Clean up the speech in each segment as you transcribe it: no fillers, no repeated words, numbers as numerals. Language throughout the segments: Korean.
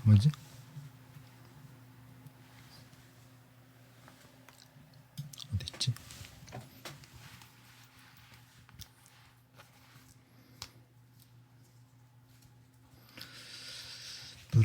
뭐지? 어디 있지? 로.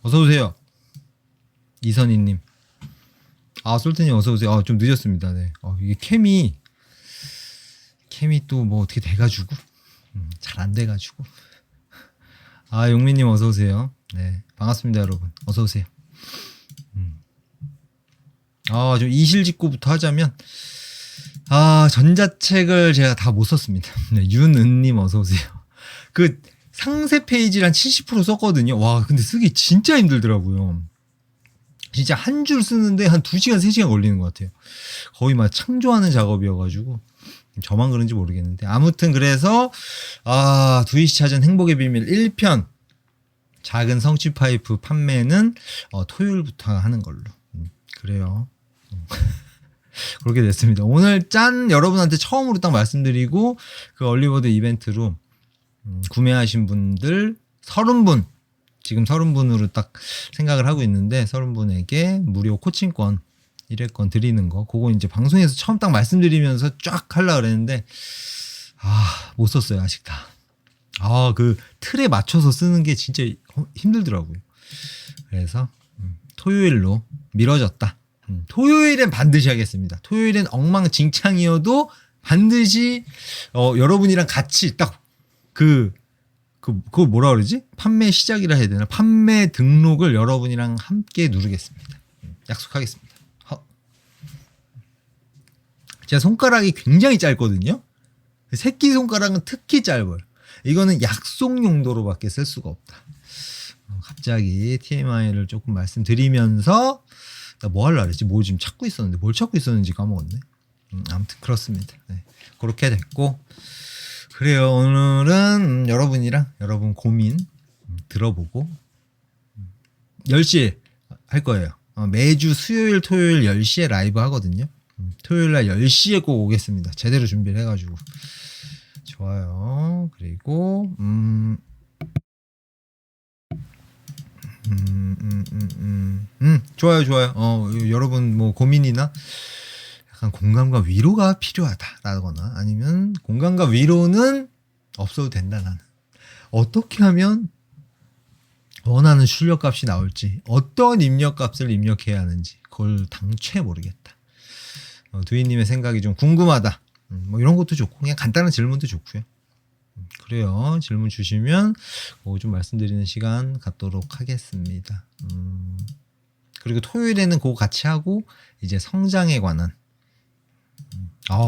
어서 오세요. 이선희님. 아, 솔트님 어서 오세요. 좀 늦었습니다. 네. 이게 캠이 또 뭐 어떻게 돼가지고 잘 안 돼가지고. 아, 용민님 어서 오세요. 네, 반갑습니다, 여러분. 어서 오세요. 좀 이실직고부터 하자면 전자책을 제가 다 못 썼습니다. 네, 윤은님 어서 오세요. 그 상세 페이지를 한 70% 썼거든요. 와, 근데 쓰기 진짜 힘들더라고요. 진짜 한 줄 쓰는데 한 2시간, 3시간 걸리는 것 같아요. 거의 막 창조하는 작업이어가지고 저만 그런지 모르겠는데 아무튼 그래서 두이시 찾은 행복의 비밀 1편 작은 성취 파이프 판매는 토요일부터 하는 걸로. 그래요. 그렇게 됐습니다. 오늘 짠 여러분한테 처음으로 딱 말씀드리고 그 얼리버드 이벤트로 구매하신 분들 30분 지금 30분으로 딱 생각을 하고 있는데 30분에게 무료 코칭권 1회권 드리는 거 그거 이제 방송에서 처음 딱 말씀드리면서 쫙 하려고 그랬는데 못 썼어요 아직 다. 그 틀에 맞춰서 쓰는 게 진짜 힘들더라고요. 그래서 토요일로 미뤄졌다. 토요일엔 반드시 하겠습니다. 토요일엔 엉망진창이어도 반드시 여러분이랑 같이 딱 그거 뭐라 그러지? 판매 시작이라 해야 되나? 판매 등록을 여러분이랑 함께 누르겠습니다. 약속하겠습니다. 제가 손가락이 굉장히 짧거든요. 새끼손가락은 특히 짧아요. 이거는 약속 용도로밖에 쓸 수가 없다. 갑자기 TMI를 조금 말씀드리면서 나 뭐 하려고 그랬지? 뭐 지금 찾고 있었는데 뭘 찾고 있었는지 까먹었네. 아무튼 그렇습니다. 네. 그렇게 됐고 그래요. 오늘은 여러분이랑 여러분 고민 들어보고 10시에 할 거예요. 매주 수요일 토요일 10시에 라이브 하거든요. 토요일날 10시에 꼭 오겠습니다. 제대로 준비를 해가지고. 좋아요. 그리고 좋아요. 여러분 뭐 고민이나 약간 공감과 위로가 필요하다라거나 아니면 공감과 위로는 없어도 된다 나는. 어떻게 하면 원하는 출력값이 나올지 어떤 입력값을 입력해야 하는지 그걸 당최 모르겠다. 두이님의 생각이 좀 궁금하다. 뭐 이런 것도 좋고 그냥 간단한 질문도 좋고요. 그래요. 질문 주시면 좀 말씀드리는 시간 갖도록 하겠습니다. 그리고 토요일에는 그거 같이 하고 이제 성장에 관한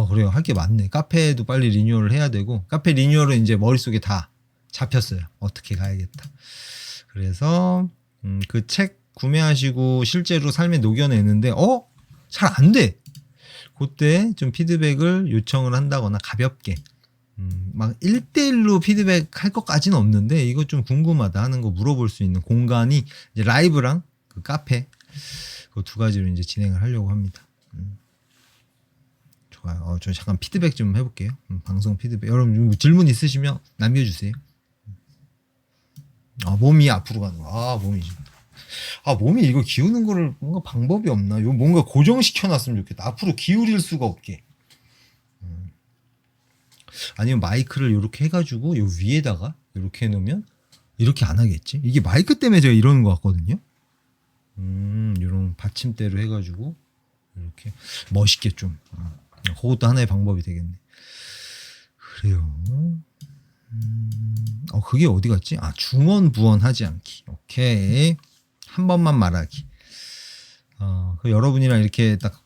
그래요. 할 게 많네. 카페도 빨리 리뉴얼을 해야 되고 카페 리뉴얼은 이제 머릿속에 다 잡혔어요. 어떻게 가야겠다. 그래서 그 책 구매하시고 실제로 삶에 녹여내는데 잘 안 돼. 그때 좀 피드백을 요청을 한다거나 가볍게 막 1대1로 피드백 할 것까지는 없는데 이거 좀 궁금하다 하는 거 물어볼 수 있는 공간이 이제 라이브랑 그 카페 그 두 가지로 이제 진행을 하려고 합니다. 좋아요. 저 잠깐 피드백 좀 해볼게요. 방송 피드백. 여러분 질문 있으시면 남겨주세요. 몸이 앞으로 가는 거. 몸이 이거 기우는 거를 뭔가 방법이 없나? 이거 뭔가 고정시켜 놨으면 좋겠다. 앞으로 기울일 수가 없게. 아니면 마이크를 이렇게 해가지고 요 위에다가 이렇게 해놓으면 이렇게 안 하겠지? 이게 마이크 때문에 제가 이러는 것 같거든요. 이런 받침대로 해가지고 이렇게 멋있게 좀. 그것도 하나의 방법이 되겠네. 그래요. 그게 어디 갔지? 중언부언하지 않기. 오케이. 한 번만 말하기. 그 여러분이랑 이렇게 딱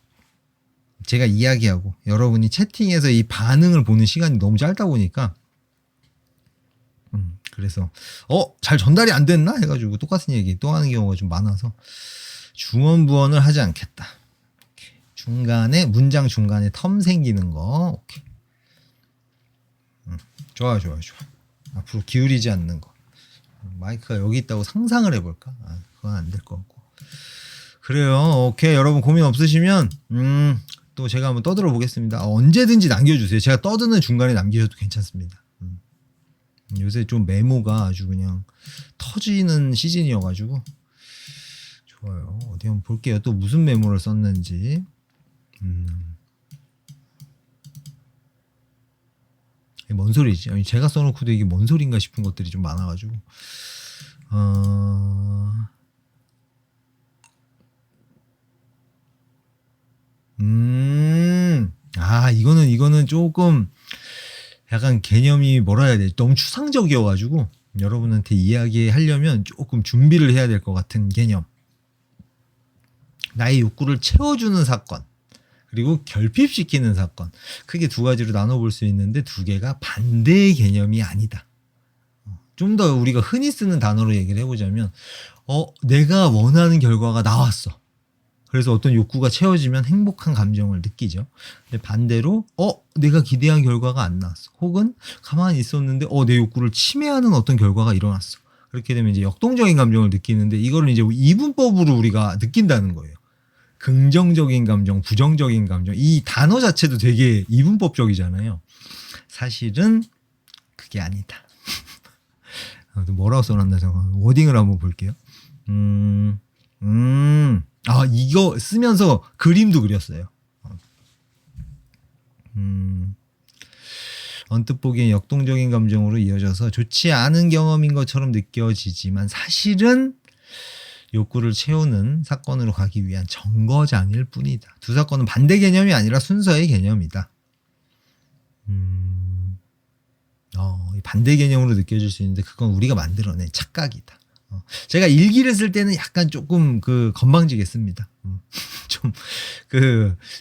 제가 이야기하고 여러분이 채팅에서 이 반응을 보는 시간이 너무 짧다 보니까 그래서 잘 전달이 안 됐나 해가지고 똑같은 얘기 또 하는 경우가 좀 많아서 중언부언을 하지 않겠다. 중간에 문장 중간에 텀 생기는 거 오케이. 좋아요. 앞으로 기울이지 않는 거. 마이크가 여기 있다고 상상을 해볼까? 그건 안 될 것 같고. 그래요. 오케이. 여러분 고민 없으시면 또 제가 한번 떠들어 보겠습니다. 언제든지 남겨주세요. 제가 떠드는 중간에 남기셔도 괜찮습니다. 요새 좀 메모가 아주 그냥 터지는 시즌이어가지고 좋아요. 어디 한번 볼게요. 또 무슨 메모를 썼는지. 뭔 소리지? 아니, 제가 써놓고도 이게 뭔 소린가 싶은 것들이 좀 많아가지고. 이거는 조금 약간 개념이 뭐라 해야 되지? 너무 추상적이어가지고 여러분한테 이야기하려면 조금 준비를 해야 될 것 같은 개념. 나의 욕구를 채워주는 사건. 그리고 결핍시키는 사건. 크게 두 가지로 나눠볼 수 있는데 두 개가 반대의 개념이 아니다. 좀 더 우리가 흔히 쓰는 단어로 얘기를 해보자면 내가 원하는 결과가 나왔어. 그래서 어떤 욕구가 채워지면 행복한 감정을 느끼죠. 근데 반대로 내가 기대한 결과가 안 나왔어. 혹은 가만히 있었는데 내 욕구를 침해하는 어떤 결과가 일어났어. 그렇게 되면 이제 역동적인 감정을 느끼는데 이거를 이제 이분법으로 우리가 느낀다는 거예요. 긍정적인 감정, 부정적인 감정. 이 단어 자체도 되게 이분법적이잖아요. 사실은 그게 아니다. 뭐라고 써놨나 잠깐 워딩을 한번 볼게요. 이거 쓰면서 그림도 그렸어요. 언뜻 보기엔 역동적인 감정으로 이어져서 좋지 않은 경험인 것처럼 느껴지지만 사실은 욕구를 채우는 사건으로 가기 위한 정거장일 뿐이다. 두 사건은 반대 개념이 아니라 순서의 개념이다. 반대 개념으로 느껴질 수 있는데 그건 우리가 만들어낸 착각이다. 제가 일기를 쓸 때는 약간 조금 건방지겠습니다. 좀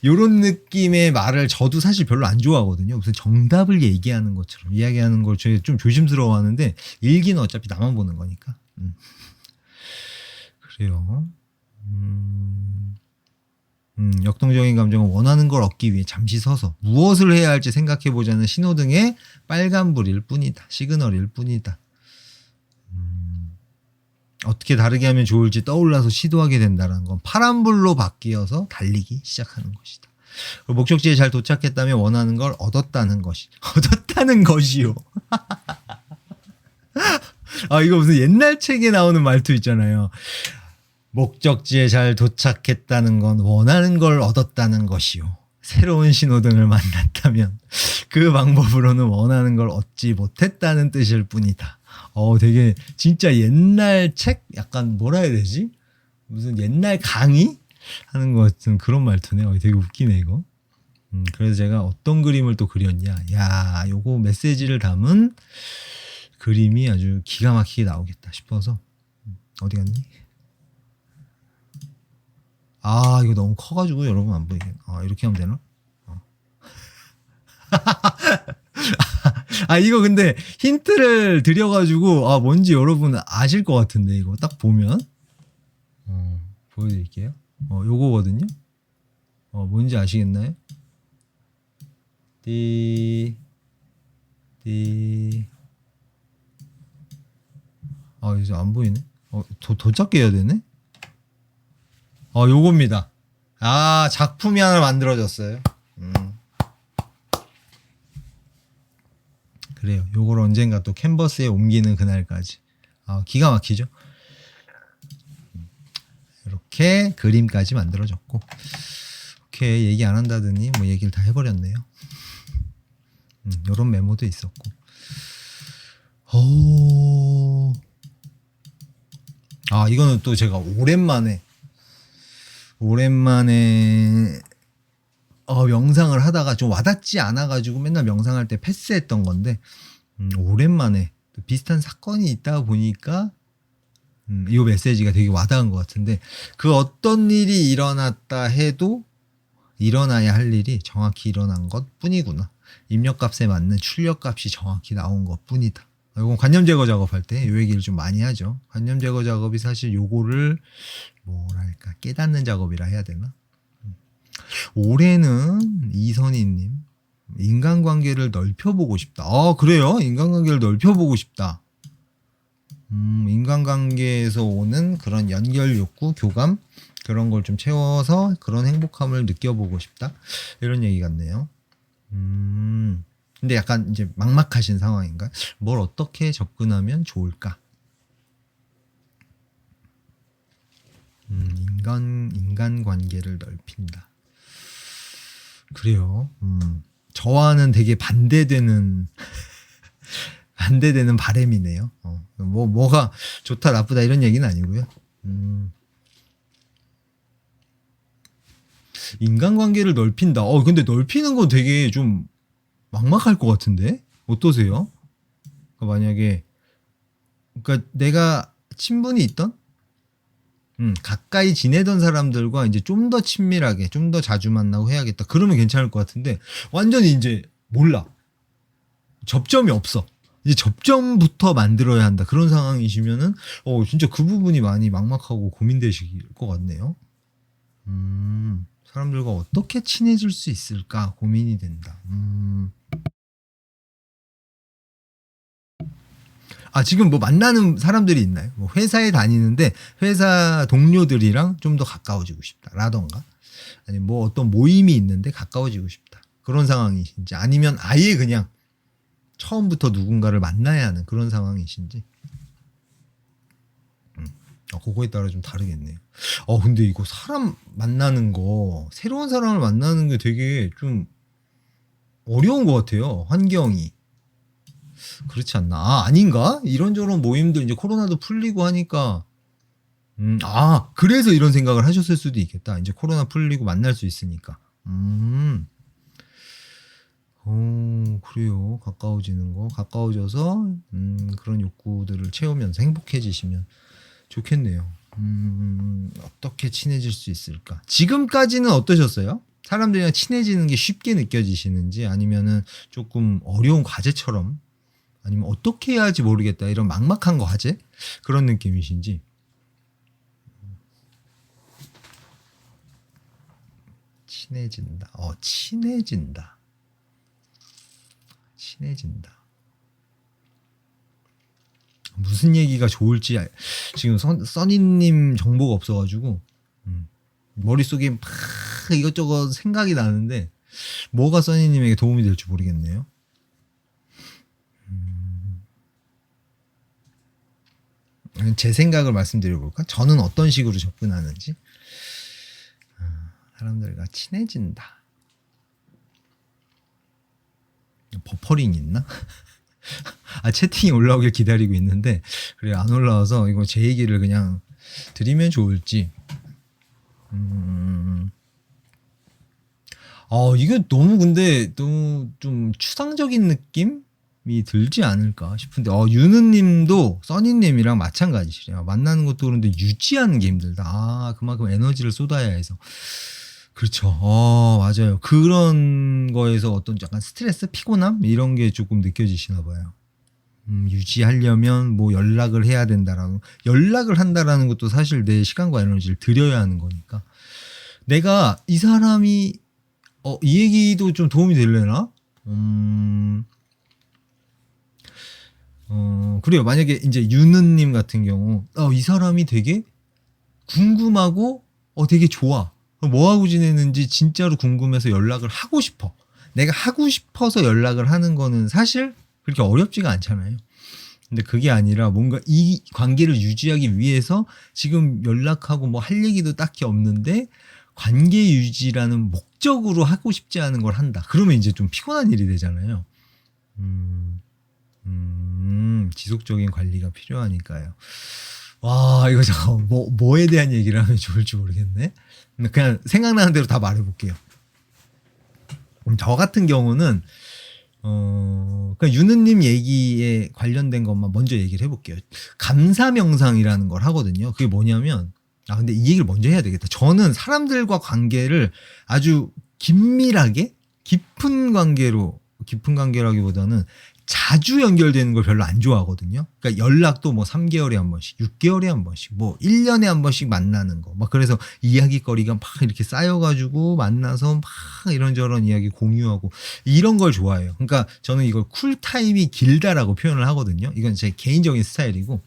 요런 느낌의 말을 저도 사실 별로 안 좋아하거든요. 무슨 정답을 얘기하는 것처럼 이야기하는 걸 제가 좀 조심스러워하는데 일기는 어차피 나만 보는 거니까. 그래요. 역동적인 감정은 원하는 걸 얻기 위해 잠시 서서 무엇을 해야 할지 생각해보자는 신호등의 빨간불일 뿐이다. 시그널일 뿐이다. 어떻게 다르게 하면 좋을지 떠올라서 시도하게 된다는 건 파란불로 바뀌어서 달리기 시작하는 것이다. 목적지에 잘 도착했다면 원하는 걸 얻었다는 것이. 얻었다는 것이요. 이거 무슨 옛날 책에 나오는 말투 있잖아요. 목적지에 잘 도착했다는 건 원하는 걸 얻었다는 것이요. 새로운 신호등을 만났다면 그 방법으로는 원하는 걸 얻지 못했다는 뜻일 뿐이다. 되게 진짜 옛날 책? 약간 뭐라 해야 되지? 무슨 옛날 강의? 하는 것 같은 그런 말투네. 되게 웃기네 이거. 그래서 제가 어떤 그림을 또 그렸냐. 야, 요거 메시지를 담은 그림이 아주 기가 막히게 나오겠다 싶어서. 어디 갔니? 이거 너무 커가지고 여러분 안 보이게. 이렇게 하면 되나? 이거 근데 힌트를 드려가지고 뭔지 여러분 아실 것 같은데 이거 딱 보면 보여드릴게요. 요거거든요. 뭔지 아시겠나요? 이제 안 보이네. 더 작게 해야 되네. 요겁니다. 작품이 하나 만들어졌어요. 그래요. 요걸 언젠가 또 캔버스에 옮기는 그날까지. 기가 막히죠? 이렇게 그림까지 만들어졌고. 오케이. 얘기 안 한다더니 뭐 얘기를 다 해버렸네요. 요런 메모도 있었고. 이거는 또 제가 오랜만에 명상을 하다가 좀 와닿지 않아가지고 맨날 명상할 때 패스했던 건데 오랜만에 비슷한 사건이 있다 보니까 이 메시지가 되게 와닿은 것 같은데, 그 어떤 일이 일어났다 해도 일어나야 할 일이 정확히 일어난 것 뿐이구나. 입력값에 맞는 출력값이 정확히 나온 것 뿐이다. 이건 관념 제거 작업할 때 이 얘기를 좀 많이 하죠. 관념 제거 작업이 사실 요거를 뭐랄까 깨닫는 작업이라 해야 되나? 올해는 이선희님 인간관계를 넓혀보고 싶다. 그래요? 인간관계를 넓혀보고 싶다. 인간관계에서 오는 그런 연결 욕구, 교감 그런 걸 좀 채워서 그런 행복함을 느껴보고 싶다. 이런 얘기 같네요. 근데 약간 이제 막막하신 상황인가? 뭘 어떻게 접근하면 좋을까? 인간관계를 넓힌다. 그래요. 저와는 되게 반대되는 바램이네요. 뭐가 좋다 나쁘다 이런 얘기는 아니고요. 인간관계를 넓힌다. 근데 넓히는 건 되게 좀 막막할 것 같은데? 어떠세요? 만약에 그러니까 내가 친분이 있던 가까이 지내던 사람들과 이제 좀 더 친밀하게 좀 더 자주 만나고 해야겠다. 그러면 괜찮을 것 같은데 완전히 이제 몰라. 접점이 없어. 이제 접점부터 만들어야 한다. 그런 상황이시면은 진짜 그 부분이 많이 막막하고 고민되실 것 같네요. 사람들과 어떻게 친해질 수 있을까 고민이 된다. 지금 뭐 만나는 사람들이 있나요? 뭐 회사에 다니는데 회사 동료들이랑 좀 더 가까워지고 싶다. 라던가. 아니 뭐 어떤 모임이 있는데 가까워지고 싶다. 그런 상황이신지 아니면 아예 그냥 처음부터 누군가를 만나야 하는 그런 상황이신지. 그거에 따라 좀 다르겠네요. 근데 이거 사람 만나는 거, 새로운 사람을 만나는 게 되게 좀 어려운 것 같아요. 환경이. 그렇지 않나? 아닌가? 이런저런 모임들 이제 코로나도 풀리고 하니까 그래서 이런 생각을 하셨을 수도 있겠다. 이제 코로나 풀리고 만날 수 있으니까. 그래요. 가까워지는 거. 가까워져서 그런 욕구들을 채우면서 행복해지시면 좋겠네요. 어떻게 친해질 수 있을까? 지금까지는 어떠셨어요? 사람들이랑 친해지는 게 쉽게 느껴지시는지 아니면은 조금 어려운 과제처럼 아니면 어떻게 해야 할지 모르겠다 이런 막막한 과제? 그런 느낌이신지. 친해진다. 친해진다. 무슨 얘기가 좋을지 지금 써니님 정보가 없어가지고 머릿속에 막 이것저것 생각이 나는데 뭐가 써니님에게 도움이 될지 모르겠네요. 제 생각을 말씀드려볼까? 저는 어떤 식으로 접근하는지. 사람들과 친해진다. 버퍼링 있나? 채팅이 올라오길 기다리고 있는데 그래 안 올라와서 이거 제 얘기를 그냥 드리면 좋을지. 이거 근데 너무 좀 추상적인 느낌이 들지 않을까 싶은데 유느님도 써니님이랑 마찬가지시래요. 만나는 것도 그런데 유지하는 게 힘들다. 그만큼 에너지를 쏟아야 해서. 그렇죠. 맞아요. 그런 거에서 어떤 약간 스트레스, 피곤함 이런 게 조금 느껴지시나 봐요. 유지하려면 뭐 연락을 해야 된다라는, 연락을 한다라는 것도 사실 내 시간과 에너지를 들여야 하는 거니까. 내가 이 사람이 이 얘기도 좀 도움이 되려나? 그래요. 만약에 이제 유느님 같은 경우 이 사람이 되게 궁금하고 되게 좋아. 뭐하고 지내는지 진짜로 궁금해서 연락을 하고 싶어. 내가 하고 싶어서 연락을 하는 거는 사실 그렇게 어렵지가 않잖아요. 근데 그게 아니라 뭔가 이 관계를 유지하기 위해서 지금 연락하고 뭐 할 얘기도 딱히 없는데 관계 유지라는 목적으로 하고 싶지 않은 걸 한다. 그러면 이제 좀 피곤한 일이 되잖아요. 지속적인 관리가 필요하니까요. 와, 이거 잠깐 뭐에 대한 얘기를 하면 좋을지 모르겠네. 그냥 생각나는 대로 다 말해볼게요. 저 같은 경우는 그러니까 유느님 얘기에 관련된 것만 먼저 얘기를 해볼게요. 감사 명상이라는 걸 하거든요. 그게 뭐냐면, 근데 이 얘기를 먼저 해야 되겠다. 저는 사람들과 관계를 아주 긴밀하게, 깊은 관계라기보다는 자주 연결되는 걸 별로 안 좋아하거든요. 그러니까 연락도 뭐 3개월에 한 번씩, 6개월에 한 번씩, 뭐 1년에 한 번씩 만나는 거. 막 그래서 이야기거리가 막 이렇게 쌓여가지고 만나서 막 이런저런 이야기 공유하고 이런 걸 좋아해요. 그러니까 저는 이걸 쿨타임이 길다라고 표현을 하거든요. 이건 제 개인적인 스타일이고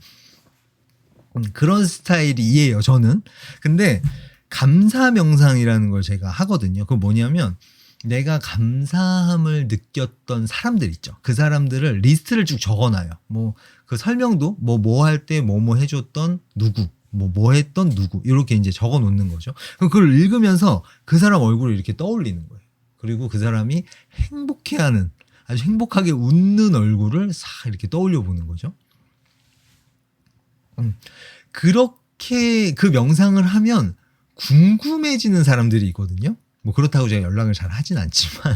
그런 스타일이에요, 저는. 근데 감사 명상이라는 걸 제가 하거든요. 그건 뭐냐면 내가 감사함을 느꼈던 사람들 있죠. 그 사람들을 리스트를 쭉 적어놔요. 뭐 그 설명도 뭐 할 때 뭐 해줬던 누구, 뭐 했던 누구 이렇게 이제 적어놓는 거죠. 그럼 그걸 읽으면서 그 사람 얼굴을 이렇게 떠올리는 거예요. 그리고 그 사람이 행복해하는 아주 행복하게 웃는 얼굴을 싹 이렇게 떠올려 보는 거죠. 그렇게 그 명상을 하면 궁금해지는 사람들이 있거든요. 뭐 그렇다고 제가 연락을 잘 하진 않지만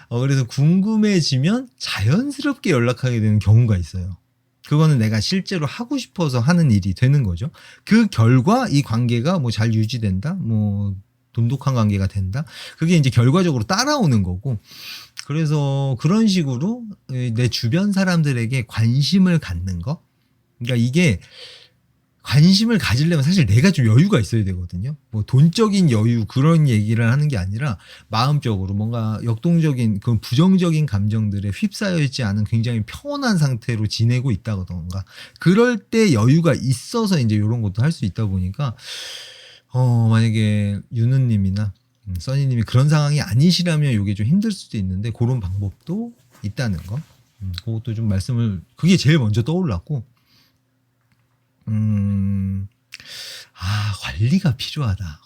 그래서 궁금해지면 자연스럽게 연락하게 되는 경우가 있어요. 그거는 내가 실제로 하고 싶어서 하는 일이 되는 거죠. 그 결과 이 관계가 뭐 잘 유지된다, 뭐 돈독한 관계가 된다. 그게 이제 결과적으로 따라오는 거고. 그래서 그런 식으로 내 주변 사람들에게 관심을 갖는 거. 그러니까 이게 관심을 가지려면 사실 내가 좀 여유가 있어야 되거든요. 뭐 돈적인 여유 그런 얘기를 하는 게 아니라 마음적으로 뭔가 역동적인 그 부정적인 감정들에 휩싸여 있지 않은 굉장히 평온한 상태로 지내고 있다던가 그럴 때 여유가 있어서 이제 이런 것도 할 수 있다 보니까 만약에 유느님이나 써니님이 그런 상황이 아니시라면 이게 좀 힘들 수도 있는데 그런 방법도 있다는 거. 그것도 좀 말씀을 그게 제일 먼저 떠올랐고. 관리가 필요하다.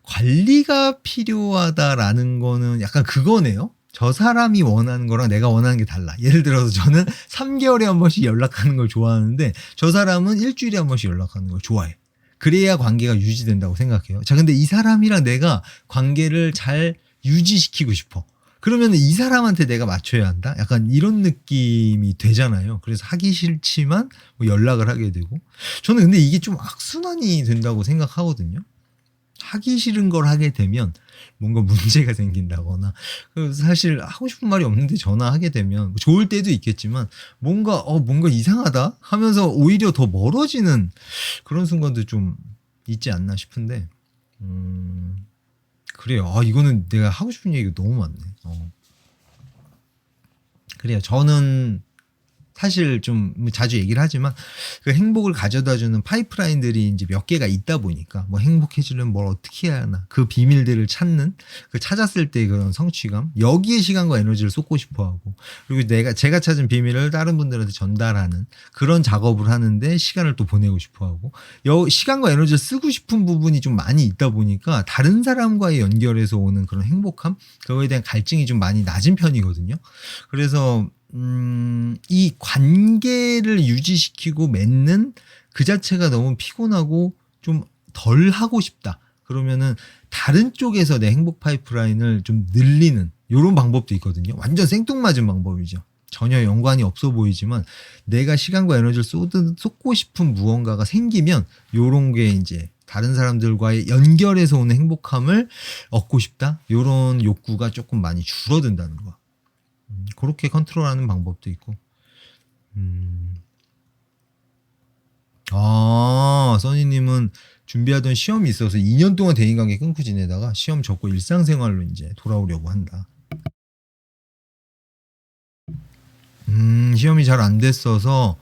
관리가 필요하다라는 거는 약간 그거네요. 저 사람이 원하는 거랑 내가 원하는 게 달라. 예를 들어서 저는 3개월에 한 번씩 연락하는 걸 좋아하는데 저 사람은 일주일에 한 번씩 연락하는 걸 좋아해. 그래야 관계가 유지된다고 생각해요. 자, 근데 이 사람이랑 내가 관계를 잘 유지시키고 싶어. 그러면 이 사람한테 내가 맞춰야 한다? 약간 이런 느낌이 되잖아요. 그래서 하기 싫지만 뭐 연락을 하게 되고. 저는 근데 이게 좀 악순환이 된다고 생각하거든요. 하기 싫은 걸 하게 되면 뭔가 문제가 생긴다거나 사실 하고 싶은 말이 없는데 전화하게 되면 좋을 때도 있겠지만 뭔가 이상하다 하면서 오히려 더 멀어지는 그런 순간도 좀 있지 않나 싶은데 그래요. 이거는 내가 하고 싶은 얘기가 너무 많네. 그래요. 저는 사실 좀 자주 얘기를 하지만 그 행복을 가져다주는 파이프라인들이 이제 몇 개가 있다 보니까 뭐 행복해지려면 뭘 어떻게 해야 하나 그 비밀들을 찾는 그 찾았을 때 그런 성취감 여기에 시간과 에너지를 쏟고 싶어하고 그리고 제가 찾은 비밀을 다른 분들한테 전달하는 그런 작업을 하는데 시간을 또 보내고 싶어하고 시간과 에너지를 쓰고 싶은 부분이 좀 많이 있다 보니까 다른 사람과의 연결에서 오는 그런 행복함 그거에 대한 갈증이 좀 많이 낮은 편이거든요. 그래서 이 관계를 유지시키고 맺는 그 자체가 너무 피곤하고 좀 덜 하고 싶다. 그러면은 다른 쪽에서 내 행복 파이프라인을 좀 늘리는 이런 방법도 있거든요. 완전 생뚱맞은 방법이죠. 전혀 연관이 없어 보이지만 내가 시간과 에너지를 쏟고 싶은 무언가가 생기면 요런 게 이제 다른 사람들과의 연결해서 오는 행복함을 얻고 싶다. 요런 욕구가 조금 많이 줄어든다는 거. 그렇게 컨트롤하는 방법도 있고. 써니님은 준비하던 시험이 있어서 2년 동안 대인관계 끊고 지내다가 시험 접고 일상생활로 이제 돌아오려고 한다. 시험이 잘 안 됐어서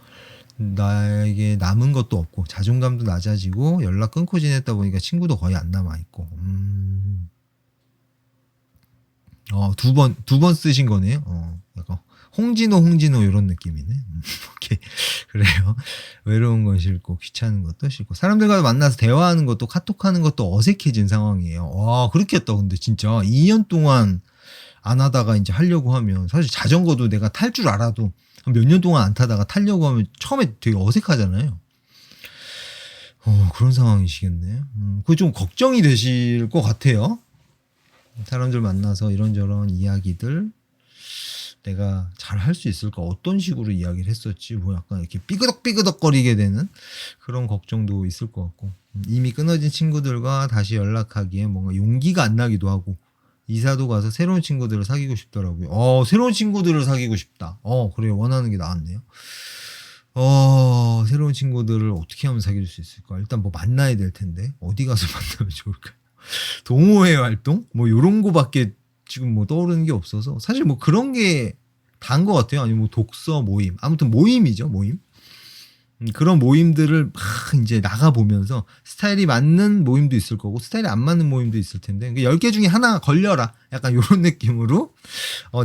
나에게 남은 것도 없고 자존감도 낮아지고 연락 끊고 지냈다 보니까 친구도 거의 안 남아있고. 두 번 쓰신 거네요. 약간 홍진호 이런 느낌이네. 오케이. 그래요. 외로운 건 싫고 귀찮은 것도 싫고 사람들과 만나서 대화하는 것도 카톡하는 것도 어색해진 상황이에요. 와 그렇겠다. 근데 진짜 2년 동안 안 하다가 이제 하려고 하면 사실 자전거도 내가 탈 줄 알아도 몇 년 동안 안 타다가 타려고 하면 처음에 되게 어색하잖아요. 그런 상황이시겠네. 그게 좀 걱정이 되실 것 같아요. 사람들 만나서 이런저런 이야기들 내가 잘 할 수 있을까? 어떤 식으로 이야기를 했었지? 뭐 약간 이렇게 삐그덕삐그덕거리게 되는 그런 걱정도 있을 것 같고 이미 끊어진 친구들과 다시 연락하기에 뭔가 용기가 안 나기도 하고 이사도 가서 새로운 친구들을 사귀고 싶더라고요. 새로운 친구들을 사귀고 싶다. 그래요. 원하는 게 나왔네요. 새로운 친구들을 어떻게 하면 사귈 수 있을까? 일단 뭐 만나야 될 텐데 어디 가서 만나면 좋을까요? 동호회 활동? 뭐 요런 거밖에 지금 뭐 떠오르는 게 없어서 사실 뭐 그런 게 다인 것 같아요. 아니면 뭐 독서 모임, 아무튼 모임이죠, 모임. 그런 모임들을 막 이제 나가보면서 스타일이 맞는 모임도 있을 거고 스타일이 안 맞는 모임도 있을 텐데 10개 중에 하나 걸려라 약간 이런 느낌으로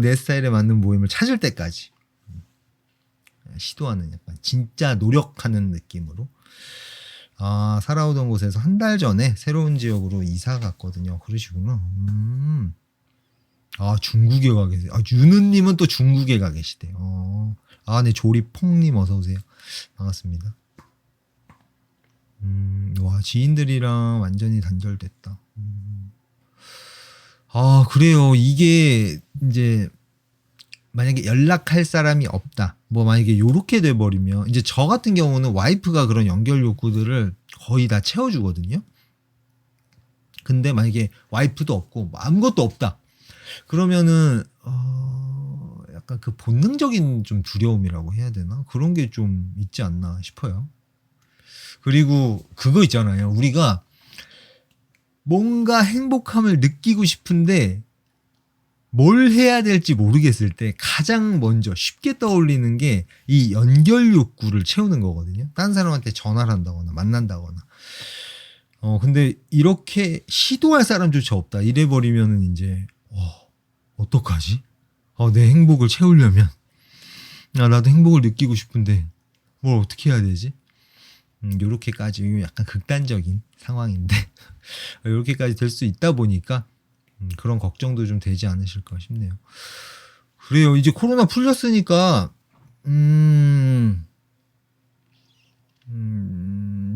내 스타일에 맞는 모임을 찾을 때까지 시도하는 약간 진짜 노력하는 느낌으로 살아오던 곳에서 한 달 전에 새로운 지역으로 이사 갔거든요. 그러시구나. 중국에 가 계세요. 유느님은 또 중국에 가 계시대요. 네, 조리퐁님 어서오세요. 반갑습니다. 와, 지인들이랑 완전히 단절됐다. 그래요. 이게 이제 만약에 연락할 사람이 없다. 뭐 만약에 요렇게 돼버리면 이제 저 같은 경우는 와이프가 그런 연결 욕구들을 거의 다 채워주거든요. 근데 만약에 와이프도 없고 뭐 아무것도 없다. 그러면은 약간 그 본능적인 좀 두려움이라고 해야 되나? 그런 게 좀 있지 않나 싶어요. 그리고 그거 있잖아요. 우리가 뭔가 행복함을 느끼고 싶은데 뭘 해야 될지 모르겠을 때 가장 먼저 쉽게 떠올리는 게 이 연결 욕구를 채우는 거거든요. 다른 사람한테 전화를 한다거나 만난다거나. 근데 이렇게 시도할 사람조차 없다. 이래버리면은 이제 어떡하지? 내 행복을 채우려면 나도 행복을 느끼고 싶은데 뭘 어떻게 해야 되지? 요렇게까지 약간 극단적인 상황인데 요렇게까지 될 수 있다 보니까 그런 걱정도 좀 되지 않으실까 싶네요. 그래요. 이제 코로나 풀렸으니까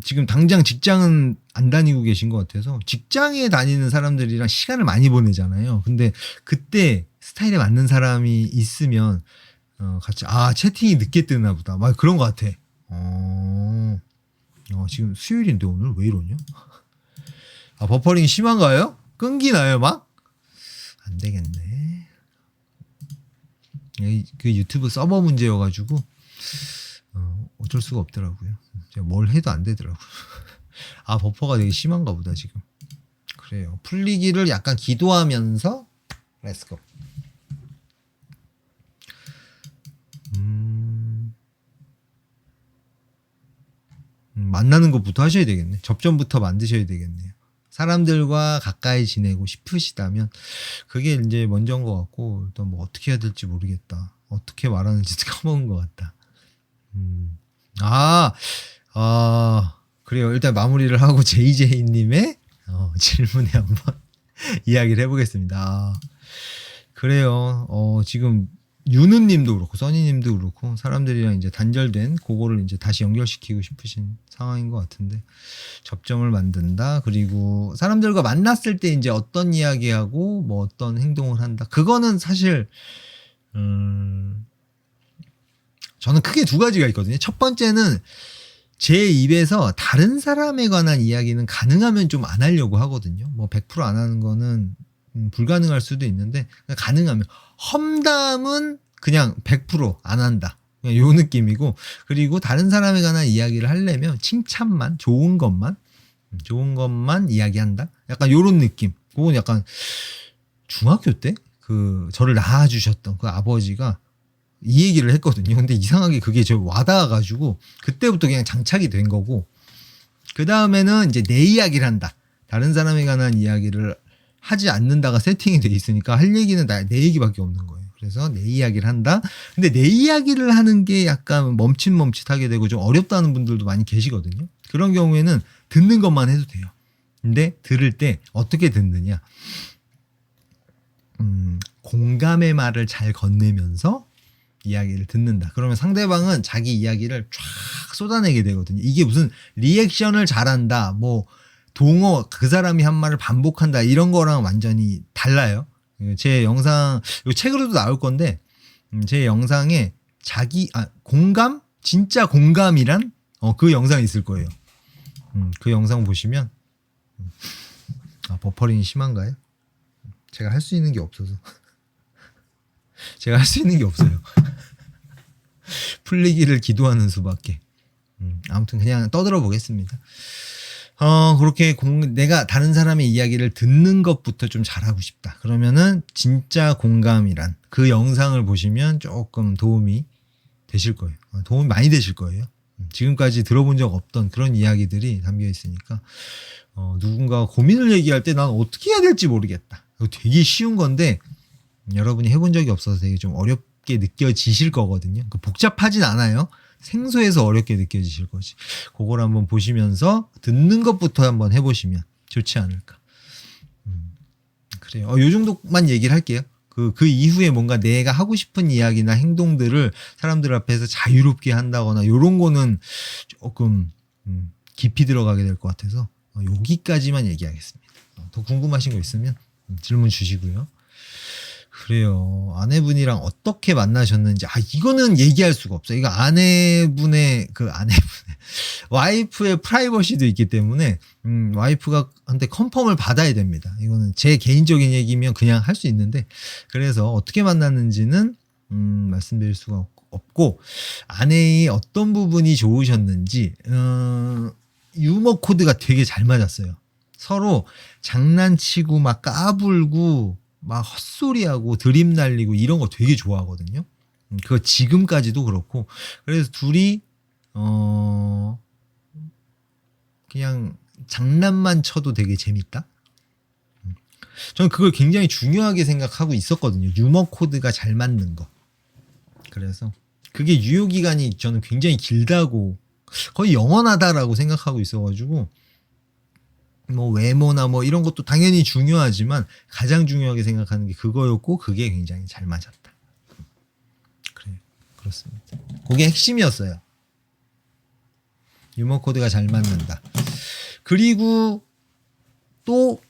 지금 당장 직장은 안 다니고 계신 것 같아서 직장에 다니는 사람들이랑 시간을 많이 보내잖아요. 근데 그때 스타일에 맞는 사람이 있으면 같이 채팅이 늦게 뜨나 보다. 막 그런 것 같아. 지금 수요일인데 오늘 왜 이러냐? 버퍼링이 심한가요? 끊기나요 막? 안 되겠네. 그 유튜브 서버 문제여가지고 어쩔 수가 없더라고요. 제가 뭘 해도 안 되더라고요. 버퍼가 되게 심한가 보다 지금. 그래요. 풀리기를 약간 기도하면서 렛츠고. 만나는 것부터 하셔야 되겠네. 접점부터 만드셔야 되겠네요. 사람들과 가까이 지내고 싶으시다면 그게 이제 먼저인 것 같고 일단 뭐 어떻게 해야 될지 모르겠다. 어떻게 말하는지도 까먹은 것 같다. 그래요. 일단 마무리를 하고 JJ님의 질문에 한번 이야기를 해보겠습니다. 그래요. 지금 유느님도 그렇고 써니님도 그렇고 사람들이랑 이제 단절된 그거를 이제 다시 연결시키고 싶으신 상황인 것 같은데 접점을 만든다. 그리고 사람들과 만났을 때 이제 어떤 이야기하고 뭐 어떤 행동을 한다. 그거는 사실 저는 크게 두 가지가 있거든요. 첫 번째는 제 입에서 다른 사람에 관한 이야기는 가능하면 좀 안 하려고 하거든요. 뭐 100%안 하는 거는 불가능할 수도 있는데 가능하면 험담은 그냥 100%안 한다. 그냥 요 느낌이고 그리고 다른 사람에 관한 이야기를 하려면 칭찬만 좋은 것만 이야기한다. 약간 요런 느낌. 그건 약간 중학교 때 그 저를 낳아주셨던 그 아버지가 이 얘기를 했거든요. 근데 이상하게 그게 저 와닿아가지고 그때부터 그냥 장착이 된 거고 그 다음에는 이제 내 이야기를 한다. 다른 사람에 관한 이야기를 하지 않는다가 세팅이 돼 있으니까 할 얘기는 내 얘기밖에 없는 거예요. 그래서 내 이야기를 한다. 근데 내 이야기를 하는 게 약간 멈칫멈칫하게 되고 좀 어렵다는 분들도 많이 계시거든요. 그런 경우에는 듣는 것만 해도 돼요. 근데 들을 때 어떻게 듣느냐. 공감의 말을 잘 건네면서 이야기를 듣는다. 그러면 상대방은 자기 이야기를 쫙 쏟아내게 되거든요. 이게 무슨 리액션을 잘한다. 뭐 동어 그 사람이 한 말을 반복한다. 이런 거랑 완전히 달라요. 제 영상 이 책으로도 나올 건데 제 영상에 공감? 진짜 공감이란? 그 영상이 있을 거예요. 그 영상 보시면, 버퍼링이 심한가요? 제가 할 수 있는 게 없어서. 제가 할 수 있는 게 없어요. 풀리기를 기도하는 수밖에. 아무튼 그냥 떠들어 보겠습니다. 그렇게 내가 다른 사람의 이야기를 듣는 것부터 좀 잘하고 싶다. 그러면은 진짜 공감이란 그 영상을 보시면 조금 도움이 되실 거예요. 도움이 많이 되실 거예요. 지금까지 들어본 적 없던 그런 이야기들이 담겨 있으니까 누군가 고민을 얘기할 때 난 어떻게 해야 될지 모르겠다. 되게 쉬운 건데 여러분이 해본 적이 없어서 되게 좀 어렵게 느껴지실 거거든요. 복잡하진 않아요. 생소해서 어렵게 느껴지실 거지. 그걸 한번 보시면서 듣는 것부터 한번 해보시면 좋지 않을까. 그래요. 요 정도만 얘기를 할게요. 그 이후에 뭔가 내가 하고 싶은 이야기나 행동들을 사람들 앞에서 자유롭게 한다거나 요런 거는 조금 깊이 들어가게 될 것 같아서 여기까지만 얘기하겠습니다. 더 궁금하신 거 있으면 질문 주시고요. 그래요. 아내분이랑 어떻게 만나셨는지. 이거는 얘기할 수가 없어요. 이거 아내분의 와이프의 프라이버시도 있기 때문에, 와이프가 한테 컨펌을 받아야 됩니다. 이거는 제 개인적인 얘기면 그냥 할 수 있는데, 그래서 어떻게 만났는지는, 말씀드릴 수가 없고, 아내의 어떤 부분이 좋으셨는지, 유머 코드가 되게 잘 맞았어요. 서로 장난치고 막 까불고, 막 헛소리하고 드립 날리고 이런 거 되게 좋아하거든요. 그거 지금까지도 그렇고. 그래서 둘이 그냥 장난만 쳐도 되게 재밌다. 저는 그걸 굉장히 중요하게 생각하고 있었거든요. 유머 코드가 잘 맞는 거. 그래서 그게 유효 기간이 저는 굉장히 길다고, 거의 영원하다라고 생각하고 있어가지고, 뭐 외모나 뭐 이런 것도 당연히 중요하지만 가장 중요하게 생각하는 게 그거였고, 그게 굉장히 잘 맞았다. 그래, 그렇습니다. 그게 핵심이었어요. 유머 코드가 잘 맞는다. 그리고 또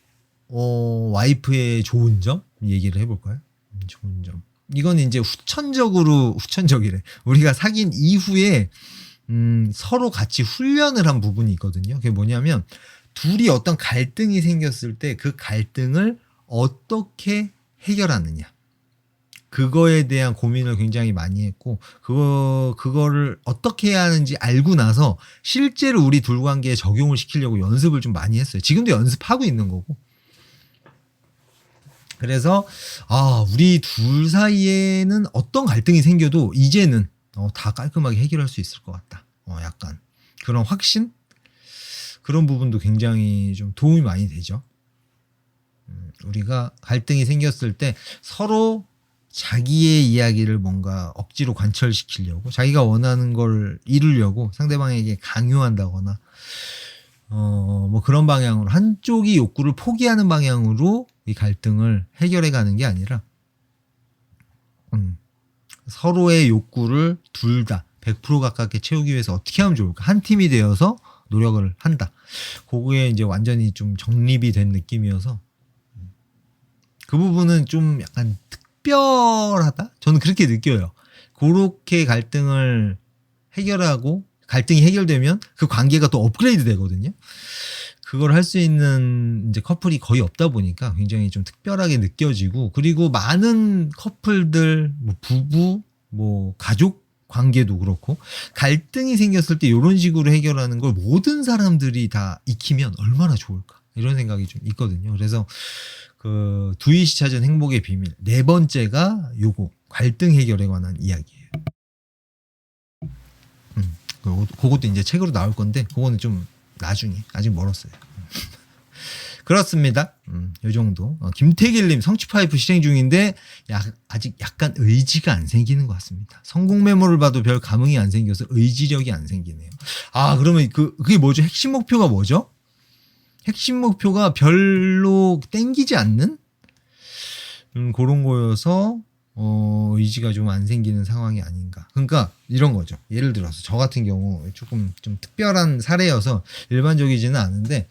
와이프의 좋은 점 얘기를 해볼까요? 좋은 점. 이건 이제 후천적이래. 우리가 사귄 이후에 서로 같이 훈련을 한 부분이 있거든요. 그게 뭐냐면, 둘이 어떤 갈등이 생겼을 때 그 갈등을 어떻게 해결하느냐. 그거에 대한 고민을 굉장히 많이 했고, 그거를 어떻게 해야 하는지 알고 나서 실제로 우리 둘 관계에 적용을 시키려고 연습을 좀 많이 했어요. 지금도 연습하고 있는 거고. 그래서, 우리 둘 사이에는 어떤 갈등이 생겨도 이제는 다 깔끔하게 해결할 수 있을 것 같다. 약간 그런 확신? 그런 부분도 굉장히 좀 도움이 많이 되죠. 우리가 갈등이 생겼을 때 서로 자기의 이야기를 뭔가 억지로 관철시키려고, 자기가 원하는 걸 이루려고 상대방에게 강요한다거나, 뭐 그런 방향으로, 한쪽이 욕구를 포기하는 방향으로 이 갈등을 해결해 가는 게 아니라, 서로의 욕구를 둘 다 100% 가깝게 채우기 위해서 어떻게 하면 좋을까? 한 팀이 되어서 노력을 한다. 그거에 이제 완전히 좀 정립이 된 느낌이어서 그 부분은 좀 약간 특별하다? 저는 그렇게 느껴요. 그렇게 갈등을 해결하고 갈등이 해결되면 그 관계가 또 업그레이드 되거든요. 그걸 할 수 있는 이제 커플이 거의 없다 보니까 굉장히 좀 특별하게 느껴지고, 그리고 많은 커플들, 뭐 부부, 뭐 가족 관계도 그렇고 갈등이 생겼을 때 이런 식으로 해결하는 걸 모든 사람들이 다 익히면 얼마나 좋을까, 이런 생각이 좀 있거든요. 그래서 그 두이시 찾은 행복의 비밀 4번째가 요거 갈등 해결에 관한 이야기예요. 그것도 이제 책으로 나올 건데 그거는 좀 나중에, 아직 멀었어요. 그렇습니다. 요 정도. 김태길님, 성취파이프 실행 중인데 아직 약간 의지가 안 생기는 것 같습니다. 성공 메모를 봐도 별 감흥이 안 생겨서 의지력이 안 생기네요. 그러면 그게 뭐죠? 핵심 목표가 뭐죠? 핵심 목표가 별로 땡기지 않는 그런 거여서 의지가 좀 안 생기는 상황이 아닌가. 그러니까 이런 거죠. 예를 들어서 저 같은 경우 조금 좀 특별한 사례여서 일반적이지는 않은데,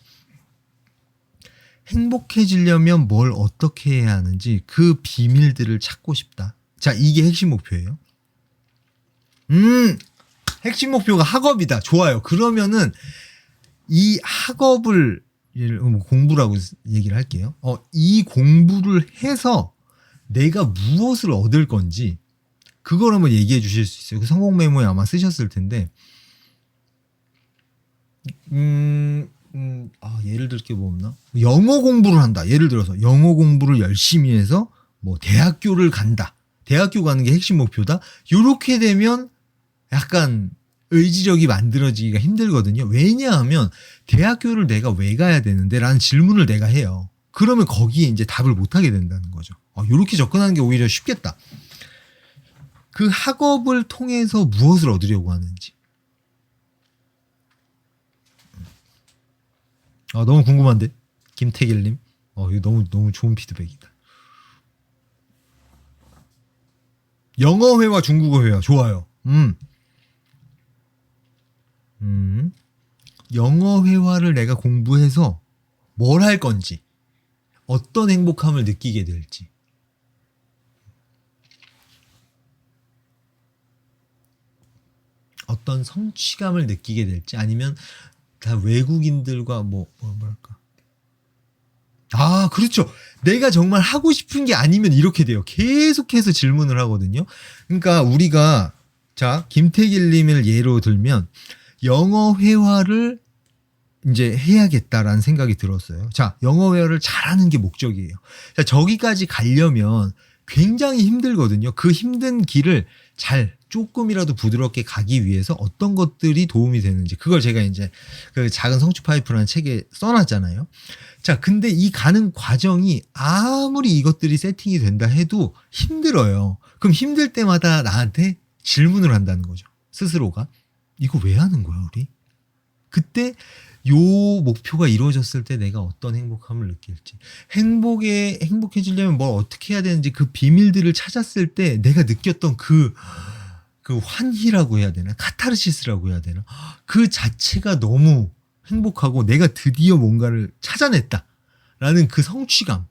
행복해지려면 뭘 어떻게 해야 하는지 그 비밀들을 찾고 싶다. 자, 이게 핵심 목표예요. 핵심 목표가 학업이다. 좋아요. 그러면은 이 학업을 공부라고 얘기를 할게요. 이 공부를 해서 내가 무엇을 얻을 건지 그걸 한번 얘기해 주실 수 있어요. 그 성공 메모에 아마 쓰셨을 텐데. 예를 들 게 뭐 없나? 영어 공부를 한다. 예를 들어서 영어 공부를 열심히 해서 뭐 대학교를 간다. 대학교 가는 게 핵심 목표다. 요렇게 되면 약간 의지력이 만들어지기가 힘들거든요. 왜냐하면 대학교를 내가 왜 가야 되는데? 라는 질문을 내가 해요. 그러면 거기에 이제 답을 못 하게 된다는 거죠. 요렇게 접근하는 게 오히려 쉽겠다. 그 학업을 통해서 무엇을 얻으려고 하는지. 너무 궁금한데? 김태길님. 이거 너무 좋은 피드백이다. 영어 회화, 중국어 회화. 좋아요. 영어 회화를 내가 공부해서 뭘 할 건지, 어떤 행복함을 느끼게 될지. 어떤 성취감을 느끼게 될지, 아니면 다 외국인들과 뭐랄까. 그렇죠. 내가 정말 하고 싶은 게 아니면 이렇게 돼요. 계속해서 질문을 하거든요. 그러니까 우리가, 자, 김태길님을 예로 들면, 영어 회화를 이제 해야겠다라는 생각이 들었어요. 자, 영어 회화를 잘하는 게 목적이에요. 자, 저기까지 가려면 굉장히 힘들거든요. 그 힘든 길을 조금이라도 부드럽게 가기 위해서 어떤 것들이 도움이 되는지, 그걸 제가 이제 그 작은 성취 파이프라는 책에 써놨잖아요. 자, 근데 이 가는 과정이 아무리 이것들이 세팅이 된다 해도 힘들어요. 그럼 힘들 때마다 나한테 질문을 한다는 거죠. 스스로가. 이거 왜 하는 거야, 우리? 그때 요 목표가 이루어졌을 때 내가 어떤 행복함을 느낄지, 행복해지려면 뭘 어떻게 해야 되는지 그 비밀들을 찾았을 때 내가 느꼈던 그 환희라고 해야 되나? 카타르시스라고 해야 되나? 그 자체가 너무 행복하고 내가 드디어 뭔가를 찾아냈다라는 그 성취감,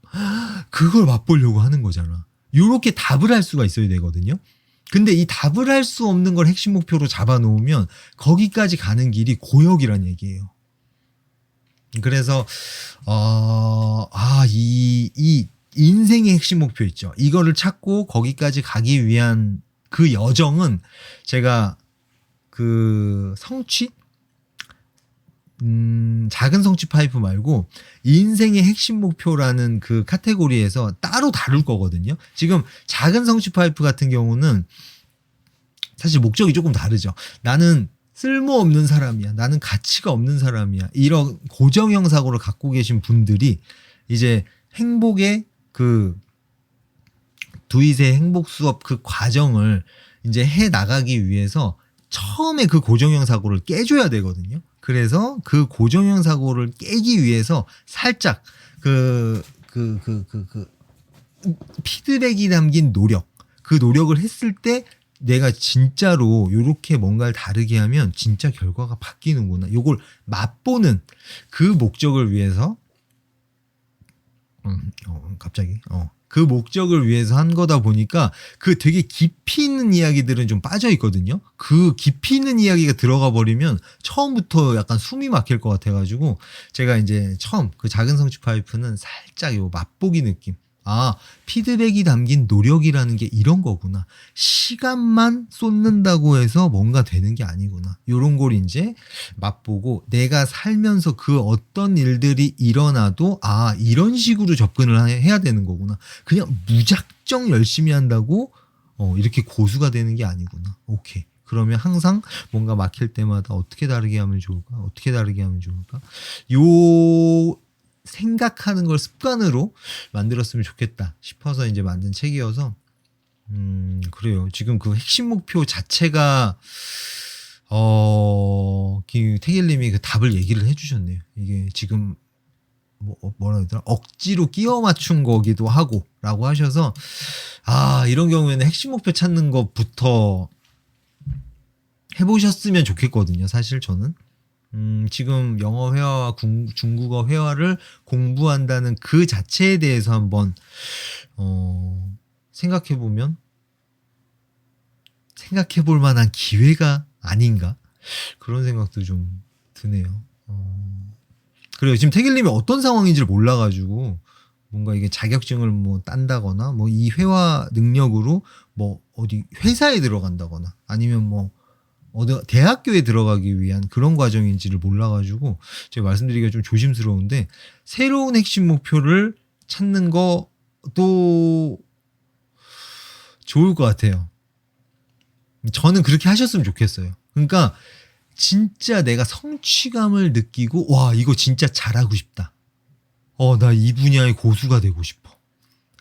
그걸 맛보려고 하는 거잖아. 요렇게 답을 할 수가 있어야 되거든요. 근데 이 답을 할 수 없는 걸 핵심 목표로 잡아놓으면 거기까지 가는 길이 고역이란 얘기예요. 그래서 이 인생의 핵심 목표 있죠. 이거를 찾고 거기까지 가기 위한 그 여정은 제가 그 성취? 작은 성취 파이프 말고 인생의 핵심 목표라는 그 카테고리에서 따로 다룰 거거든요. 지금 작은 성취 파이프 같은 경우는 사실 목적이 조금 다르죠. 나는 쓸모없는 사람이야. 나는 가치가 없는 사람이야. 이런 고정형 사고를 갖고 계신 분들이 이제 행복의 그 두잇의 행복 수업 그 과정을 이제 해 나가기 위해서 처음에 그 고정형 사고를 깨줘야 되거든요. 그래서 그 고정형 사고를 깨기 위해서 살짝 피드백이 담긴 노력, 그 노력을 했을 때 내가 진짜로 요렇게 뭔가를 다르게 하면 진짜 결과가 바뀌는구나. 요걸 맛보는 그 목적을 위해서 그 목적을 위해서 한 거다 보니까 그 되게 깊이 있는 이야기들은 좀 빠져 있거든요. 그 깊이 있는 이야기가 들어가 버리면 처음부터 약간 숨이 막힐 것 같아가지고 제가 이제 처음 그 작은 성취 파이프는 살짝 요 맛보기 느낌. 피드백이 담긴 노력이라는 게 이런 거구나. 시간만 쏟는다고 해서 뭔가 되는 게 아니구나. 요런 걸 이제 맛보고 내가 살면서 그 어떤 일들이 일어나도 이런 식으로 접근을 해야 되는 거구나. 그냥 무작정 열심히 한다고 이렇게 고수가 되는 게 아니구나. 오케이. 그러면 항상 뭔가 막힐 때마다 어떻게 다르게 하면 좋을까? 어떻게 다르게 하면 좋을까? 요 생각하는 걸 습관으로 만들었으면 좋겠다 싶어서 이제 만든 책이어서 그래요. 지금 그 핵심 목표 자체가 태길님이 그 답을 얘기를 해주셨네요. 이게 지금 뭐라 그러더라? 억지로 끼워 맞춘 거기도 하고 라고 하셔서 이런 경우에는 핵심 목표 찾는 것부터 해보셨으면 좋겠거든요. 사실 저는 지금 영어 회화와 중국어 회화를 공부한다는 그 자체에 대해서 한번 생각해 보면 생각해 볼 만한 기회가 아닌가? 그런 생각도 좀 드네요. 그래요. 지금 태길님이 어떤 상황인지를 몰라가지고 뭔가 이게 자격증을 뭐 딴다거나 뭐 이 회화 능력으로 뭐 어디 회사에 들어간다거나 아니면 뭐 어디 대학교에 들어가기 위한 그런 과정인지를 몰라가지고 제가 말씀드리기가 좀 조심스러운데 새로운 핵심 목표를 찾는 것도 좋을 것 같아요. 저는 그렇게 하셨으면 좋겠어요. 그러니까 진짜 내가 성취감을 느끼고 와 이거 진짜 잘하고 싶다. 나 이 분야의 고수가 되고 싶어.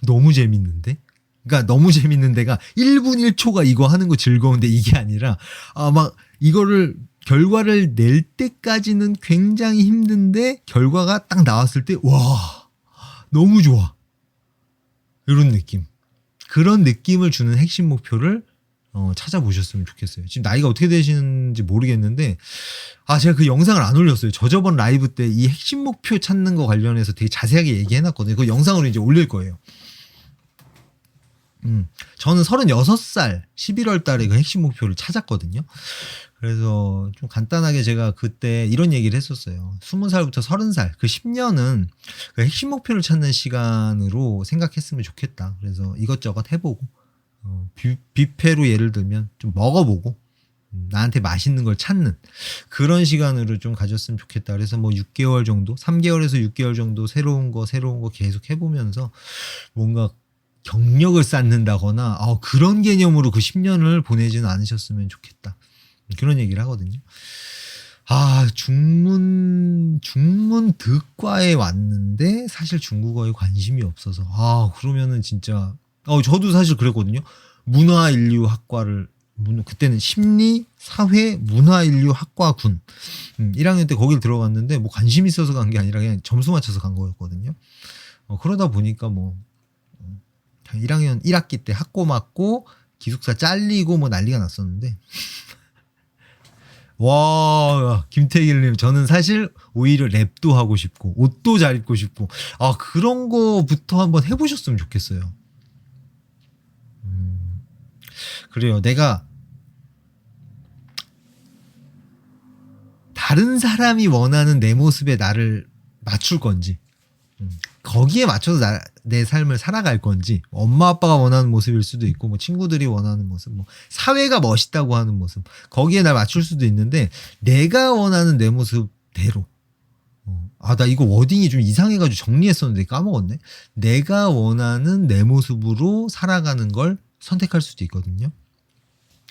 너무 재밌는데? 그러니까 너무 재밌는 데가 1분 1초가 이거 하는 거 즐거운데 이게 아니라 막 이거를 결과를 낼 때까지는 굉장히 힘든데 결과가 딱 나왔을 때 와 너무 좋아. 이런 느낌. 그런 느낌을 주는 핵심 목표를 찾아보셨으면 좋겠어요. 지금 나이가 어떻게 되시는지 모르겠는데 제가 그 영상을 안 올렸어요. 저번 라이브 때 이 핵심 목표 찾는 거 관련해서 되게 자세하게 얘기해놨거든요. 그 영상으로 이제 올릴 거예요. 저는 36살 11월 달에 그 핵심 목표를 찾았거든요. 그래서 좀 간단하게 제가 그때 이런 얘기를 했었어요. 20살부터 30살 그 10년은 그 핵심 목표를 찾는 시간으로 생각했으면 좋겠다. 그래서 이것저것 해보고 뷔페로 예를 들면 좀 먹어보고 나한테 맛있는 걸 찾는 그런 시간으로 좀 가졌으면 좋겠다. 그래서 뭐 6개월 정도 3개월에서 6개월 정도 새로운 거 계속 해보면서 뭔가 경력을 쌓는다거나 그런 개념으로 그 10년을 보내지는 않으셨으면 좋겠다. 그런 얘기를 하거든요. 중문 득과에 왔는데 사실 중국어에 관심이 없어서 그러면은 진짜 저도 사실 그랬거든요. 문화인류학과를 그때는 심리, 사회, 문화인류학과군 1학년 때 거길 들어갔는데 뭐 관심 있어서 간 게 아니라 그냥 점수 맞춰서 간 거였거든요. 그러다 보니까 뭐 1학년 1학기 때 학고 맞고 기숙사 잘리고 뭐 난리가 났었는데 와 김태길님 저는 사실 오히려 랩도 하고 싶고 옷도 잘 입고 싶고 그런 거부터 한번 해보셨으면 좋겠어요. 그래요. 내가 다른 사람이 원하는 내 모습에 나를 맞출 건지 거기에 맞춰서 내 삶을 살아갈 건지 엄마 아빠가 원하는 모습일 수도 있고 뭐 친구들이 원하는 모습 뭐 사회가 멋있다고 하는 모습 거기에 날 맞출 수도 있는데 내가 원하는 내 모습대로 나 이거 워딩이 좀 이상해가지고 정리했었는데 까먹었네. 내가 원하는 내 모습으로 살아가는 걸 선택할 수도 있거든요.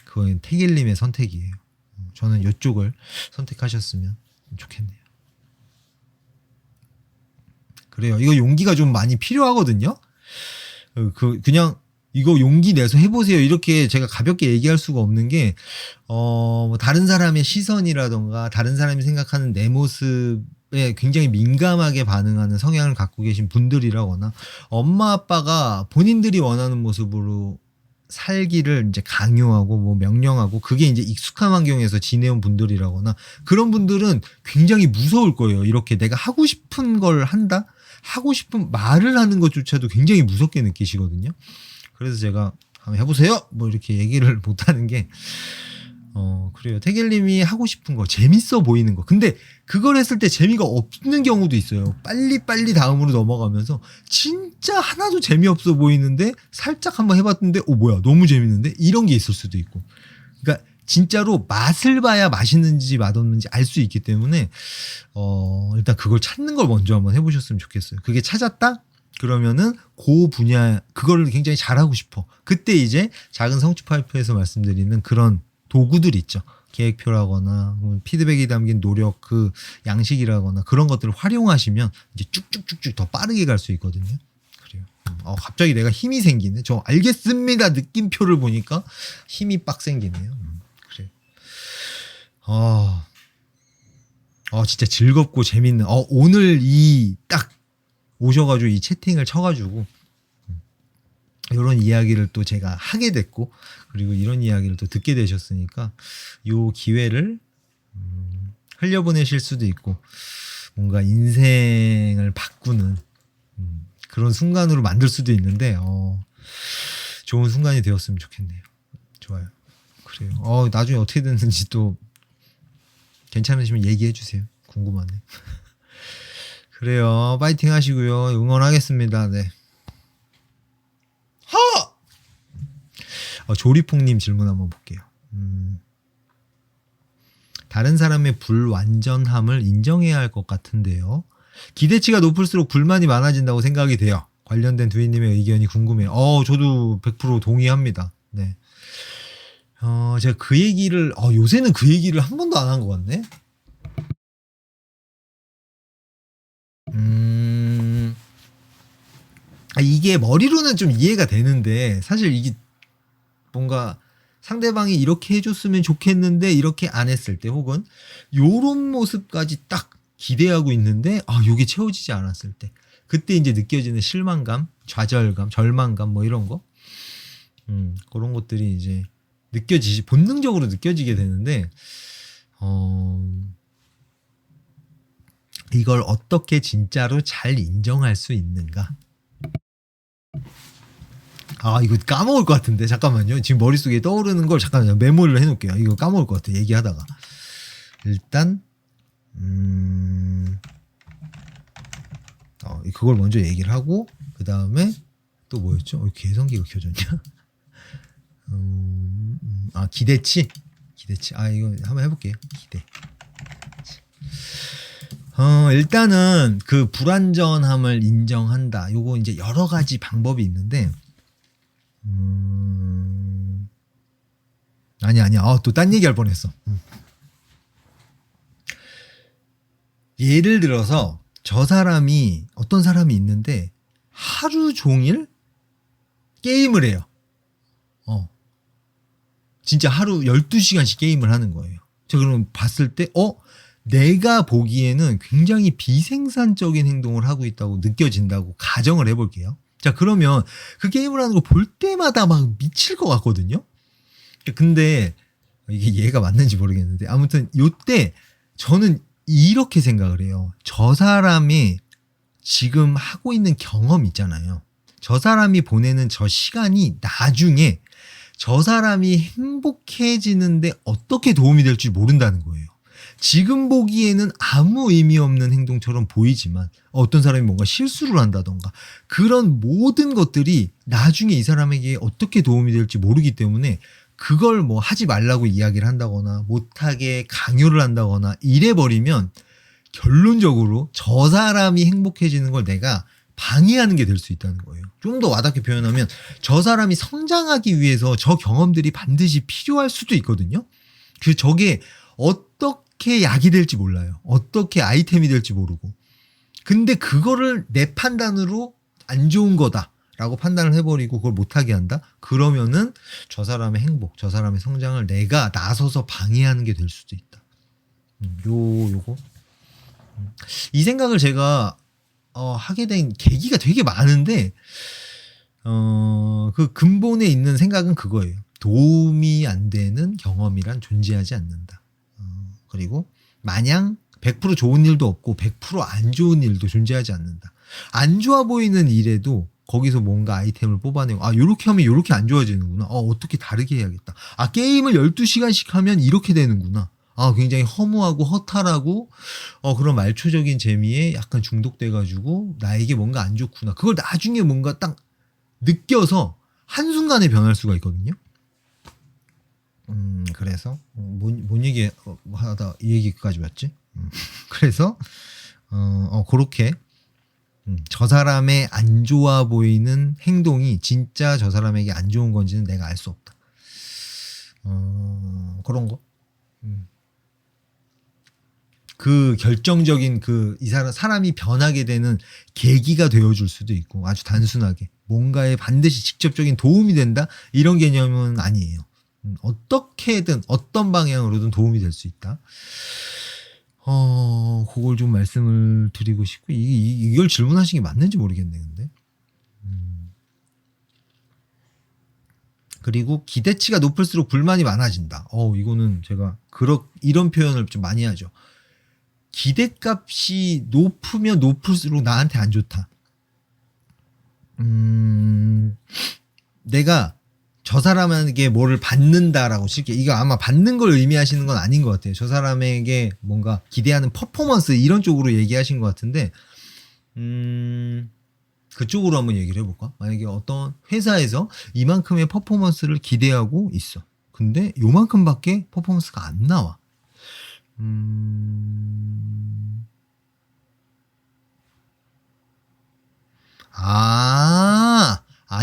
그건 태길님의 선택이에요. 저는 이쪽을 선택하셨으면 좋겠네요. 그래요. 이거 용기가 좀 많이 필요하거든요. 그냥 이거 용기 내서 해보세요. 이렇게 제가 가볍게 얘기할 수가 없는 게, 뭐 다른 사람의 시선이라던가 다른 사람이 생각하는 내 모습에 굉장히 민감하게 반응하는 성향을 갖고 계신 분들이라거나 엄마 아빠가 본인들이 원하는 모습으로 살기를 이제 강요하고 뭐 명령하고 그게 이제 익숙한 환경에서 지내온 분들이라거나 그런 분들은 굉장히 무서울 거예요. 이렇게 내가 하고 싶은 걸 한다? 하고 싶은 말을 하는 것조차도 굉장히 무섭게 느끼시거든요. 그래서 제가 한번 해보세요! 뭐 이렇게 얘기를 못하는 게, 그래요. 태길님이 하고 싶은 거, 재밌어 보이는 거. 근데 그걸 했을 때 재미가 없는 경우도 있어요. 빨리빨리 다음으로 넘어가면서 진짜 하나도 재미없어 보이는데 살짝 한번 해봤는데, 뭐야, 너무 재밌는데? 이런 게 있을 수도 있고. 그러니까 진짜로 맛을 봐야 맛있는지 맛없는지 알 수 있기 때문에 일단 그걸 찾는 걸 먼저 한번 해보셨으면 좋겠어요. 그게 찾았다? 그러면은 그 분야 그걸 굉장히 잘하고 싶어. 그때 이제 작은 성취 파이프에서 말씀드리는 그런 도구들 있죠. 계획표라거나 피드백이 담긴 노력 그 양식이라거나 그런 것들을 활용하시면 이제 쭉쭉쭉쭉 더 빠르게 갈 수 있거든요. 그래요. 갑자기 내가 힘이 생기네. 저 알겠습니다 느낌표를 보니까 힘이 빡 생기네요. 그래. 진짜 즐겁고 재밌는. 오늘 이 딱 오셔가지고 이 채팅을 쳐가지고 이런 이야기를 또 제가 하게 됐고 그리고 이런 이야기를 또 듣게 되셨으니까 요 기회를 흘려보내실 수도 있고 뭔가 인생을 바꾸는 그런 순간으로 만들 수도 있는데 좋은 순간이 되었으면 좋겠네요. 좋아요. 그래요. 나중에 어떻게 됐는지 또 괜찮으시면 얘기해 주세요. 궁금하네. 그래요. 파이팅 하시고요. 응원하겠습니다. 네. 조리퐁님 질문 한번 볼게요. 다른 사람의 불완전함을 인정해야 할 것 같은데요. 기대치가 높을수록 불만이 많아진다고 생각이 돼요. 관련된 두희님의 의견이 궁금해요. 저도 100% 동의합니다. 네. 제가 그 얘기를, 요새는 그 얘기를 한 번도 안 한 것 같네? 이게 머리로는 좀 이해가 되는데, 사실 이게 뭔가 상대방이 이렇게 해줬으면 좋겠는데, 이렇게 안 했을 때, 혹은 요런 모습까지 딱 기대하고 있는데, 요게 채워지지 않았을 때, 그때 이제 느껴지는 실망감, 좌절감, 절망감, 뭐 이런 거. 그런 것들이 이제 본능적으로 느껴지게 되는데, 이걸 어떻게 진짜로 잘 인정할 수 있는가? 이거 까먹을 것 같은데, 잠깐만요. 지금 머릿속에 떠오르는 걸 잠깐 메모를 해놓을게요. 이거 까먹을 것 같아, 얘기하다가. 일단, 그걸 먼저 얘기를 하고, 그 다음에 또 뭐였죠? 개성기가 켜졌냐? 기대치? 기대치. 이거 한번 해볼게요. 기대. 일단은 그 불완전함을 인정한다. 요거 이제 여러 가지 방법이 있는데, 아니야. 또 딴 얘기 할 뻔했어. 예를 들어서 어떤 사람이 있는데 하루 종일 게임을 해요. 진짜 하루 12시간씩 게임을 하는 거예요. 저 그럼 봤을 때, 내가 보기에는 굉장히 비생산적인 행동을 하고 있다고 느껴진다고 가정을 해볼게요. 자, 그러면 그 게임을 하는 거 볼 때마다 막 미칠 것 같거든요? 근데 이게 얘가 맞는지 모르겠는데, 아무튼 요때 저는 이렇게 생각을 해요. 저 사람이 지금 하고 있는 경험 있잖아요. 저 사람이 보내는 저 시간이 나중에 저 사람이 행복해지는데 어떻게 도움이 될지 모른다는 거예요. 지금 보기에는 아무 의미 없는 행동처럼 보이지만 어떤 사람이 뭔가 실수를 한다던가 그런 모든 것들이 나중에 이 사람에게 어떻게 도움이 될지 모르기 때문에 그걸 뭐 하지 말라고 이야기를 한다거나 못하게 강요를 한다거나 이래버리면 결론적으로 저 사람이 행복해지는 걸 내가 방해하는 게 될 수 있다는 거예요. 좀 더 와닿게 표현하면 저 사람이 성장하기 위해서 저 경험들이 반드시 필요할 수도 있거든요. 저게 어떻게 약이 될지 몰라요. 어떻게 아이템이 될지 모르고. 근데 그거를 내 판단으로 안 좋은 거다라고 판단을 해버리고 그걸 못하게 한다? 그러면은 저 사람의 행복, 저 사람의 성장을 내가 나서서 방해하는 게 될 수도 있다. 요거. 이 생각을 제가 하게 된 계기가 되게 많은데 그 근본에 있는 생각은 그거예요. 도움이 안 되는 경험이란 존재하지 않는다. 그리고 마냥 100% 좋은 일도 없고 100%안 좋은 일도 존재하지 않는다. 안 좋아 보이는 일에도 거기서 뭔가 아이템을 뽑아내고 요렇게 하면 요렇게 안 좋아지는구나. 어떻게 다르게 해야겠다. 게임을 12시간씩 하면 이렇게 되는구나. 굉장히 허무하고 허탈하고 그런 말초적인 재미에 약간 중독돼가지고 나에게 뭔가 안 좋구나. 그걸 나중에 뭔가 딱 느껴서 한순간에 변할 수가 있거든요. 그래서 뭔 얘기 하다 이 얘기까지 왔지? 그래서 그렇게 저 사람의 안 좋아 보이는 행동이 진짜 저 사람에게 안 좋은 건지는 내가 알 수 없다. 그런 거. 그 결정적인 이 사람이 변하게 되는 계기가 되어줄 수도 있고 아주 단순하게 뭔가에 반드시 직접적인 도움이 된다 이런 개념은 아니에요. 어떻게든 어떤 방향으로든 도움이 될 수 있다. 그걸 좀 말씀을 드리고 싶고 이걸 질문하신 게 맞는지 모르겠네 근데. 그리고 기대치가 높을수록 불만이 많아진다. 이거는 제가 이런 표현을 좀 많이 하죠. 기대값이 높으면 높을수록 나한테 안 좋다. 내가 저 사람에게 뭐를 받는다라고 칠게. 이거 아마 받는 걸 의미하시는 건 아닌 것 같아요. 저 사람에게 뭔가 기대하는 퍼포먼스 이런 쪽으로 얘기하신 것 같은데, 그쪽으로 한번 얘기를 해볼까? 만약에 어떤 회사에서 이만큼의 퍼포먼스를 기대하고 있어. 근데 요만큼밖에 퍼포먼스가 안 나와.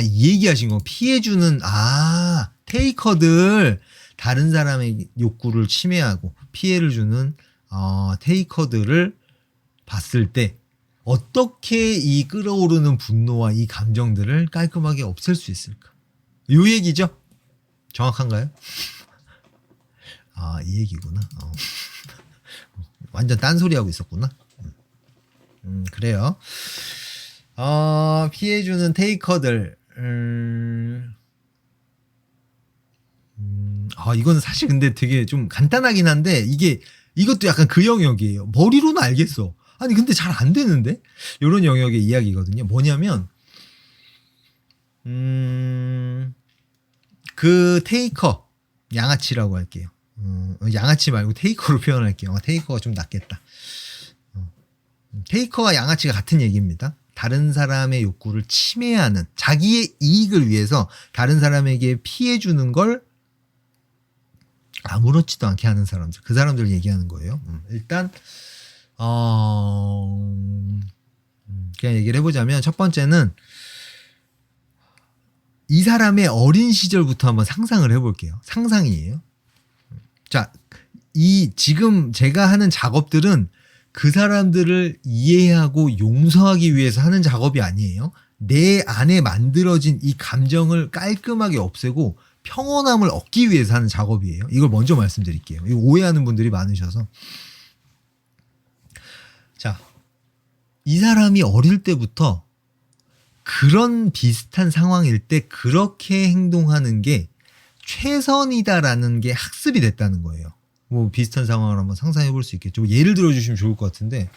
이 얘기하신 거. 피해주는, 테이커들, 다른 사람의 욕구를 침해하고 피해를 주는, 테이커들을 봤을 때, 어떻게 이 끌어오르는 분노와 이 감정들을 깔끔하게 없앨 수 있을까? 요 얘기죠? 정확한가요? 이 얘기구나. 완전 딴소리 하고 있었구나. 그래요. 피해주는 테이커들. 이거는 사실 근데 되게 좀 간단하긴 한데, 이것도 약간 그 영역이에요. 머리로는 알겠어. 아니, 근데 잘 안 되는데? 요런 영역의 이야기거든요. 뭐냐면, 그 테이커, 양아치라고 할게요. 양아치 말고 테이커로 표현할게요. 테이커가 좀 낫겠다. 테이커와 양아치가 같은 얘기입니다. 다른 사람의 욕구를 침해하는, 자기의 이익을 위해서 다른 사람에게 피해 주는 걸 아무렇지도 않게 하는 사람들, 그 사람들을 얘기하는 거예요. 일단 그냥 얘기를 해보자면, 첫 번째는 이 사람의 어린 시절부터 한번 상상을 해볼게요. 상상이에요. 자, 지금 제가 하는 작업들은 그 사람들을 이해하고 용서하기 위해서 하는 작업이 아니에요. 내 안에 만들어진 이 감정을 깔끔하게 없애고 평온함을 얻기 위해서 하는 작업이에요. 이걸 먼저 말씀드릴게요. 이거 오해하는 분들이 많으셔서. 자, 이 사람이 어릴 때부터 그런 비슷한 상황일 때 그렇게 행동하는 게 최선이다라는 게 학습이 됐다는 거예요. 뭐 비슷한 상황을 한번 상상해 볼 수 있겠죠. 예를 들어 주시면 좋을 것 같은데,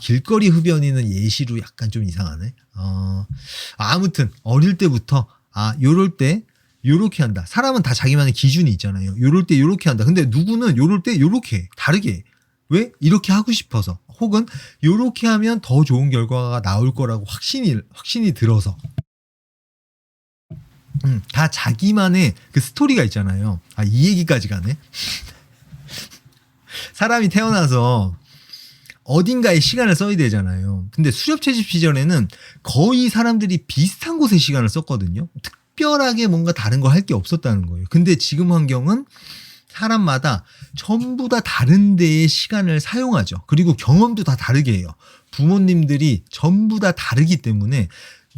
길거리 흡연이는 예시로 약간 좀 이상하네. 아무튼 어릴 때부터 요럴 때 요렇게 한다. 사람은 다 자기만의 기준이 있잖아요. 요럴 때 요렇게 한다. 근데 누구는 요럴 때 요렇게 해. 다르게 해. 왜? 이렇게 하고 싶어서. 혹은 요렇게 하면 더 좋은 결과가 나올 거라고 확신이 들어서. 다 자기만의 그 스토리가 있잖아요. 이 얘기까지 가네. 사람이 태어나서 어딘가에 시간을 써야 되잖아요. 근데 수렵 채집 시절에는 거의 사람들이 비슷한 곳에 시간을 썼거든요. 특별하게 뭔가 다른 거 할 게 없었다는 거예요. 근데 지금 환경은 사람마다 전부 다 다른 데에 시간을 사용하죠. 그리고 경험도 다 다르게 해요. 부모님들이 전부 다 다르기 때문에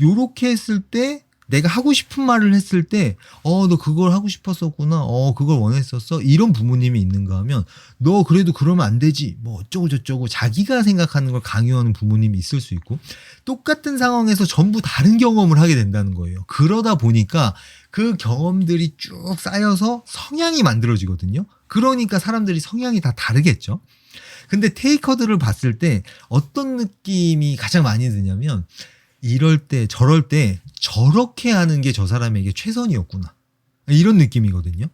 요렇게 했을 때, 내가 하고 싶은 말을 했을 때, 너 그걸 하고 싶었었구나. 그걸 원했었어. 이런 부모님이 있는가 하면, 너 그래도 그러면 안 되지. 뭐 어쩌고 저쩌고 자기가 생각하는 걸 강요하는 부모님이 있을 수 있고, 똑같은 상황에서 전부 다른 경험을 하게 된다는 거예요. 그러다 보니까 그 경험들이 쭉 쌓여서 성향이 만들어지거든요. 그러니까 사람들이 성향이 다 다르겠죠. 근데 테이커들을 봤을 때 어떤 느낌이 가장 많이 드냐면, 이럴 때 저럴 때 저렇게 하는 게 저 사람에게 최선이었구나, 이런 느낌이거든요.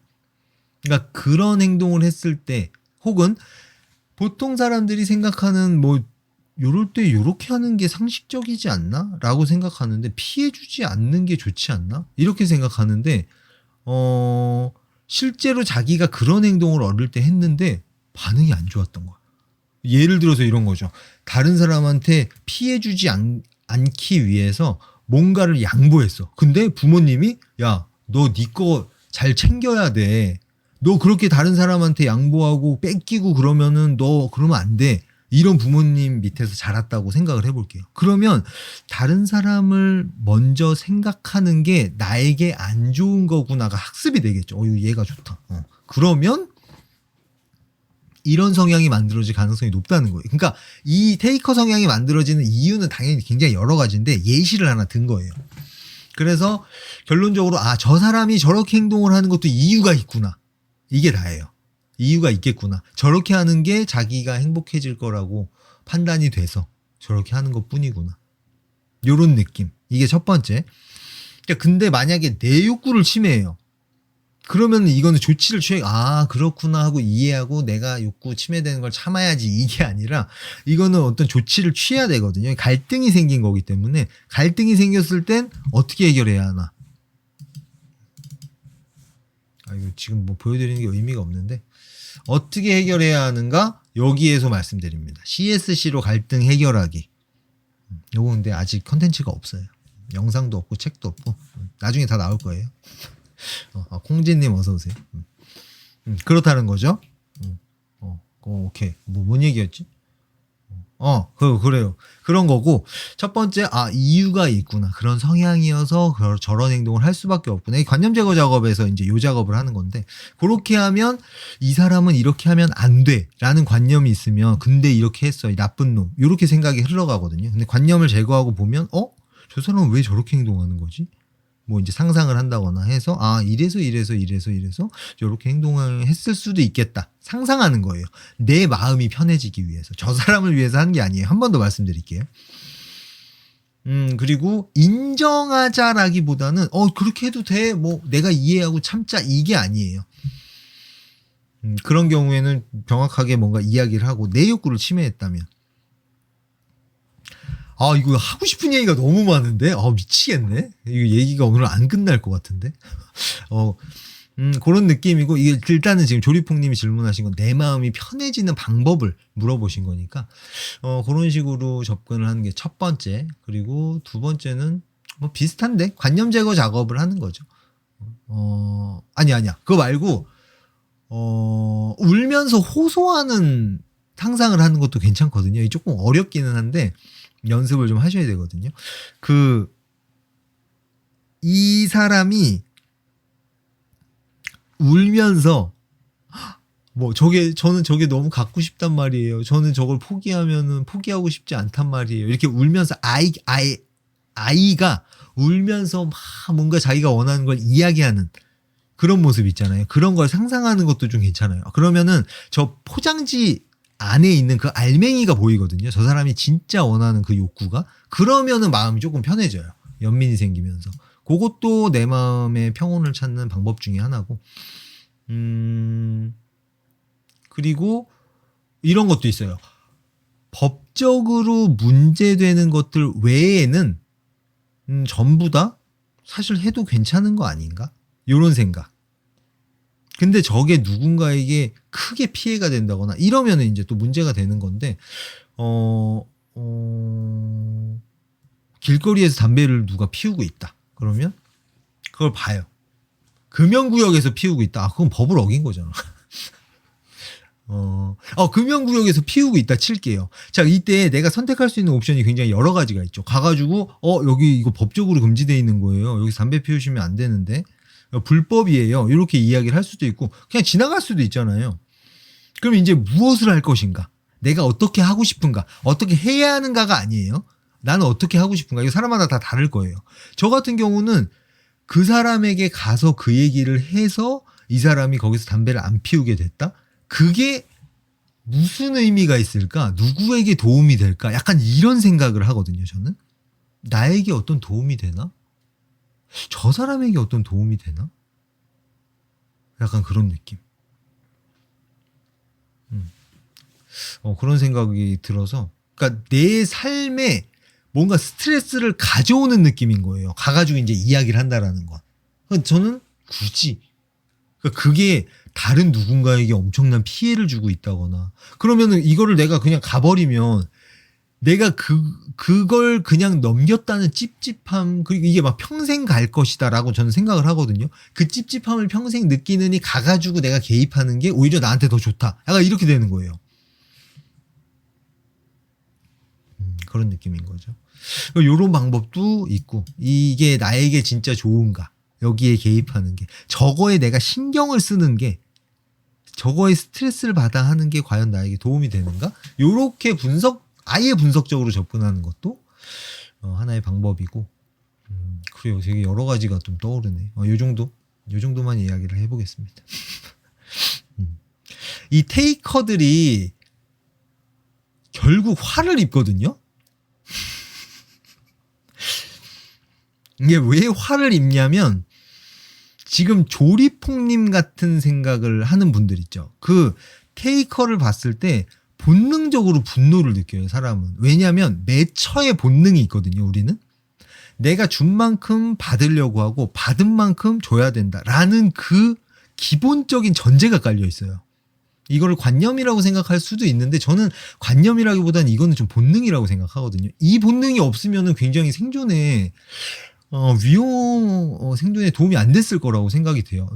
그러니까 그런 행동을 했을 때, 혹은 보통 사람들이 생각하는 뭐 요럴 때 요렇게 하는 게 상식적이지 않나? 라고 생각하는데, 피해주지 않는 게 좋지 않나? 이렇게 생각하는데, 실제로 자기가 그런 행동을 어릴 때 했는데 반응이 안 좋았던 거야. 예를 들어서 이런 거죠. 다른 사람한테 피해주지 않기 위해서 뭔가를 양보했어. 근데 부모님이, 야, 너 네 거 잘 챙겨야 돼. 너 그렇게 다른 사람한테 양보하고 뺏기고 그러면은 너 그러면 안 돼. 이런 부모님 밑에서 자랐다고 생각을 해볼게요. 그러면 다른 사람을 먼저 생각하는 게 나에게 안 좋은 거구나가 학습이 되겠죠. 얘가 좋다. 그러면 이런 성향이 만들어질 가능성이 높다는 거예요. 그러니까 이 테이커 성향이 만들어지는 이유는 당연히 굉장히 여러 가지인데, 예시를 하나 든 거예요. 그래서 결론적으로 저 사람이 저렇게 행동을 하는 것도 이유가 있구나. 이게 다예요. 이유가 있겠구나. 저렇게 하는 게 자기가 행복해질 거라고 판단이 돼서 저렇게 하는 것 뿐이구나. 요런 느낌. 이게 첫 번째. 근데 만약에 내 욕구를 침해해요. 그러면 이거는 조치를 취해, 아, 그렇구나 하고 이해하고 내가 욕구 침해되는 걸 참아야지, 이게 아니라 이거는 어떤 조치를 취해야 되거든요. 갈등이 생긴 거기 때문에 갈등이 생겼을 땐 어떻게 해결해야 하나. 아, 이거 지금 뭐 보여드리는 게 의미가 없는데 어떻게 해결해야 하는가 여기에서 말씀드립니다. CSC로 갈등 해결하기. 요거 근데 아직 컨텐츠가 없어요. 영상도 없고 책도 없고 나중에 다 나올 거예요. 콩진님 어서 오세요. 그렇다는 거죠. 오케이. 뭔 얘기였지? 그래요. 그런 거고, 첫 번째, 이유가 있구나. 그런 성향이어서 저런 행동을 할 수밖에 없구나. 이 관념 제거 작업에서 이제 요 작업을 하는 건데, 그렇게 하면, 이 사람은 이렇게 하면 안 돼. 라는 관념이 있으면, 근데 이렇게 했어. 이 나쁜 놈. 이렇게 생각이 흘러가거든요. 근데 관념을 제거하고 보면, 저 사람은 왜 저렇게 행동하는 거지? 뭐 이제 상상을 한다거나 해서 이래서 저렇게 행동을 했을 수도 있겠다. 상상하는 거예요. 내 마음이 편해지기 위해서. 저 사람을 위해서 하는 게 아니에요. 한 번 더 말씀드릴게요. 그리고 인정하자라기보다는 그렇게 해도 돼. 뭐 내가 이해하고 참자, 이게 아니에요. 그런 경우에는 정확하게 뭔가 이야기를 하고 내 욕구를 침해했다면, 이거 하고 싶은 얘기가 너무 많은데? 미치겠네? 이거 얘기가 오늘 안 끝날 것 같은데? 그런 느낌이고, 이게 일단은 지금 조리풍님이 질문하신 건 내 마음이 편해지는 방법을 물어보신 거니까, 그런 식으로 접근을 하는 게 첫 번째. 그리고 두 번째는 뭐 비슷한데? 관념 제거 작업을 하는 거죠. 아니야. 그거 말고, 울면서 호소하는 상상을 하는 것도 괜찮거든요. 이게 조금 어렵기는 한데, 연습을 좀 하셔야 되거든요. 이 사람이 울면서 저는 저게 너무 갖고 싶단 말이에요. 저는 저걸 포기하면은 포기하고 싶지 않단 말이에요. 이렇게 울면서 아이가 울면서 막 뭔가 자기가 원하는 걸 이야기하는 그런 모습 있잖아요. 그런 걸 상상하는 것도 좀 괜찮아요. 그러면은 저 포장지 안에 있는 그 알맹이가 보이거든요. 저 사람이 진짜 원하는 그 욕구가. 그러면은 마음이 조금 편해져요. 연민이 생기면서. 그것도 내 마음의 평온을 찾는 방법 중에 하나고. 그리고 이런 것도 있어요. 법적으로 문제되는 것들 외에는 전부 다 사실 해도 괜찮은 거 아닌가? 이런 생각. 근데 저게 누군가에게 크게 피해가 된다거나 이러면은 이제 또 문제가 되는 건데, 길거리에서 담배를 누가 피우고 있다. 그러면 그걸 봐요. 금연구역에서 피우고 있다. 그건 법을 어긴 거잖아. 금연구역에서 피우고 있다 칠게요. 자, 이때 내가 선택할 수 있는 옵션이 굉장히 여러 가지가 있죠. 가가지고, 여기 이거 법적으로 금지되어 있는 거예요. 여기서 담배 피우시면 안 되는데. 불법이에요. 이렇게 이야기를 할 수도 있고 그냥 지나갈 수도 있잖아요. 그럼 이제 무엇을 할 것인가? 내가 어떻게 하고 싶은가? 어떻게 해야 하는가가 아니에요. 나는 어떻게 하고 싶은가? 이거 사람마다 다 다를 거예요. 저 같은 경우는 그 사람에게 가서 그 얘기를 해서 이 사람이 거기서 담배를 안 피우게 됐다? 그게 무슨 의미가 있을까? 누구에게 도움이 될까? 약간 이런 생각을 하거든요, 저는. 나에게 어떤 도움이 되나? 저 사람에게 어떤 도움이 되나? 약간 그런 느낌. 그런 생각이 들어서, 그러니까 내 삶에 뭔가 스트레스를 가져오는 느낌인 거예요. 가가지고 이제 이야기를 한다라는 건. 저는 굳이 그게 다른 누군가에게 엄청난 피해를 주고 있다거나 그러면은 이거를 내가 그냥 가버리면 내가 그걸 그냥 넘겼다는 찝찝함, 그리고 이게 막 평생 갈 것이다라고 저는 생각을 하거든요. 그 찝찝함을 평생 느끼느니 가가지고 내가 개입하는 게 오히려 나한테 더 좋다. 약간 이렇게 되는 거예요. 그런 느낌인 거죠. 요런 방법도 있고, 이게 나에게 진짜 좋은가? 여기에 개입하는 게. 저거에 내가 신경을 쓰는 게, 저거에 스트레스를 받아 하는 게 과연 나에게 도움이 되는가? 요렇게 아예 분석적으로 접근하는 것도 하나의 방법이고, 그래요. 되게 여러 가지가 좀 떠오르네. 요 정도만 이야기를 해보겠습니다. 이 테이커들이 결국 화를 입거든요. 이게 왜 화를 입냐면 지금 조리퐁님 같은 생각을 하는 분들 있죠. 그 테이커를 봤을 때 본능적으로 분노를 느껴요, 사람은. 왜냐하면 매처의 본능이 있거든요, 우리는. 내가 준 만큼 받으려고 하고 받은 만큼 줘야 된다라는 그 기본적인 전제가 깔려 있어요. 이거를 관념이라고 생각할 수도 있는데 저는 관념이라기보다는 이거는 좀 본능이라고 생각하거든요. 이 본능이 없으면은 굉장히 생존에 생존에 도움이 안 됐을 거라고 생각이 돼요.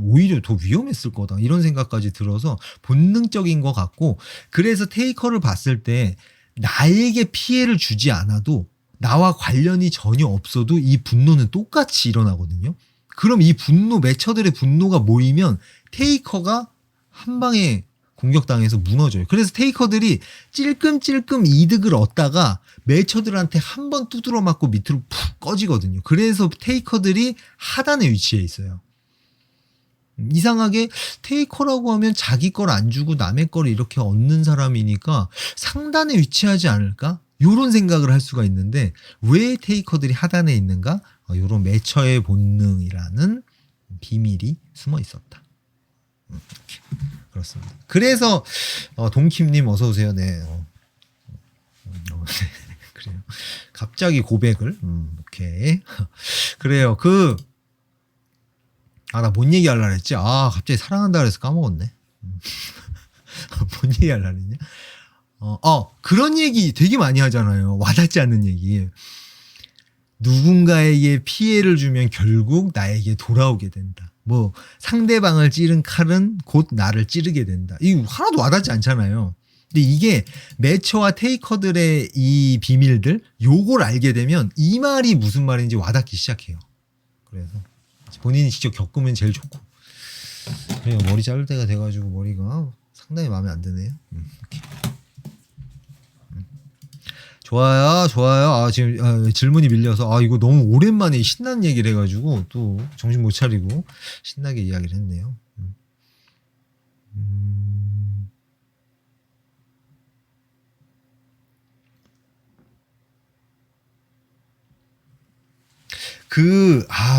오히려 더 위험했을 거다. 이런 생각까지 들어서 본능적인 것 같고, 그래서 테이커를 봤을 때 나에게 피해를 주지 않아도 나와 관련이 전혀 없어도 이 분노는 똑같이 일어나거든요. 그럼 이 분노, 매처들의 분노가 모이면 테이커가 한 방에 공격당해서 무너져요. 그래서 테이커들이 찔끔찔끔 이득을 얻다가 매처들한테 한 번 두드러 맞고 밑으로 푹 꺼지거든요. 그래서 테이커들이 하단에 위치해 있어요. 이상하게 테이커라고 하면 자기 걸 안 주고 남의 걸 이렇게 얻는 사람이니까 상단에 위치하지 않을까? 이런 생각을 할 수가 있는데 왜 테이커들이 하단에 있는가? 이런 매처의 본능이라는 비밀이 숨어 있었다. 이렇게. 그렇습니다. 그래서 동킴님 어서 오세요. 네. 네. 그래요. 갑자기 고백을. 오케이. 그래요. 나 뭔 얘기 하려고 했지? 갑자기 사랑한다 그래서 까먹었네. 뭔 얘기 하려고 했냐? 그런 얘기 되게 많이 하잖아요. 와닿지 않는 얘기. 누군가에게 피해를 주면 결국 나에게 돌아오게 된다. 뭐 상대방을 찌른 칼은 곧 나를 찌르게 된다. 이거 하나도 와닿지 않잖아요. 근데 이게 매처와 테이커들의 이 비밀들, 요걸 알게 되면 이 말이 무슨 말인지 와닿기 시작해요. 그래서 본인이 직접 겪으면 제일 좋고. 그래요. 머리 자를 때가 돼가지고 머리가 상당히 마음에 안 드네요. 이렇게. 좋아요, 좋아요. 지금 질문이 밀려서 이거 너무 오랜만에 신나는 얘기를 해가지고 또 정신 못 차리고 신나게 이야기를 했네요.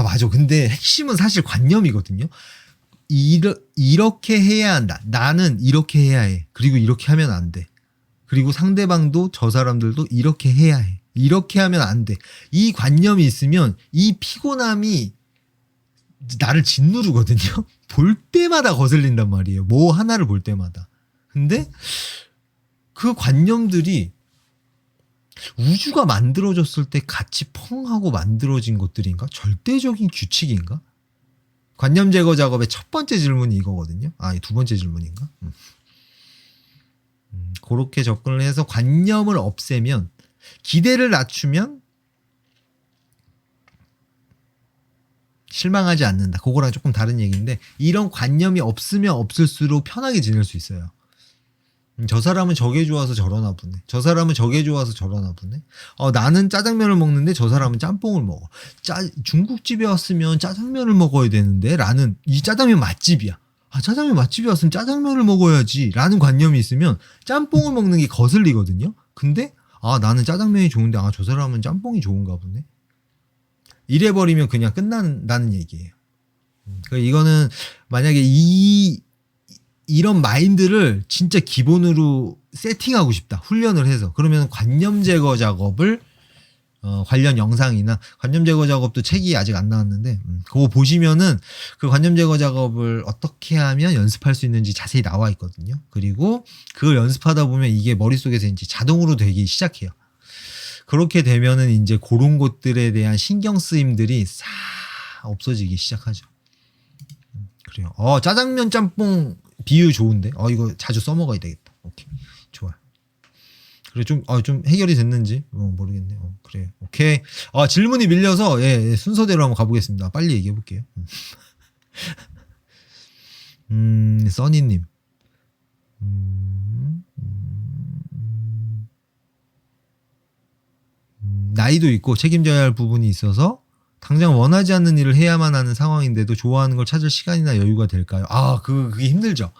맞아. 근데 핵심은 사실 관념이거든요. 이렇게 해야 한다. 나는 이렇게 해야 해. 그리고 이렇게 하면 안 돼. 그리고 상대방도 저 사람들도 이렇게 해야 해. 이렇게 하면 안 돼. 이 관념이 있으면 이 피곤함이 나를 짓누르거든요. 볼 때마다 거슬린단 말이에요. 뭐 하나를 볼 때마다. 근데 그 관념들이 우주가 만들어졌을 때 같이 펑 하고 만들어진 것들인가? 절대적인 규칙인가? 관념 제거 작업의 첫 번째 질문이 이거거든요. 두 번째 질문인가? 그렇게 접근을 해서 관념을 없애면, 기대를 낮추면 실망하지 않는다. 그거랑 조금 다른 얘기인데, 이런 관념이 없으면 없을수록 편하게 지낼 수 있어요. 저 사람은 저게 좋아서 저러나 보네. 저 사람은 저게 좋아서 저러나 보네. 나는 짜장면을 먹는데 저 사람은 짬뽕을 먹어. 중국집에 왔으면 짜장면을 먹어야 되는데 라는, 이 짜장면 맛집이야. 짜장면 맛집에 왔으면 짜장면을 먹어야지 라는 관념이 있으면 짬뽕을 먹는 게 거슬리거든요. 근데 나는 짜장면이 좋은데 저 사람은 짬뽕이 좋은가 보네. 이래버리면 그냥 끝난다는 얘기예요. 그러니까 이거는 만약에 이런 마인드를 진짜 기본으로 세팅하고 싶다. 훈련을 해서. 그러면 관념 제거 작업을 관련 영상이나 관념 제거 작업도 책이 아직 안 나왔는데 그거 보시면은 그 관념 제거 작업을 어떻게 하면 연습할 수 있는지 자세히 나와 있거든요. 그리고 그걸 연습하다 보면 이게 머릿속에서 이제 자동으로 되기 시작해요. 그렇게 되면은 이제 그런 것들에 대한 신경 쓰임들이 싹 없어지기 시작하죠. 그래요. 짜장면 짬뽕 비유 좋은데? 이거 자주 써먹어야 되겠다. 오케이. 좋아. 그래, 좀 해결이 됐는지 모르겠네요. 그래. 오케이. 질문이 밀려서, 순서대로 한번 가보겠습니다. 빨리 얘기해 볼게요. 써니님. 나이도 있고 책임져야 할 부분이 있어서 당장 원하지 않는 일을 해야만 하는 상황인데도 좋아하는 걸 찾을 시간이나 여유가 될까요? 그게 힘들죠.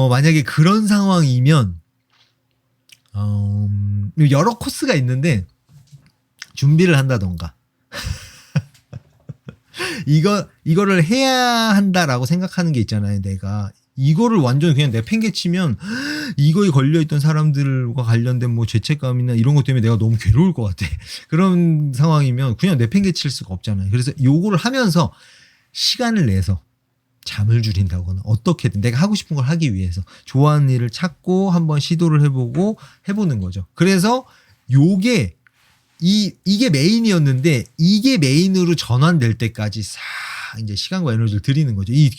만약에 그런 상황이면, 여러 코스가 있는데, 준비를 한다던가, 이거를 해야 한다라고 생각하는 게 있잖아요. 내가 이거를 완전 그냥 내팽개치면 이거에 걸려있던 사람들과 관련된 뭐 죄책감이나 이런 것 때문에 내가 너무 괴로울 것 같아. 그런 상황이면 그냥 내팽개칠 수가 없잖아요. 그래서 요거를 하면서 시간을 내서 잠을 줄인다거나 어떻게든 내가 하고 싶은 걸 하기 위해서 좋아하는 일을 찾고 한번 시도를 해보는 거죠. 그래서 요게 이게 메인이었는데 이게 메인으로 전환될 때까지 싹 이제 시간과 에너지를 들이는 거죠. 이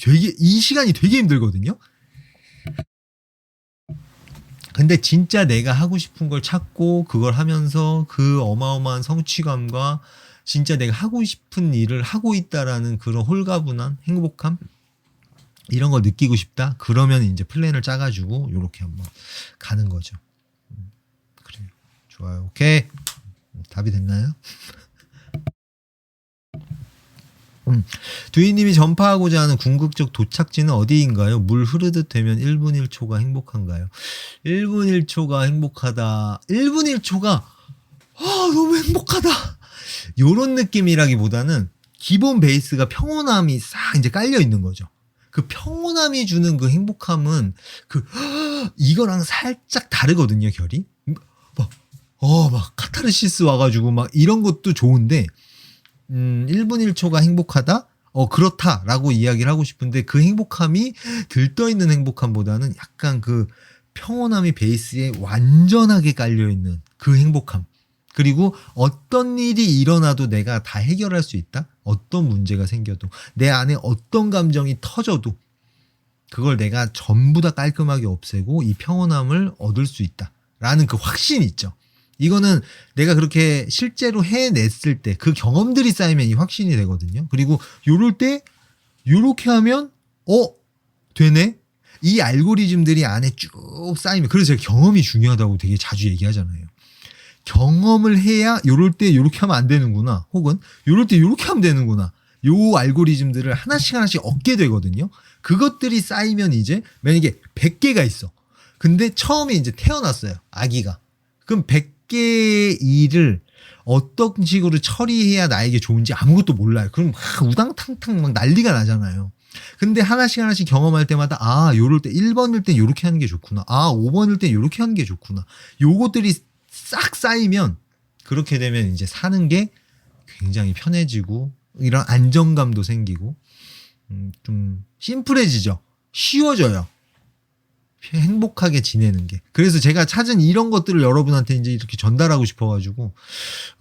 시간이 되게 힘들거든요. 근데 진짜 내가 하고 싶은 걸 찾고 그걸 하면서 그 어마어마한 성취감과 진짜 내가 하고 싶은 일을 하고 있다라는 그런 홀가분한 행복함 이런 거 느끼고 싶다. 그러면 이제 플랜을 짜가지고 요렇게 한번 가는 거죠. 그래요. 좋아요. 오케이. 답이 됐나요? 두희님이 전파하고자 하는 궁극적 도착지는 어디인가요? 물 흐르듯 되면 1분 1초가 행복한가요? 1분 1초가 행복하다. 1분 1초가 너무 행복하다. 요런 느낌이라기보다는 기본 베이스가 평온함이 싹 이제 깔려 있는 거죠. 그 평온함이 주는 그 행복함은 이거랑 살짝 다르거든요, 결이. 막 카타르시스 와가지고 막 이런 것도 좋은데 1분 1초가 행복하다? 그렇다라고 이야기를 하고 싶은데 그 행복함이 들떠있는 행복함보다는 약간 그 평온함이 베이스에 완전하게 깔려있는 그 행복함. 그리고 어떤 일이 일어나도 내가 다 해결할 수 있다? 어떤 문제가 생겨도 내 안에 어떤 감정이 터져도 그걸 내가 전부 다 깔끔하게 없애고 이 평온함을 얻을 수 있다. 라는 그 확신이 있죠. 이거는 내가 그렇게 실제로 해냈을 때 그 경험들이 쌓이면 이 확신이 되거든요. 그리고 요럴 때 요렇게 하면 되네? 이 알고리즘들이 안에 쭉 쌓이면 그래서 제가 경험이 중요하다고 되게 자주 얘기하잖아요. 경험을 해야 요럴 때 요렇게 하면 안 되는구나. 혹은 요럴 때 요렇게 하면 되는구나. 요 알고리즘들을 하나씩 얻게 되거든요. 그것들이 쌓이면 이제 만약에 100개가 있어. 근데 처음에 이제 태어났어요. 아기가. 그럼 100개의 일을 어떤 식으로 처리해야 나에게 좋은지 아무것도 몰라요. 그럼 막 우당탕탕 막 난리가 나잖아요. 근데 하나씩 경험할 때마다 요럴 때 1번일 때 요렇게 하는 게 좋구나. 5번일 때 요렇게 하는 게 좋구나. 요것들이 싹 쌓이면 그렇게 되면 이제 사는 게 굉장히 편해지고 이런 안정감도 생기고 좀 심플해지죠. 쉬워져요. 행복하게 지내는 게. 그래서 제가 찾은 이런 것들을 여러분한테 이제 이렇게 전달하고 싶어가지고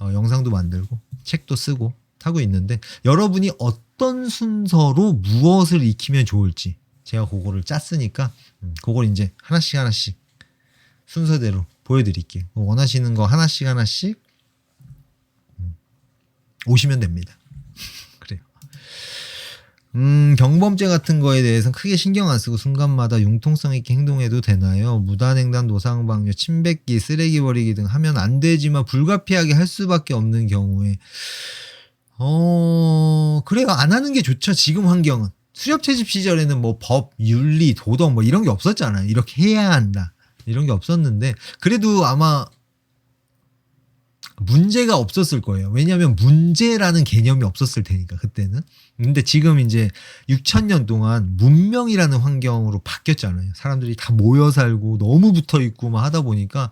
영상도 만들고 책도 쓰고 하고 있는데 여러분이 어떤 순서로 무엇을 익히면 좋을지 제가 그거를 짰으니까 그걸 이제 하나씩 순서대로 보여드릴게요. 원하시는 거 하나씩 오시면 됩니다. 그래요. 경범죄 같은 거에 대해서는 크게 신경 안 쓰고 순간마다 융통성 있게 행동해도 되나요? 무단횡단, 노상방뇨, 침뱉기, 쓰레기 버리기 등 하면 안 되지만 불가피하게 할 수밖에 없는 경우에 그래요. 안 하는 게 좋죠. 지금 환경은. 수렵채집 시절에는 뭐 법, 윤리, 도덕 뭐 이런 게 없었잖아요. 이렇게 해야 한다. 이런 게 없었는데 그래도 아마 문제가 없었을 거예요. 왜냐하면 문제라는 개념이 없었을 테니까 그때는. 근데 지금 이제 6,000년 동안 문명이라는 환경으로 바뀌었잖아요. 사람들이 다 모여 살고 너무 붙어 있고 막 하다 보니까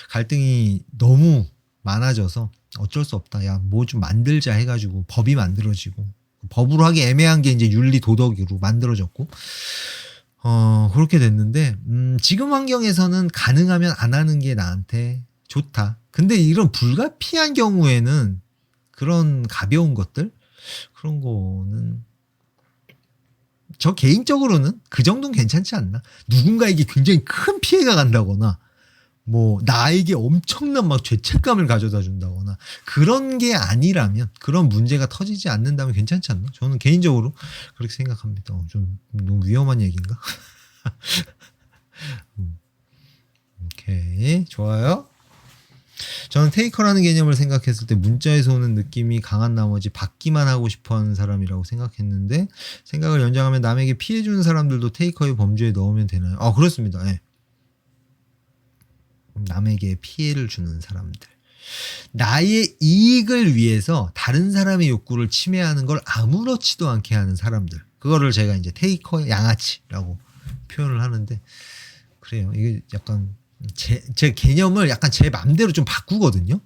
갈등이 너무 많아져서 어쩔 수 없다. 야, 뭐 좀 만들자 해가지고 법이 만들어지고 법으로 하기 애매한 게 이제 윤리 도덕으로 만들어졌고 그렇게 됐는데 지금 환경에서는 가능하면 안 하는 게 나한테 좋다. 근데 이런 불가피한 경우에는 그런 가벼운 것들 그런 거는 저 개인적으로는 그 정도는 괜찮지 않나? 누군가에게 굉장히 큰 피해가 간다거나 뭐 나에게 엄청난 막 죄책감을 가져다 준다거나 그런 게 아니라면 그런 문제가 터지지 않는다면 괜찮지 않나? 저는 개인적으로 그렇게 생각합니다. 좀 너무 위험한 얘기인가? 오케이 좋아요. 저는 테이커라는 개념을 생각했을 때 문자에서 오는 느낌이 강한 나머지 받기만 하고 싶어하는 사람이라고 생각했는데 생각을 연장하면 남에게 피해주는 사람들도 테이커의 범주에 넣으면 되나요? 그렇습니다. 네. 남에게 피해를 주는 사람들. 나의 이익을 위해서 다른 사람의 욕구를 침해하는 걸 아무렇지도 않게 하는 사람들. 그거를 제가 이제 테이커 양아치라고 표현을 하는데, 그래요. 이게 약간 제 개념을 약간 제 맘대로 좀 바꾸거든요.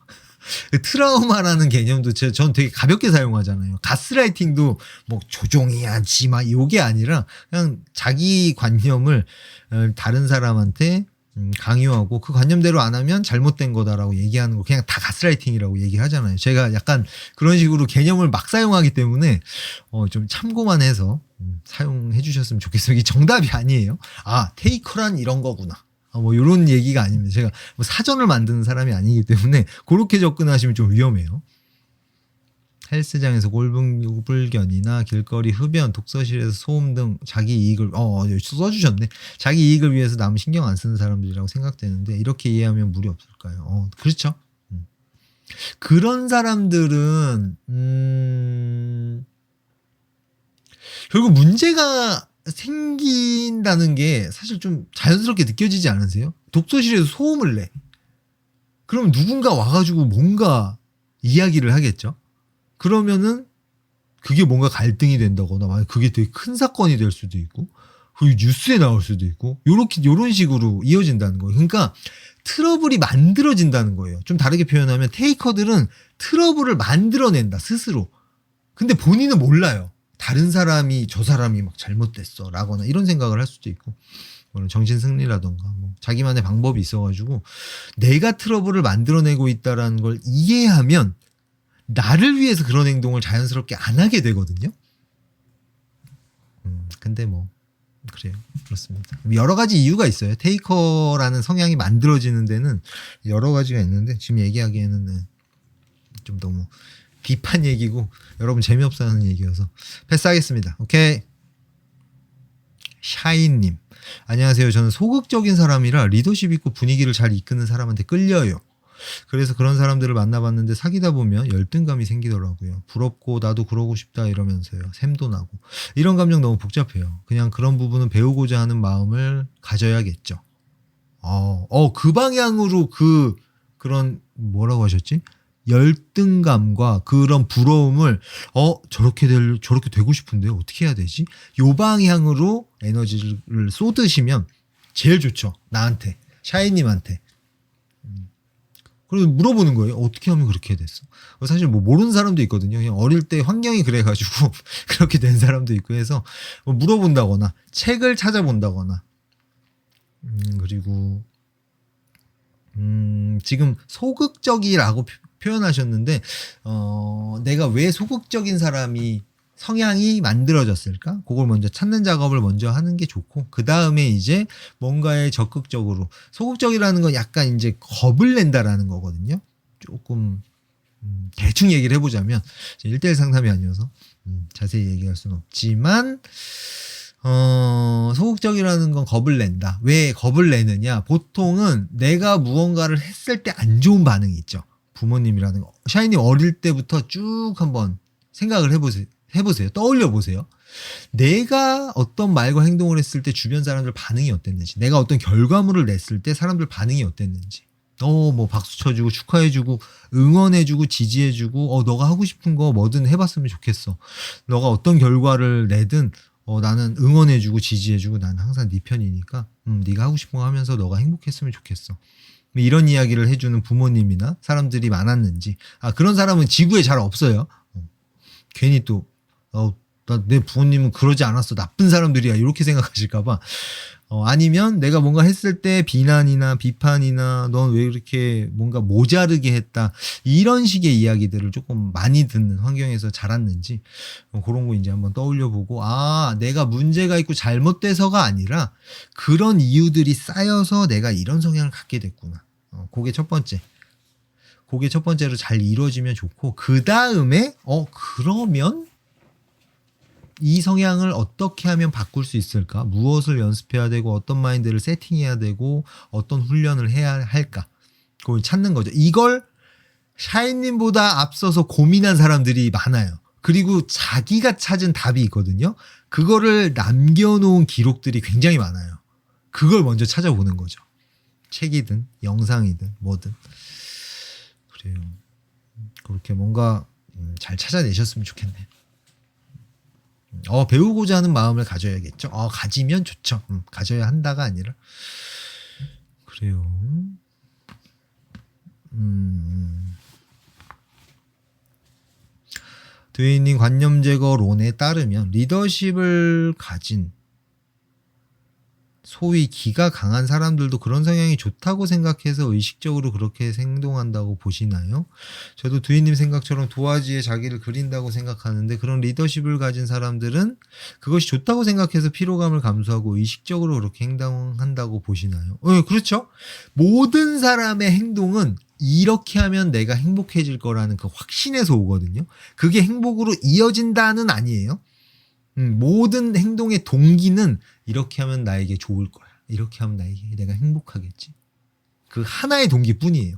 트라우마라는 개념도 전 되게 가볍게 사용하잖아요. 가스라이팅도 뭐 조종해야지 막 요게 아니라 그냥 자기 관념을 다른 사람한테 강요하고 그 관념대로 안 하면 잘못된 거다라고 얘기하는 거 그냥 다 가스라이팅이라고 얘기하잖아요. 제가 약간 그런 식으로 개념을 막 사용하기 때문에 좀 참고만 해서 사용해 주셨으면 좋겠어요. 이게 정답이 아니에요. 아, 테이커란 이런 거구나. 뭐 이런 얘기가 아닙니다. 제가 뭐 사전을 만드는 사람이 아니기 때문에 그렇게 접근하시면 좀 위험해요. 헬스장에서 골분불견이나 길거리 흡연, 독서실에서 소음 등 자기 이익을 써주셨네. 자기 이익을 위해서 남 신경 안 쓰는 사람들이라고 생각되는데 이렇게 이해하면 무리 없을까요? 그렇죠. 그런 사람들은 결국 문제가 생긴다는 게 사실 좀 자연스럽게 느껴지지 않으세요? 독서실에서 소음을 내. 그럼 누군가 와가지고 뭔가 이야기를 하겠죠? 그러면은 그게 뭔가 갈등이 된다거나 그게 되게 큰 사건이 될 수도 있고 그리고 뉴스에 나올 수도 있고 요런 식으로 이어진다는 거예요. 그러니까 트러블이 만들어진다는 거예요. 좀 다르게 표현하면 테이커들은 트러블을 만들어낸다 스스로. 근데 본인은 몰라요. 다른 사람이 저 사람이 막 잘못됐어 라거나 이런 생각을 할 수도 있고 정신승리라던가 뭐 자기만의 방법이 있어가지고 내가 트러블을 만들어내고 있다라는 걸 이해하면 나를 위해서 그런 행동을 자연스럽게 안 하게 되거든요. 근데 뭐 그래요. 그렇습니다. 여러 가지 이유가 있어요. 테이커라는 성향이 만들어지는 데는 여러 가지가 있는데 지금 얘기하기에는 좀 너무 비판 얘기고 여러분 재미없어 하는 얘기여서 패스하겠습니다. 오케이. 샤이님 안녕하세요. 저는 소극적인 사람이라 리더십 있고 분위기를 잘 이끄는 사람한테 끌려요. 그래서 그런 사람들을 만나봤는데 사귀다 보면 열등감이 생기더라고요. 부럽고 나도 그러고 싶다 이러면서요. 샘도 나고. 이런 감정 너무 복잡해요. 그냥 그런 부분은 배우고자 하는 마음을 가져야겠죠. 그 방향으로 그런 뭐라고 하셨지? 열등감과 그런 부러움을 저렇게 되고 싶은데 어떻게 해야 되지? 요 방향으로 에너지를 쏟으시면 제일 좋죠. 나한테, 샤이님한테. 그리고 물어보는 거예요. 어떻게 하면 그렇게 됐어? 사실 뭐 모르는 사람도 있거든요. 그냥 어릴 때 환경이 그래가지고 그렇게 된 사람도 있고 해서 뭐 물어본다거나 책을 찾아본다거나 그리고 지금 소극적이라고 표현하셨는데 내가 왜 소극적인 사람이 성향이 만들어졌을까? 그걸 먼저 찾는 작업을 먼저 하는 게 좋고 그 다음에 이제 뭔가에 적극적으로 소극적이라는 건 약간 이제 겁을 낸다라는 거거든요. 조금 대충 얘기를 해보자면 1대1 상담이 아니어서 자세히 얘기할 수는 없지만 소극적이라는 건 겁을 낸다. 왜 겁을 내느냐? 보통은 내가 무언가를 했을 때 안 좋은 반응이 있죠. 부모님이라는 거. 샤이님 어릴 때부터 쭉 한번 생각을 해보세요. 떠올려 보세요. 내가 어떤 말과 행동을 했을 때 주변 사람들 반응이 어땠는지, 내가 어떤 결과물을 냈을 때 사람들 반응이 어땠는지. 뭐 박수 쳐주고 축하해주고 응원해주고 지지해주고 너가 하고 싶은 거 뭐든 해봤으면 좋겠어. 너가 어떤 결과를 내든 나는 응원해주고 지지해주고 나는 항상 네 편이니까 네가 하고 싶은 거 하면서 너가 행복했으면 좋겠어. 이런 이야기를 해주는 부모님이나 사람들이 많았는지. 그런 사람은 지구에 잘 없어요. 괜히 또 내 부모님은 그러지 않았어. 나쁜 사람들이야. 이렇게 생각하실까봐. 아니면 내가 뭔가 했을 때 비난이나 비판이나 넌 왜 이렇게 뭔가 모자르게 했다. 이런 식의 이야기들을 조금 많이 듣는 환경에서 자랐는지 그런 거 이제 한번 떠올려보고 내가 문제가 있고 잘못돼서가 아니라 그런 이유들이 쌓여서 내가 이런 성향을 갖게 됐구나. 그게 첫 번째. 그게 첫 번째로 잘 이루어지면 좋고 그 다음에 그러면 이 성향을 어떻게 하면 바꿀 수 있을까? 무엇을 연습해야 되고 어떤 마인드를 세팅해야 되고 어떤 훈련을 해야 할까? 그걸 찾는 거죠. 이걸 샤이님보다 앞서서 고민한 사람들이 많아요. 그리고 자기가 찾은 답이 있거든요. 그거를 남겨놓은 기록들이 굉장히 많아요. 그걸 먼저 찾아보는 거죠. 책이든 영상이든 뭐든. 그래요. 그렇게 뭔가 잘 찾아내셨으면 좋겠네요. 배우고자 하는 마음을 가져야겠죠. 가지면 좋죠. 가져야 한다가 아니라. 그래요. 드웨이님 관념 제거론에 따르면 리더십을 가진 소위 기가 강한 사람들도 그런 성향이 좋다고 생각해서 의식적으로 그렇게 행동한다고 보시나요? 저도 두희님 생각처럼 도화지에 자기를 그린다고 생각하는데 그런 리더십을 가진 사람들은 그것이 좋다고 생각해서 피로감을 감수하고 의식적으로 그렇게 행동한다고 보시나요? 네, 그렇죠. 모든 사람의 행동은 이렇게 하면 내가 행복해질 거라는 그 확신에서 오거든요. 그게 행복으로 이어진다는 아니에요. 모든 행동의 동기는 이렇게 하면 나에게 좋을 거야. 이렇게 하면 내가 행복하겠지. 그 하나의 동기뿐이에요.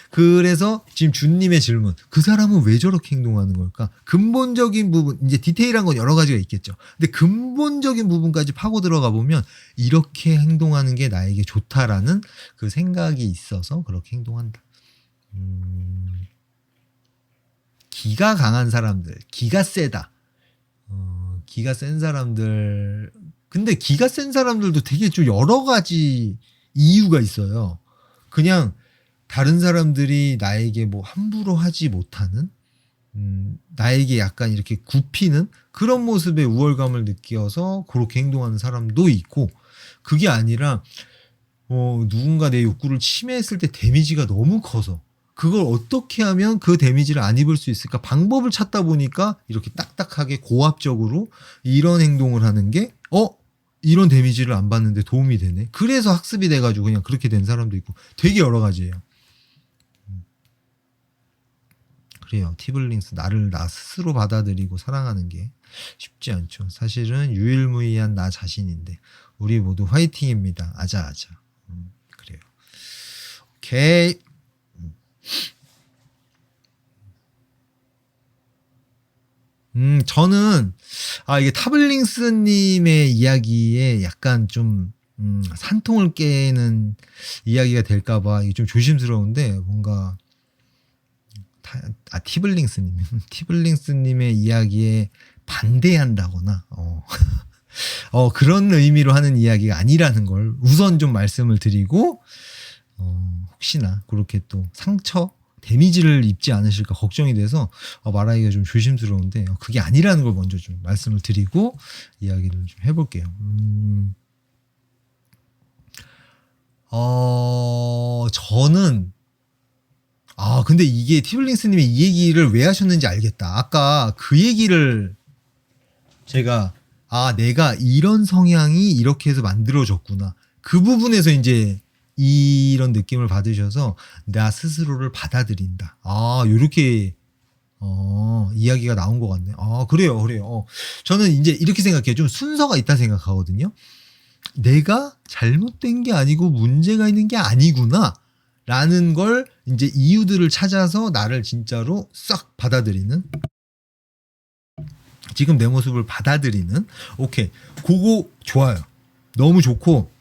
그래서 지금 준님의 질문, 그 사람은 왜 저렇게 행동하는 걸까? 근본적인 부분, 이제 디테일한 건 여러 가지가 있겠죠. 근데 근본적인 부분까지 파고 들어가 보면 이렇게 행동하는 게 나에게 좋다라는 그 생각이 있어서 그렇게 행동한다. 기가 강한 사람들, 기가 세다. 기가 센 사람들, 근데 기가 센 사람들도 되게 좀 여러 가지 이유가 있어요. 그냥 다른 사람들이 나에게 뭐 함부로 하지 못하는, 나에게 약간 이렇게 굽히는 그런 모습에 우월감을 느껴서 그렇게 행동하는 사람도 있고, 그게 아니라 누군가 내 욕구를 침해했을 때 데미지가 너무 커서 그걸 어떻게 하면 그 데미지를 안 입을 수 있을까 방법을 찾다 보니까 이렇게 딱딱하게 고압적으로 이런 행동을 하는 게 이런 데미지를 안 받는데 도움이 되네. 그래서 학습이 돼가지고 그냥 그렇게 된 사람도 있고 되게 여러 가지예요. 그래요. 티블링스 나를 나 스스로 받아들이고 사랑하는 게 쉽지 않죠. 사실은 유일무이한 나 자신인데 우리 모두 화이팅입니다. 아자아자. 그래요. 오케이. 저는 이게 타블링스님의 이야기에 약간 좀 산통을 깨는 이야기가 될까봐 이게 좀 조심스러운데 뭔가 티블링스님의 이야기에 반대한다거나 그런 의미로 하는 이야기가 아니라는 걸 우선 좀 말씀을 드리고 혹시나 그렇게 또 상처 데미지를 입지 않으실까 걱정이 돼서 말하기가 좀 조심스러운데 그게 아니라는 걸 먼저 좀 말씀을 드리고 이야기를 좀 해볼게요. 저는 근데 이게 티블링스님이 이 얘기를 왜 하셨는지 알겠다. 아까 그 얘기를 제가 내가 이런 성향이 이렇게 해서 만들어졌구나. 그 부분에서 이제 이런 느낌을 받으셔서 나 스스로를 받아들인다. 요렇게 이야기가 나온 것 같네. 그래요. 저는 이제 이렇게 생각해요. 좀 순서가 있다 생각하거든요. 내가 잘못된 게 아니고 문제가 있는 게 아니구나. 라는 걸 이제 이유들을 찾아서 나를 진짜로 싹 받아들이는. 지금 내 모습을 받아들이는. 오케이. 그거 좋아요. 너무 좋고.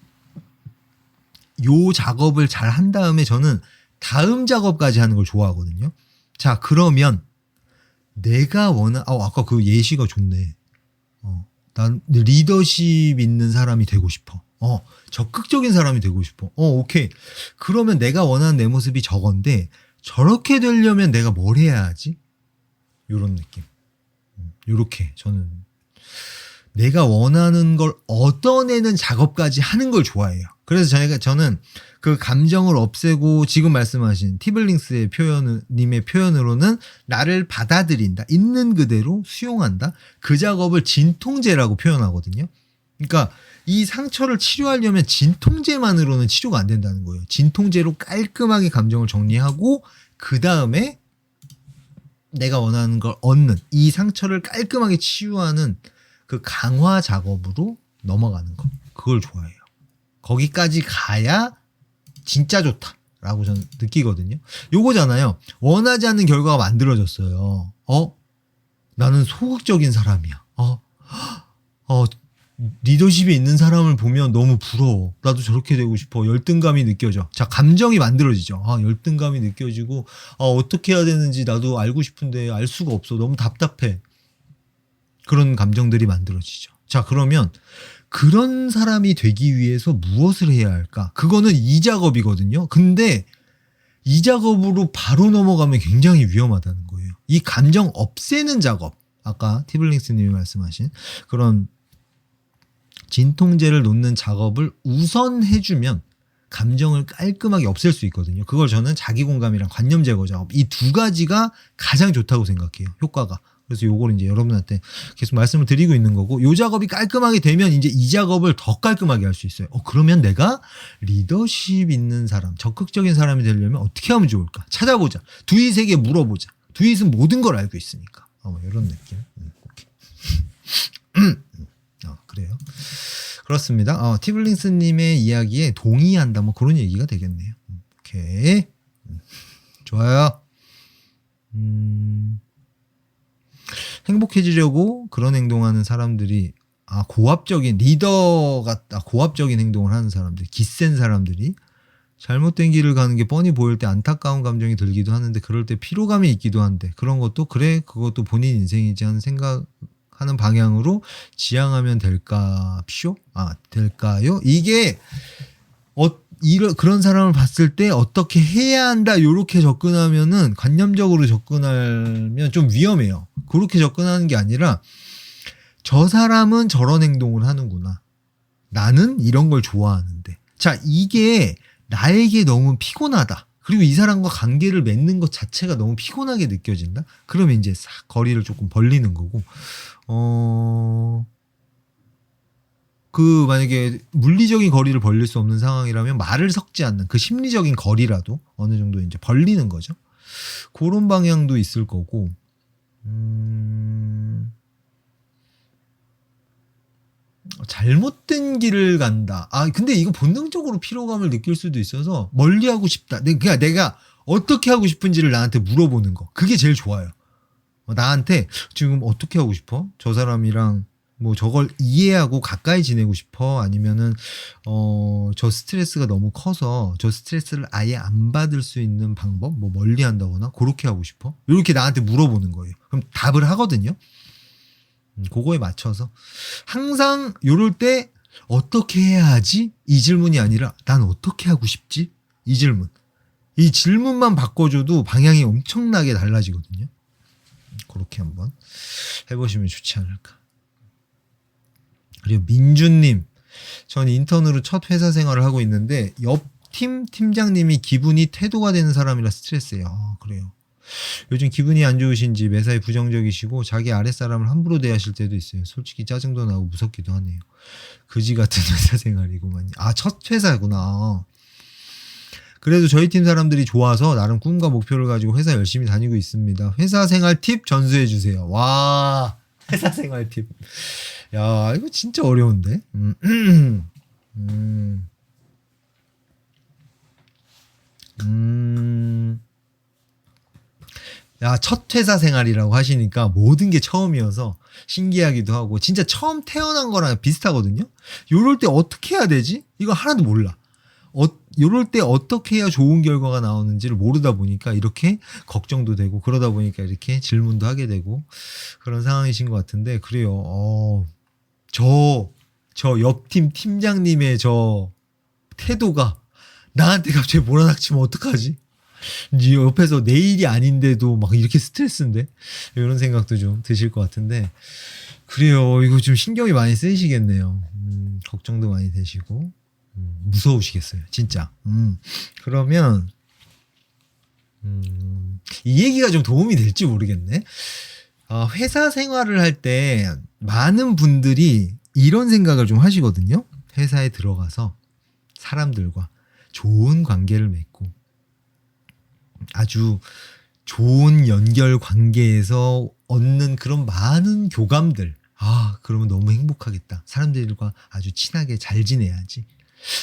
요 작업을 잘 한 다음에 저는 다음 작업까지 하는 걸 좋아하거든요. 자, 그러면 내가 아까 그 예시가 좋네. 난 리더십 있는 사람이 되고 싶어. 적극적인 사람이 되고 싶어. 오케이. 그러면 내가 원하는 내 모습이 저건데 저렇게 되려면 내가 뭘 해야 하지? 요런 느낌. 요렇게 저는 내가 원하는 걸 얻어내는 작업까지 하는 걸 좋아해요. 그래서 저는 그 감정을 없애고 지금 말씀하신 티블링스의 님의 표현으로는 나를 받아들인다. 있는 그대로 수용한다. 그 작업을 진통제라고 표현하거든요. 그러니까 이 상처를 치료하려면 진통제만으로는 치료가 안 된다는 거예요. 진통제로 깔끔하게 감정을 정리하고 그 다음에 내가 원하는 걸 얻는 이 상처를 깔끔하게 치유하는 그 강화 작업으로 넘어가는 거. 그걸 좋아해요. 거기까지 가야 진짜 좋다라고 저는 느끼거든요. 요거잖아요. 원하지 않는 결과가 만들어졌어요. 나는 소극적인 사람이야. 리더십에 있는 사람을 보면 너무 부러워. 나도 저렇게 되고 싶어. 열등감이 느껴져. 자, 감정이 만들어지죠. 아, 열등감이 느껴지고, 아, 어떻게 해야 되는지 나도 알고 싶은데 알 수가 없어. 너무 답답해. 그런 감정들이 만들어지죠. 자, 그러면 그런 사람이 되기 위해서 무엇을 해야 할까? 그거는 이 작업이거든요. 근데 이 작업으로 바로 넘어가면 굉장히 위험하다는 거예요. 이 감정 없애는 작업. 아까 티블링스님이 말씀하신 그런 진통제를 놓는 작업을 우선 해주면 감정을 깔끔하게 없앨 수 있거든요. 그걸 저는 자기공감이랑 관념 제거 작업, 이 두 가지가 가장 좋다고 생각해요. 효과가. 그래서 요걸 이제 여러분한테 계속 말씀을 드리고 있는 거고, 요 작업이 깔끔하게 되면 이제 이 작업을 더 깔끔하게 할 수 있어요. 그러면 내가 리더십 있는 사람, 적극적인 사람이 되려면 어떻게 하면 좋을까? 찾아보자. 두잇에게 물어보자. 두잇은 모든 걸 알고 있으니까. 뭐 이런 느낌. 오케이. 그래요. 그렇습니다. 티블링스님의 이야기에 동의한다. 뭐 그런 얘기가 되겠네요. 오케이. 좋아요. 행복해지려고 그런 행동하는 사람들이 고압적인 리더 같다. 고압적인 행동을 하는 사람들, 기센 사람들이 잘못된 길을 가는 게 뻔히 보일 때 안타까운 감정이 들기도 하는데, 그럴 때 피로감이 있기도 한데, 그런 것도 그래, 그것도 본인 인생이지 하는 생각하는 방향으로 지향하면 될까요? 이게 그런 사람을 봤을 때 어떻게 해야 한다, 요렇게 접근하면은, 관념적으로 접근하면 좀 위험해요. 그렇게 접근하는 게 아니라, 저 사람은 저런 행동을 하는구나. 나는 이런 걸 좋아하는데. 자, 이게 나에게 너무 피곤하다. 그리고 이 사람과 관계를 맺는 것 자체가 너무 피곤하게 느껴진다? 그러면 이제 싹 거리를 조금 벌리는 거고, 만약에 물리적인 거리를 벌릴 수 없는 상황이라면 말을 섞지 않는 그 심리적인 거리라도 어느 정도 이제 벌리는 거죠. 그런 방향도 있을 거고, 잘못된 길을 간다. 근데 이거 본능적으로 피로감을 느낄 수도 있어서 멀리 하고 싶다. 그러니까 내가 어떻게 하고 싶은지를 나한테 물어보는 거. 그게 제일 좋아요. 나한테 지금 어떻게 하고 싶어? 저 사람이랑 뭐 저걸 이해하고 가까이 지내고 싶어? 아니면은 저 스트레스가 너무 커서 저 스트레스를 아예 안 받을 수 있는 방법? 뭐 멀리 한다거나 그렇게 하고 싶어? 이렇게 나한테 물어보는 거예요. 그럼 답을 하거든요. 그거에 맞춰서 항상 요럴 때 어떻게 해야 하지? 이 질문이 아니라 난 어떻게 하고 싶지? 이 질문. 이 질문만 바꿔줘도 방향이 엄청나게 달라지거든요. 그렇게 한번 해보시면 좋지 않을까. 그리고 민주님, 전 인턴으로 첫 회사 생활을 하고 있는데 옆 팀장님이 기분이 태도가 되는 사람이라 스트레스예요. 그래요. 요즘 기분이 안 좋으신지 매사에 부정적이시고 자기 아랫사람을 함부로 대하실 때도 있어요. 솔직히 짜증도 나고 무섭기도 하네요. 그지 같은 회사 생활이구만요. 첫 회사구나. 그래도 저희 팀 사람들이 좋아서 나름 꿈과 목표를 가지고 회사 열심히 다니고 있습니다. 회사 생활 팁 전수해 주세요. 와, 회사 생활 팁. 야, 이거 진짜 어려운데. 야, 첫 회사 생활이라고 하시니까 모든 게 처음이어서 신기하기도 하고, 진짜 처음 태어난 거랑 비슷하거든요. 요럴 때 어떻게 해야 되지? 이거 하나도 몰라. 요럴 때 어떻게 해야 좋은 결과가 나오는지를 모르다 보니까 이렇게 걱정도 되고, 그러다 보니까 이렇게 질문도 하게 되고 그런 상황이신 것 같은데, 그래요. 저 옆팀 팀장님의 저 태도가 나한테 갑자기 몰아닥치면 어떡하지? 옆에서 내 일이 아닌데도 막 이렇게 스트레스인데? 이런 생각도 좀 드실 것 같은데, 그래요. 이거 좀 신경이 많이 쓰이시겠네요. 걱정도 많이 되시고, 무서우시겠어요. 진짜. 그러면, 이 얘기가 좀 도움이 될지 모르겠네. 회사 생활을 할 때 많은 분들이 이런 생각을 좀 하시거든요. 회사에 들어가서 사람들과 좋은 관계를 맺고 아주 좋은 연결 관계에서 얻는 그런 많은 교감들. 그러면 너무 행복하겠다. 사람들과 아주 친하게 잘 지내야지.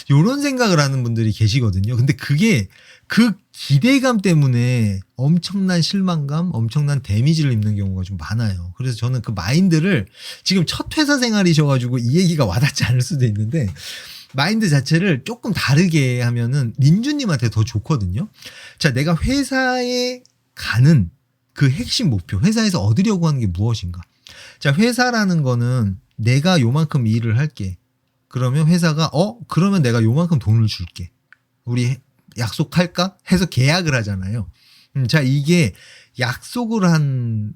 요런 생각을 하는 분들이 계시거든요. 근데 그게 그 기대감 때문에 엄청난 실망감, 엄청난 데미지를 입는 경우가 좀 많아요. 그래서 저는 그 마인드를 지금 첫 회사 생활이셔가지고 이 얘기가 와닿지 않을 수도 있는데 마인드 자체를 조금 다르게 하면은 민주님한테 더 좋거든요. 자, 내가 회사에 가는 그 핵심 목표, 회사에서 얻으려고 하는 게 무엇인가? 자, 회사라는 거는 내가 요만큼 일을 할게. 그러면 회사가 그러면 내가 요만큼 돈을 줄게. 우리 약속할까? 해서 계약을 하잖아요. 자, 이게 약속을 한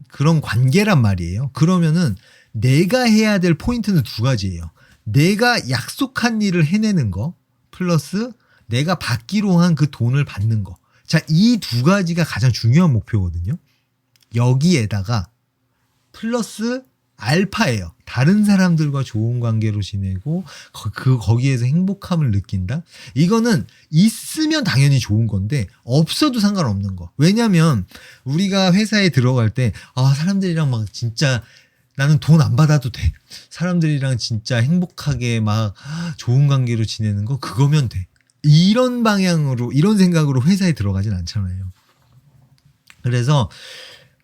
그런 관계란 말이에요. 그러면은 내가 해야 될 포인트는 두 가지예요. 내가 약속한 일을 해내는 거 플러스 내가 받기로 한 그 돈을 받는 거. 자, 이 두 가지가 가장 중요한 목표거든요. 여기에다가 플러스 알파예요. 다른 사람들과 좋은 관계로 지내고 거기에서 행복함을 느낀다. 이거는 있으면 당연히 좋은 건데 없어도 상관없는 거. 왜냐면 우리가 회사에 들어갈 때 사람들이랑 막 진짜 나는 돈 안 받아도 돼. 사람들이랑 진짜 행복하게 막 좋은 관계로 지내는 거 그거면 돼. 이런 방향으로 이런 생각으로 회사에 들어가진 않잖아요. 그래서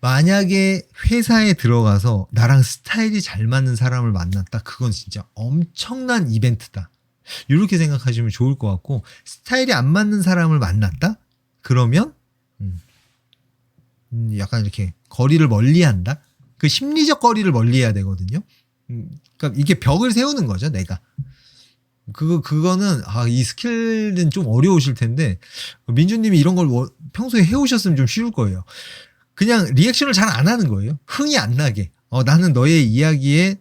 만약에 회사에 들어가서 나랑 스타일이 잘 맞는 사람을 만났다. 그건 진짜 엄청난 이벤트다. 이렇게 생각하시면 좋을 것 같고 스타일이 안 맞는 사람을 만났다? 그러면 약간 이렇게 거리를 멀리한다? 그 심리적 거리를 멀리해야 되거든요. 그러니까 이게 벽을 세우는 거죠, 내가. 그거는 이 스킬은 좀 어려우실 텐데 민주님이 이런 걸 평소에 해오셨으면 좀 쉬울 거예요. 그냥 리액션을 잘 안 하는 거예요. 흥이 안 나게. 나는 너의 이야기에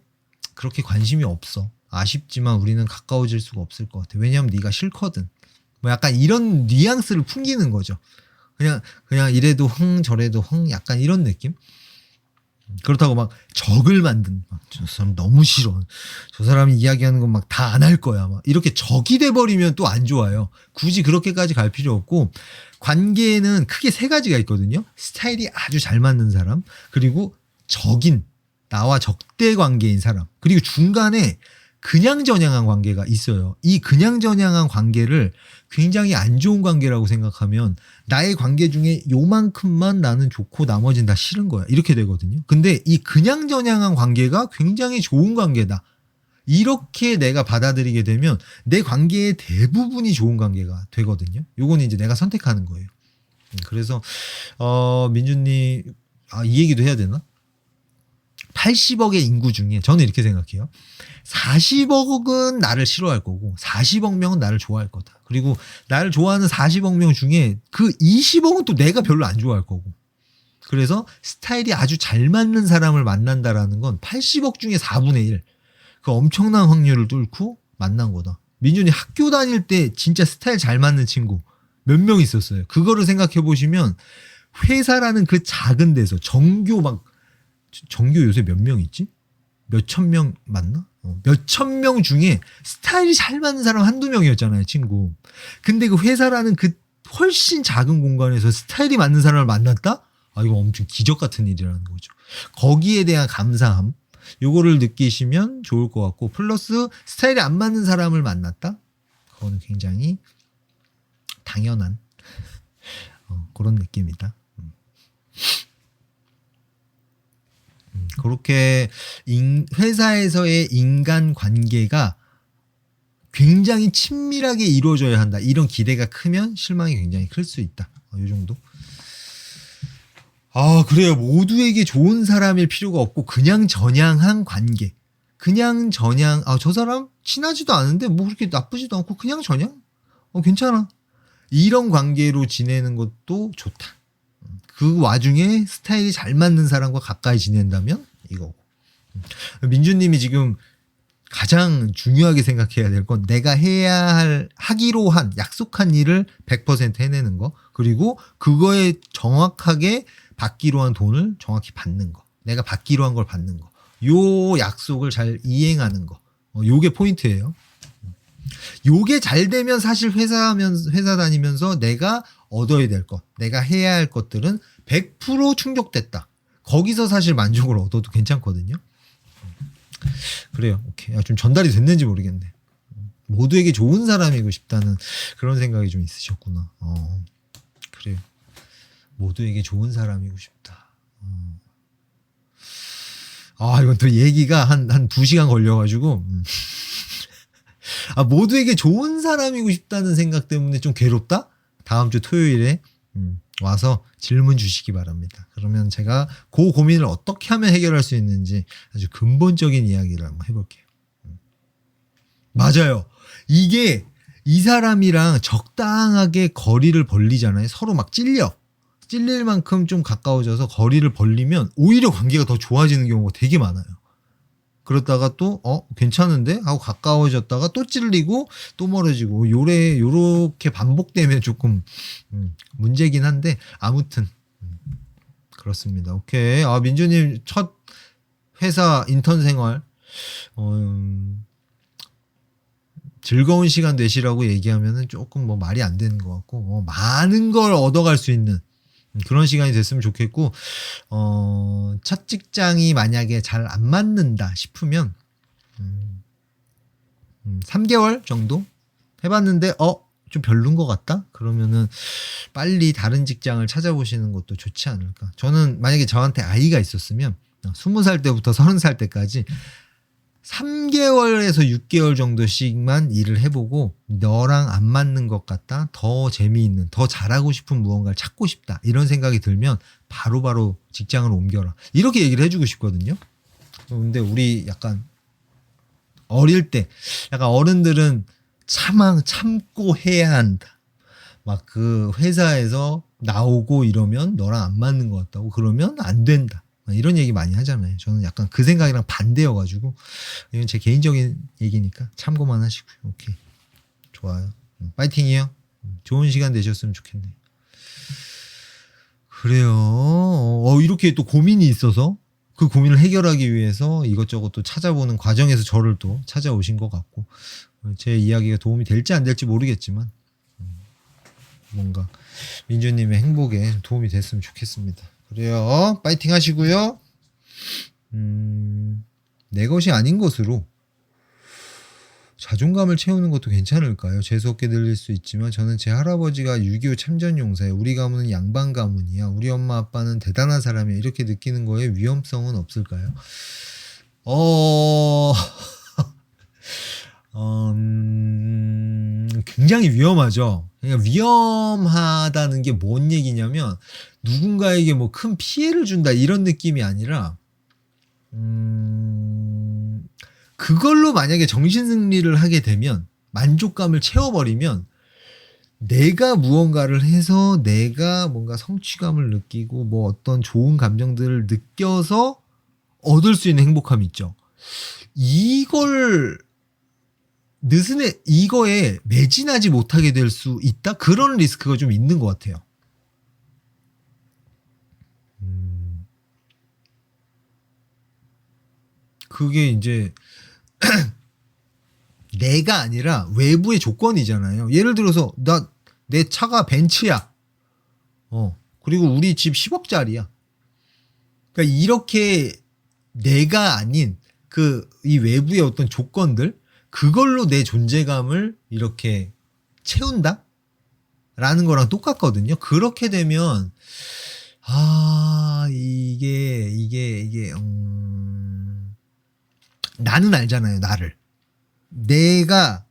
그렇게 관심이 없어. 아쉽지만 우리는 가까워질 수가 없을 것 같아. 왜냐하면 네가 싫거든. 뭐 약간 이런 뉘앙스를 풍기는 거죠. 그냥 이래도 흥 저래도 흥 약간 이런 느낌. 그렇다고 막 적을 만든 저 사람 너무 싫어. 저 사람이 이야기하는 건 막 다 안 할 거야. 막 이렇게 적이 돼버리면 또 안 좋아요. 굳이 그렇게까지 갈 필요 없고 관계에는 크게 세 가지가 있거든요. 스타일이 아주 잘 맞는 사람, 그리고 적인 나와 적대 관계인 사람, 그리고 중간에 그냥저냥한 관계가 있어요. 이 그냥저냥한 관계를 굉장히 안 좋은 관계라고 생각하면 나의 관계 중에 요만큼만 나는 좋고 나머지는 다 싫은 거야. 이렇게 되거든요. 근데 이 그냥저냥한 관계가 굉장히 좋은 관계다. 이렇게 내가 받아들이게 되면 내 관계의 대부분이 좋은 관계가 되거든요. 요거는 이제 내가 선택하는 거예요. 그래서 민주님 이 얘기도 해야 되나? 80억의 인구 중에 저는 이렇게 생각해요. 40억은 나를 싫어할 거고 40억 명은 나를 좋아할 거다. 그리고 나를 좋아하는 40억 명 중에 그 20억은 또 내가 별로 안 좋아할 거고. 그래서 스타일이 아주 잘 맞는 사람을 만난다라는 건 80억 중에 4분의 1. 그 엄청난 확률을 뚫고 만난 거다. 민준이 학교 다닐 때 진짜 스타일 잘 맞는 친구 몇 명 있었어요. 그거를 생각해 보시면 회사라는 그 작은 데서 정교 요새 몇 명 있지? 몇천 명 맞나? 몇천 명 중에 스타일이 잘 맞는 사람 한두 명이었잖아요, 친구. 근데 그 회사라는 그 훨씬 작은 공간에서 스타일이 맞는 사람을 만났다? 이거 엄청 기적 같은 일이라는 거죠. 거기에 대한 감사함, 요거를 느끼시면 좋을 것 같고, 플러스 스타일이 안 맞는 사람을 만났다? 그거는 굉장히 당연한 그런 느낌이다. 그렇게 회사에서의 인간 관계가 굉장히 친밀하게 이루어져야 한다. 이런 기대가 크면 실망이 굉장히 클 수 있다. 이 정도. 그래요. 모두에게 좋은 사람일 필요가 없고 그냥 저냥한 관계. 그냥 저냥 저 사람 친하지도 않은데 뭐 그렇게 나쁘지도 않고 그냥 저냥 괜찮아. 이런 관계로 지내는 것도 좋다. 그 와중에 스타일이 잘 맞는 사람과 가까이 지낸다면 이거고. 민주님이 지금 가장 중요하게 생각해야 될 건 내가 하기로 한 약속한 일을 100% 해내는 거, 그리고 그거에 정확하게 받기로 한 돈을 정확히 받는 거, 내가 받기로 한 걸 받는 거, 요 약속을 잘 이행하는 거, 요게 포인트예요. 요게 잘 되면 사실 회사 다니면서 내가 얻어야 될 것, 내가 해야 할 것들은 100% 충족됐다. 거기서 사실 만족을 얻어도 괜찮거든요. 그래요. 오케이. 좀 전달이 됐는지 모르겠네. 모두에게 좋은 사람이고 싶다는 그런 생각이 좀 있으셨구나. 그래요. 모두에게 좋은 사람이고 싶다. 이건 또 얘기가 한 2시간 걸려가지고. 모두에게 좋은 사람이고 싶다는 생각 때문에 좀 괴롭다? 다음 주 토요일에 와서 질문 주시기 바랍니다. 그러면 제가 그 고민을 어떻게 하면 해결할 수 있는지 아주 근본적인 이야기를 한번 해볼게요. 맞아요. 이게 이 사람이랑 적당하게 거리를 벌리잖아요. 서로 막 찔릴 만큼 좀 가까워져서 거리를 벌리면 오히려 관계가 더 좋아지는 경우가 되게 많아요. 그러다가 또 괜찮은데 하고 가까워졌다가 또 찔리고 또 멀어지고 요렇게 반복되면 조금 문제긴 한데 아무튼 그렇습니다. 오케이. 민주님 첫 회사 인턴 생활 즐거운 시간 되시라고 얘기하면은 조금 뭐 말이 안 되는 것 같고 많은 걸 얻어갈 수 있는 그런 시간이 됐으면 좋겠고, 첫 직장이 만약에 잘 안 맞는다 싶으면, 3개월 정도 해봤는데, 좀 별론 것 같다? 그러면은 빨리 다른 직장을 찾아보시는 것도 좋지 않을까. 저는 만약에 저한테 아이가 있었으면, 20살 때부터 30살 때까지 3개월에서 6개월 정도씩만 일을 해보고 너랑 안 맞는 것 같다, 더 재미있는, 더 잘하고 싶은 무언가를 찾고 싶다 이런 생각이 들면 바로바로 직장을 옮겨라 이렇게 얘기를 해주고 싶거든요. 근데 우리 약간 어릴 때 약간 어른들은 참고 해야 한다, 막 그 회사에서 나오고 이러면 너랑 안 맞는 것 같다고 그러면 안 된다 이런 얘기 많이 하잖아요. 저는 약간 그 생각이랑 반대여가지고 이건 제 개인적인 얘기니까 참고만 하시고요. 오케이, 좋아요. 파이팅이요. 좋은 시간 되셨으면 좋겠네요. 그래요. 이렇게 또 고민이 있어서 그 고민을 해결하기 위해서 이것저것 또 찾아보는 과정에서 저를 또 찾아오신 것 같고, 제 이야기가 도움이 될지 안 될지 모르겠지만 뭔가 민주님의 행복에 도움이 됐으면 좋겠습니다. 그래요. 파이팅 하시고요. 내 것이 아닌 것으로 자존감을 채우는 것도 괜찮을까요? 재수없게 들릴 수 있지만 저는 제 할아버지가 6.25 참전용사예요. 우리 가문은 양반 가문이야. 우리 엄마 아빠는 대단한 사람이야. 이렇게 느끼는 거에 위험성은 없을까요? 굉장히 위험하죠. 그러니까 위험하다는 게 뭔 얘기냐면 누군가에게 뭐 큰 피해를 준다 이런 느낌이 아니라 그걸로 만약에 정신승리를 하게 되면, 만족감을 채워버리면 내가 무언가를 해서 내가 뭔가 성취감을 느끼고 뭐 어떤 좋은 감정들을 느껴서 얻을 수 있는 행복감이 있죠. 이거에 매진하지 못하게 될 수 있다? 그런 리스크가 좀 있는 것 같아요. 그게 이제 내가 아니라 외부의 조건이잖아요. 예를 들어서 내 차가 벤츠야. 그리고 우리 집 10억짜리야. 그러니까 이렇게 내가 아닌 이 외부의 어떤 조건들, 그걸로 내 존재감을 이렇게 채운다? 라는 거랑 똑같거든요. 그렇게 되면 이게 나는 알잖아요. 나를. 내가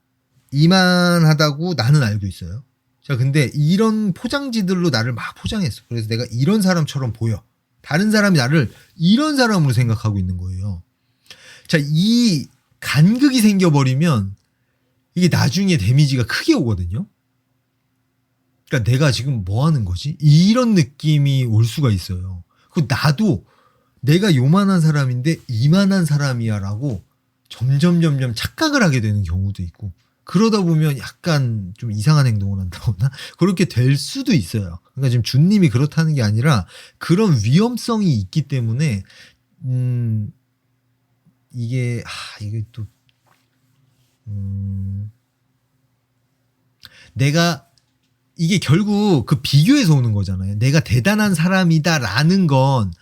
이만하다고 나는 알고 있어요. 자, 근데 이런 포장지들로 나를 막 포장했어. 그래서 내가 이런 사람처럼 보여. 다른 사람이 나를 이런 사람으로 생각하고 있는 거예요. 자, 이 간극이 생겨버리면 이게 나중에 데미지가 크게 오거든요. 그러니까 내가 지금 뭐 하는 거지? 이런 느낌이 올 수가 있어요. 나도 내가 요만한 사람인데 이만한 사람이야 라고 점점 착각을 하게 되는 경우도 있고, 그러다 보면 약간 좀 이상한 행동을 한다거나 그렇게 될 수도 있어요. 그러니까 지금 준님이 그렇다는 게 아니라 그런 위험성이 있기 때문에 이게 또 내가 이게 결국 그 비교에서 오는 거잖아요. 내가 대단한 사람이다라는 건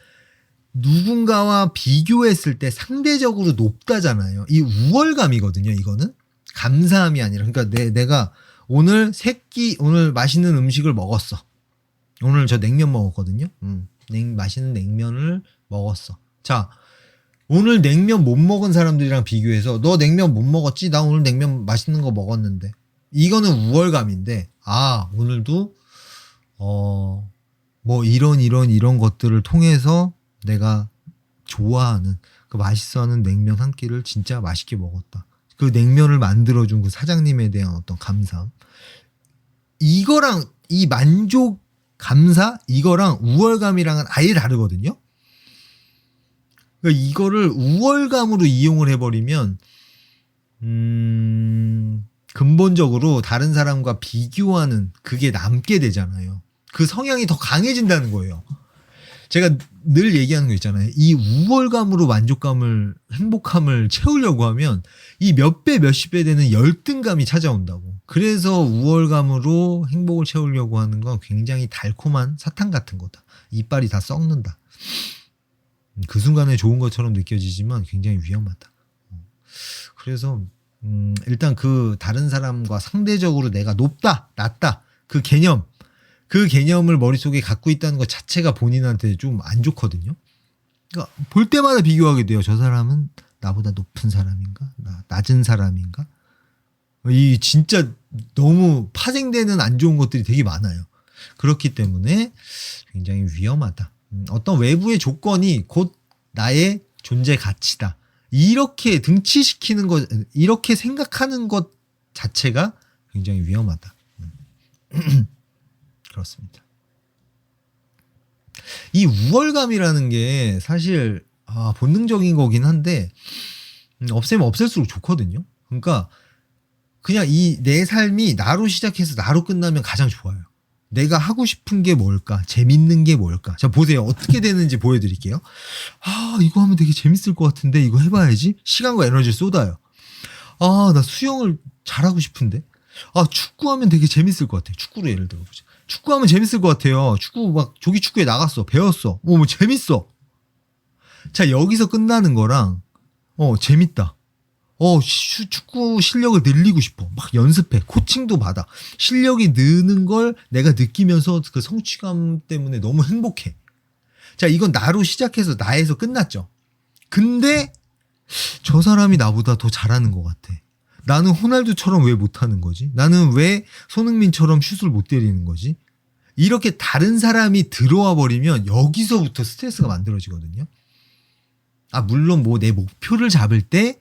누군가와 비교했을 때 상대적으로 높다잖아요. 이 우월감이거든요, 이거는. 감사함이 아니라, 그러니까 내가 오늘 오늘 맛있는 음식을 먹었어. 오늘 저 냉면 먹었거든요. 맛있는 냉면을 먹었어. 자, 오늘 냉면 못 먹은 사람들이랑 비교해서 너 냉면 못 먹었지? 나 오늘 냉면 맛있는 거 먹었는데. 이거는 우월감인데, 오늘도 뭐 이런 것들을 통해서 내가 좋아하는 그 맛있어하는 냉면 한 끼를 진짜 맛있게 먹었다. 그 냉면을 만들어준 그 사장님에 대한 어떤 감사함. 이거랑 이 만족, 감사, 이거랑 우월감이랑은 아예 다르거든요. 그러니까 이거를 우월감으로 이용을 해버리면 근본적으로 다른 사람과 비교하는 그게 남게 되잖아요. 그 성향이 더 강해진다는 거예요. 제가 늘 얘기하는 거 있잖아요. 이 우월감으로 만족감을, 행복함을 채우려고 하면 이 몇 배, 몇십 배 되는 열등감이 찾아온다고. 그래서 우월감으로 행복을 채우려고 하는 건 굉장히 달콤한 사탕 같은 거다. 이빨이 다 썩는다. 그 순간에 좋은 것처럼 느껴지지만 굉장히 위험하다. 그래서 일단 그 다른 사람과 상대적으로 내가 높다, 낮다, 그 개념을 머릿속에 갖고 있다는 것 자체가 본인한테 좀 안 좋거든요. 그러니까 볼 때마다 비교하게 돼요. 저 사람은 나보다 높은 사람인가? 낮은 사람인가? 이 진짜 너무 파생되는 안 좋은 것들이 되게 많아요. 그렇기 때문에 굉장히 위험하다. 어떤 외부의 조건이 곧 나의 존재 가치다. 이렇게 등치시키는 것, 이렇게 생각하는 것 자체가 굉장히 위험하다. 그렇습니다. 이 우월감이라는 게 사실 본능적인 거긴 한데 없애면 없앨수록 좋거든요. 그러니까 그냥 내 삶이 나로 시작해서 나로 끝나면 가장 좋아요. 내가 하고 싶은 게 뭘까? 재밌는 게 뭘까? 자, 보세요. 어떻게 되는지 보여드릴게요. 이거 하면 되게 재밌을 것 같은데 이거 해봐야지. 시간과 에너지를 쏟아요. 나 수영을 잘하고 싶은데. 축구하면 되게 재밌을 것 같아요. 축구로 예를 들어보자. 축구하면 재밌을 것 같아요. 축구 막 조기 축구에 나갔어. 배웠어. 뭐 재밌어. 자, 여기서 끝나는 거랑 재밌다. 축구 실력을 늘리고 싶어. 막 연습해. 코칭도 받아. 실력이 느는 걸 내가 느끼면서 그 성취감 때문에 너무 행복해. 자, 이건 나로 시작해서 나에서 끝났죠. 근데 저 사람이 나보다 더 잘하는 것 같아. 나는 호날두처럼 왜 못하는 거지? 나는 왜 손흥민처럼 슛을 못 때리는 거지? 이렇게 다른 사람이 들어와 버리면 여기서부터 스트레스가 만들어지거든요. 물론 뭐 내 목표를 잡을 때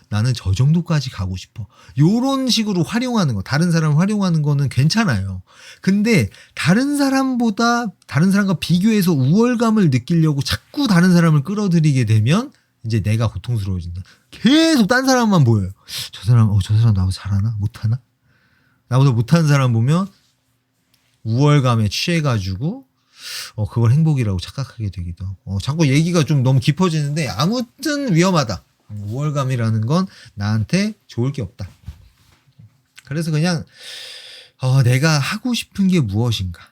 나는 저 정도까지 가고 싶어. 요런 식으로 활용하는 거, 다른 사람을 활용하는 거는 괜찮아요. 근데 다른 사람과 비교해서 우월감을 느끼려고 자꾸 다른 사람을 끌어들이게 되면 이제 내가 고통스러워진다. 계속 딴 사람만 보여요. 저 사람 나보다 잘하나? 못하나? 나보다 못하는 사람 보면 우월감에 취해가지고 그걸 행복이라고 착각하게 되기도 하고. 자꾸 얘기가 좀 너무 깊어지는데 아무튼 위험하다. 우월감이라는 건 나한테 좋을 게 없다. 그래서 그냥 내가 하고 싶은 게 무엇인가,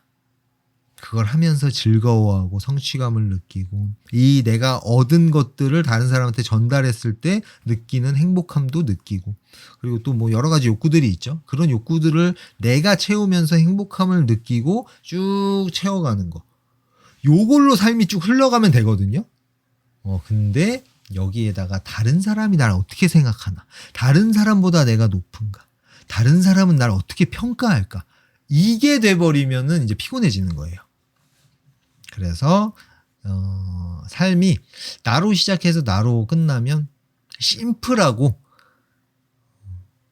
그걸 하면서 즐거워하고 성취감을 느끼고 이 내가 얻은 것들을 다른 사람한테 전달했을 때 느끼는 행복함도 느끼고, 그리고 또 뭐 여러 가지 욕구들이 있죠. 그런 욕구들을 내가 채우면서 행복함을 느끼고 쭉 채워가는 거, 요걸로 삶이 쭉 흘러가면 되거든요. 근데 여기에다가 다른 사람이 나를 어떻게 생각하나, 다른 사람보다 내가 높은가, 다른 사람은 나를 어떻게 평가할까, 이게 돼버리면은 이제 피곤해지는 거예요. 그래서 삶이 나로 시작해서 나로 끝나면 심플하고,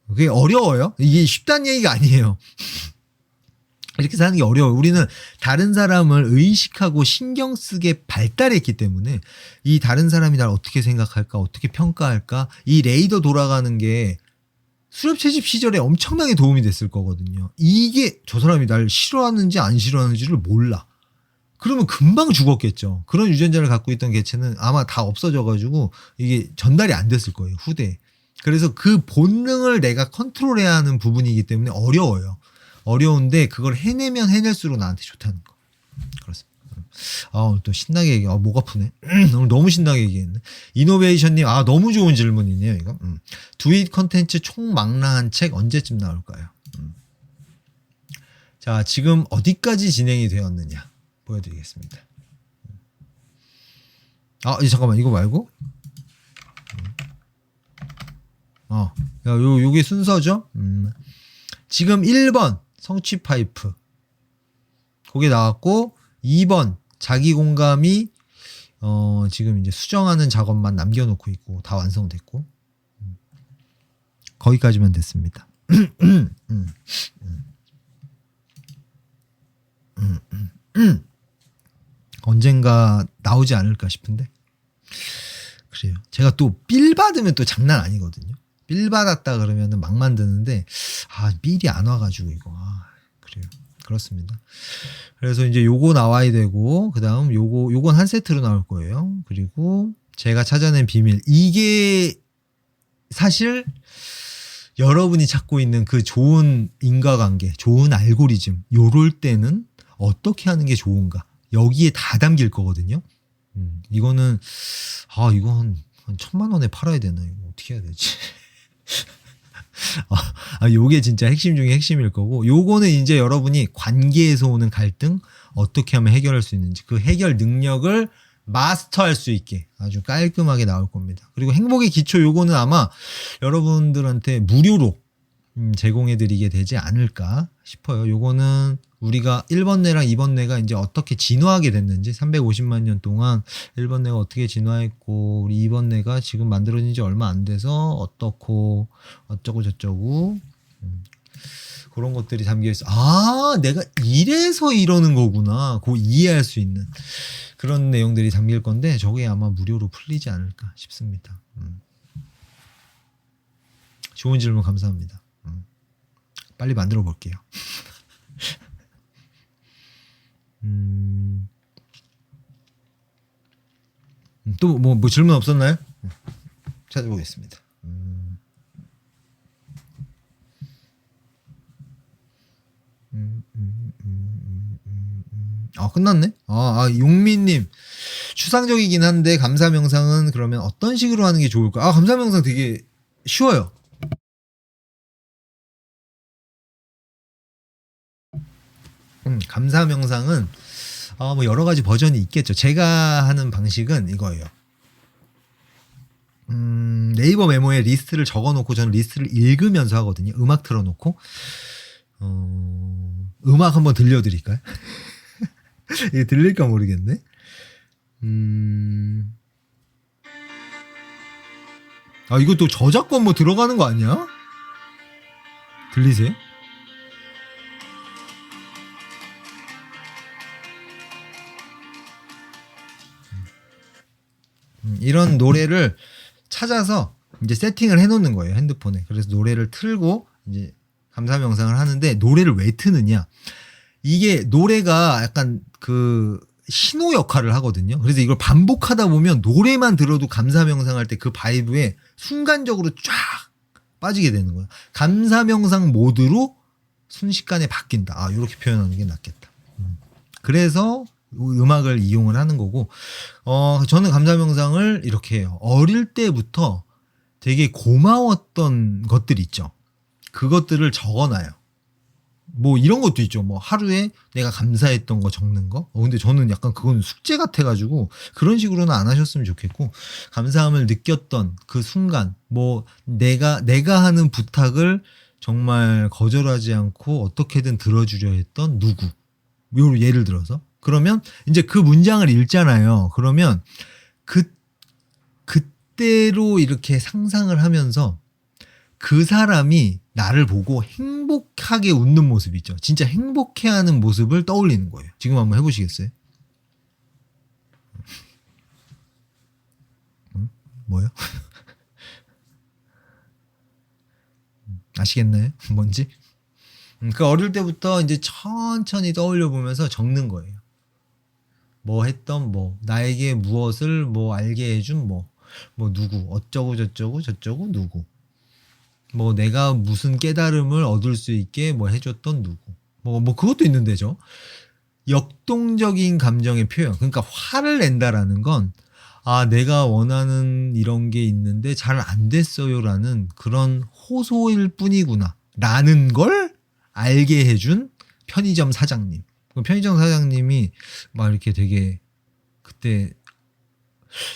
그게 어려워요. 이게 쉽다는 얘기가 아니에요. 이렇게 사는 게 어려워요. 우리는 다른 사람을 의식하고 신경 쓰게 발달했기 때문에 이 다른 사람이 나를 어떻게 생각할까, 어떻게 평가할까, 이 레이더 돌아가는 게 수렵 채집 시절에 엄청나게 도움이 됐을 거거든요. 이게 저 사람이 날 싫어하는지 안 싫어하는지를 몰라. 그러면 금방 죽었겠죠. 그런 유전자를 갖고 있던 개체는 아마 다 없어져가지고 이게 전달이 안 됐을 거예요, 후대에. 그래서 그 본능을 내가 컨트롤해야 하는 부분이기 때문에 어려워요. 어려운데 그걸 해내면 해낼수록 나한테 좋다는 거. 그렇습니다. 오늘 또 신나게 얘기, 목 아프네. 오늘 너무 신나게 얘기했네. 이노베이션님, 너무 좋은 질문이네요, 이거. 두잇 컨텐츠 총망라한 책 언제쯤 나올까요? 자, 지금 어디까지 진행이 되었느냐 보여드리겠습니다. 잠깐만, 이거 말고. 요게 순서죠. 지금 1번 성취 파이프 그게 나왔고, 2번 자기 공감이 지금 이제 수정하는 작업만 남겨놓고 있고 다 완성됐고, 거기까지만 됐습니다. 언젠가 나오지 않을까 싶은데, 그래요. 제가 또 삘 받으면 또 장난 아니거든요. 삘 받았다 그러면은 막 만드는데, 삘이 안 와가지고 이거. 그래요. 그렇습니다. 그래서 이제 요거 나와야 되고, 그 다음 요건 한 세트로 나올 거예요. 그리고 제가 찾아낸 비밀. 이게 사실 여러분이 찾고 있는 그 좋은 인과관계, 좋은 알고리즘, 요럴 때는 어떻게 하는 게 좋은가. 여기에 다 담길 거거든요. 이거는, 이거 한 1,000,000원에 팔아야 되나? 이거 어떻게 해야 되지? 요게 진짜 핵심 중에 핵심일 거고, 요거는 이제 여러분이 관계에서 오는 갈등 어떻게 하면 해결할 수 있는지, 그 해결 능력을 마스터할 수 있게 아주 깔끔하게 나올 겁니다. 그리고 행복의 기초, 요거는 아마 여러분들한테 무료로 제공해 드리게 되지 않을까 싶어요. 요거는 우리가 1번 뇌랑 2번 뇌가 이제 어떻게 진화하게 됐는지, 350만 년 동안 1번 뇌가 어떻게 진화했고, 우리 2번 뇌가 지금 만들어진 지 얼마 안 돼서 어떻고 어쩌고 저쩌고, 그런 것들이 담겨 있어. 내가 이래서 이러는 거구나. 그 이해할 수 있는 그런 내용들이 담길 건데, 저게 아마 무료로 풀리지 않을까 싶습니다. 좋은 질문 감사합니다. 빨리 만들어 볼게요. 또 뭐 질문 없었나요? 찾아보겠습니다. 끝났네. 용민님, 추상적이긴 한데 감사 명상은 그러면 어떤 식으로 하는 게 좋을까? 감사 명상 되게 쉬워요. 감사 명상은 뭐 여러 가지 버전이 있겠죠. 제가 하는 방식은 이거예요. 네이버 메모에 리스트를 적어놓고, 저는 리스트를 읽으면서 하거든요. 음악 틀어놓고. 음악 한번 들려드릴까요? 이게 들릴까 모르겠네. 이거 또 저작권 뭐 들어가는 거 아니야? 들리세요? 이런 노래를 찾아서 이제 세팅을 해놓는 거예요, 핸드폰에. 그래서 노래를 틀고 이제 감사 명상을 하는데, 노래를 왜 트느냐? 이게 노래가 약간 그 신호 역할을 하거든요. 그래서 이걸 반복하다 보면 노래만 들어도 감사 명상할 때 그 바이브에 순간적으로 쫙 빠지게 되는 거예요. 감사 명상 모드로 순식간에 바뀐다. 이렇게 표현하는 게 낫겠다. 그래서 음악을 이용을 하는 거고, 저는 감사 명상을 이렇게 해요. 어릴 때부터 되게 고마웠던 것들 있죠. 그것들을 적어놔요. 뭐 이런 것도 있죠. 뭐 하루에 내가 감사했던 거 적는 거. 근데 저는 약간 그건 숙제 같아가지고 그런 식으로는 안 하셨으면 좋겠고, 감사함을 느꼈던 그 순간, 뭐 내가 하는 부탁을 정말 거절하지 않고 어떻게든 들어주려 했던 누구. 예를 들어서. 그러면 이제 그 문장을 읽잖아요. 그러면 그때로 이렇게 상상을 하면서 그 사람이 나를 보고 행복하게 웃는 모습 있죠. 진짜 행복해하는 모습을 떠올리는 거예요. 지금 한번 해보시겠어요? 뭐요? 아시겠나요? 뭔지? 그 어릴 때부터 이제 천천히 떠올려 보면서 적는 거예요. 뭐 했던 뭐, 나에게 무엇을 뭐 알게 해준 뭐 누구, 어쩌고 저쩌고 누구. 뭐 내가 무슨 깨달음을 얻을 수 있게 뭐 해줬던 누구. 뭐 그것도 있는데죠. 역동적인 감정의 표현. 그러니까 화를 낸다라는 건 내가 원하는 이런 게 있는데 잘 안 됐어요라는 그런 호소일 뿐이구나 라는 걸 알게 해준 편의점 사장님. 편의점 사장님이 막 이렇게 되게 그때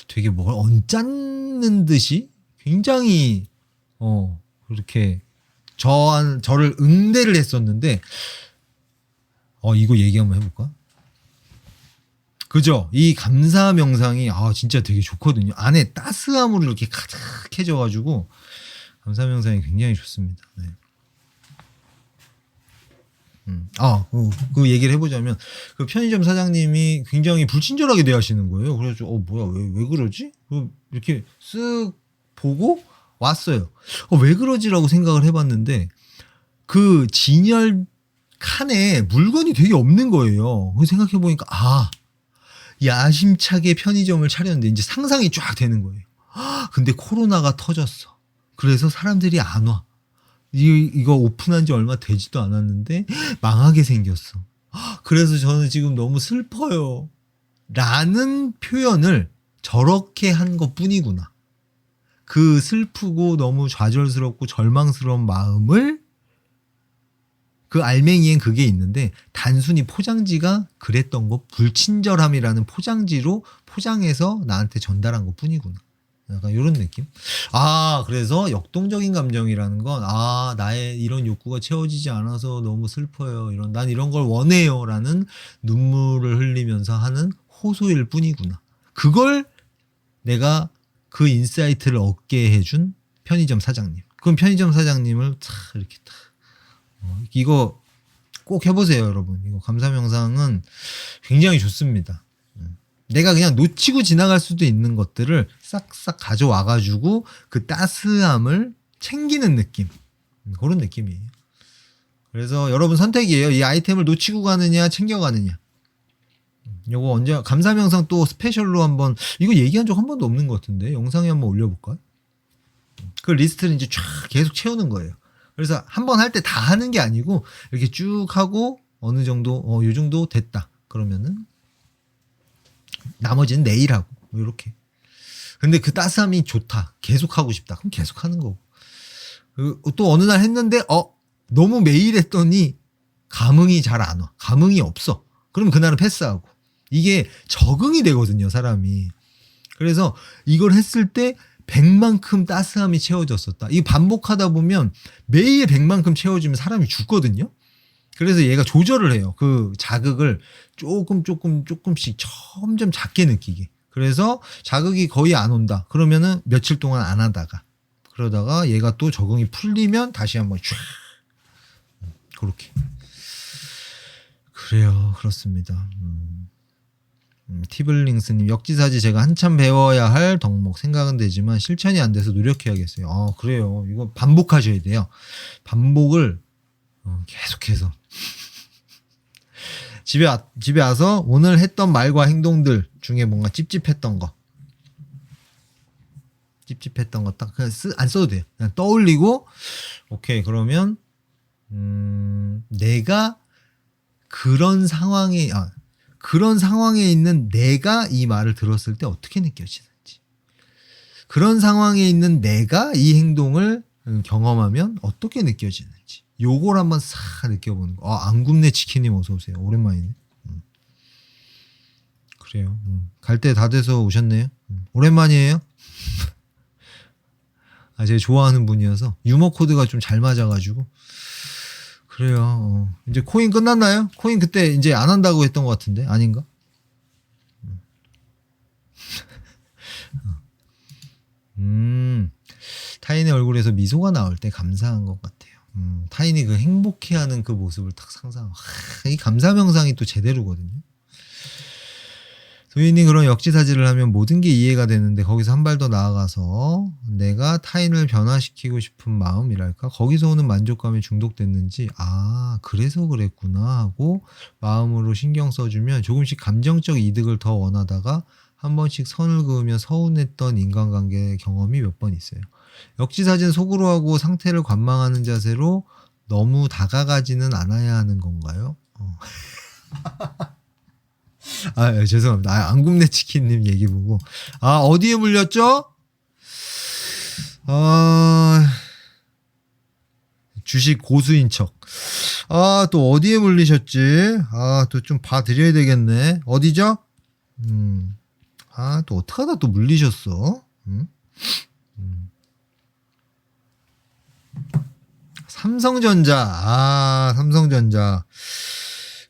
되게 뭘 얹는 듯이 굉장히 그렇게 저를 응대를 했었는데 이거 얘기 한번 해볼까? 그죠? 이 감사 명상이 진짜 되게 좋거든요. 안에 따스함으로 이렇게 가득해져가지고 감사 명상이 굉장히 좋습니다. 네. 그 얘기를 해보자면 그 편의점 사장님이 굉장히 불친절하게 대하시는 거예요. 그래서 뭐야 왜 그러지? 이렇게 쓱 보고 왔어요. 왜 그러지라고 생각을 해봤는데 그 진열 칸에 물건이 되게 없는 거예요. 생각해보니까 야심차게 편의점을 차렸는데 이제 상상이 쫙 되는 거예요. 근데 코로나가 터졌어. 그래서 사람들이 안 와. 이거 오픈한 지 얼마 되지도 않았는데 망하게 생겼어. 그래서 저는 지금 너무 슬퍼요. 라는 표현을 저렇게 한 것 뿐이구나. 그 슬프고 너무 좌절스럽고 절망스러운 마음을 그 알맹이엔 그게 있는데 단순히 포장지가 그랬던 것, 불친절함이라는 포장지로 포장해서 나한테 전달한 것 뿐이구나. 약간 이런 느낌? 그래서 역동적인 감정이라는 건 나의 이런 욕구가 채워지지 않아서 너무 슬퍼요. 난 이런 걸 원해요. 라는 눈물을 흘리면서 하는 호소일 뿐이구나. 그걸 내가 그 인사이트를 얻게 해준 편의점 사장님. 그럼 편의점 사장님을 이렇게 이거 꼭 해보세요, 여러분. 이거 감사 명상은 굉장히 좋습니다. 내가 그냥 놓치고 지나갈 수도 있는 것들을 싹싹 가져와가지고 그 따스함을 챙기는 느낌. 그런 느낌이에요. 그래서 여러분 선택이에요. 이 아이템을 놓치고 가느냐, 챙겨가느냐. 요거 언제, 감사명상 또 스페셜로 한번, 이거 얘기한 적 한 번도 없는 것 같은데, 영상에 한번 올려볼까요? 그 리스트를 이제 쫙 계속 채우는 거예요. 그래서 한 번 할 때 다 하는 게 아니고, 이렇게 쭉 하고, 어느 정도, 요 정도 됐다. 그러면은, 나머지는 내일 하고 이렇게. 근데 그 따스함이 좋다. 계속 하고 싶다. 그럼 계속 하는 거고. 또 어느 날 했는데 너무 매일 했더니 감흥이 잘 안 와. 감흥이 없어. 그럼 그날은 패스하고. 이게 적응이 되거든요, 사람이. 그래서 이걸 했을 때 100만큼 따스함이 채워졌었다. 이 반복하다 보면 매일 100만큼 채워지면 사람이 죽거든요. 그래서 얘가 조절을 해요. 그 자극을 조금씩 점점 작게 느끼게. 그래서 자극이 거의 안 온다. 그러면은 며칠 동안 안 하다가 그러다가 얘가 또 적응이 풀리면 다시 한번 쫙. 그렇게. 그래요. 그렇습니다. 티블링스님, 역지사지 제가 한참 배워야 할 덕목. 생각은 되지만 실천이 안 돼서 노력해야겠어요. 그래요. 이거 반복하셔야 돼요. 반복을 계속해서. 집에 와서 오늘 했던 말과 행동들 중에 뭔가 찝찝했던 거 딱 그냥 안 써도 돼요. 그냥 떠올리고, 오케이, 그러면 내가 그런 상황에 있는 내가 이 말을 들었을 때 어떻게 느껴지는지, 그런 상황에 있는 내가 이 행동을 경험하면 어떻게 느껴지는지, 요걸 한번 싹 느껴보는 거. 안 굽네 치킨님 어서 오세요. 오랜만이네. 그래요. 갈 때 다 돼서 오셨네요. 오랜만이에요. 제가 좋아하는 분이어서 유머 코드가 좀 잘 맞아가지고. 그래요. 이제 코인 끝났나요? 코인 그때 이제 안 한다고 했던 것 같은데 아닌가? 타인의 얼굴에서 미소가 나올 때 감사한 것 같아요. 타인이 그 행복해하는 그 모습을 딱 상상하고, 이 감사 명상이 또 제대로거든요. 도인이 그런 역지사지를 하면 모든 게 이해가 되는데 거기서 한 발 더 나아가서 내가 타인을 변화시키고 싶은 마음이랄까, 거기서 오는 만족감에 중독됐는지 그래서 그랬구나 하고 마음으로 신경 써주면 조금씩 감정적 이득을 더 원하다가 한 번씩 선을 그으며 서운했던 인간관계 경험이 몇 번 있어요. 역지사지는 속으로 하고 상태를 관망하는 자세로 너무 다가가지는 않아야 하는 건가요? 죄송합니다. 안굽네 치킨님 얘기 보고. 어디에 물렸죠? 주식 고수인 척. 또 어디에 물리셨지? 또 좀 봐드려야 되겠네. 어디죠? 또 어떡하다 또 물리셨어? 삼성전자. 삼성전자.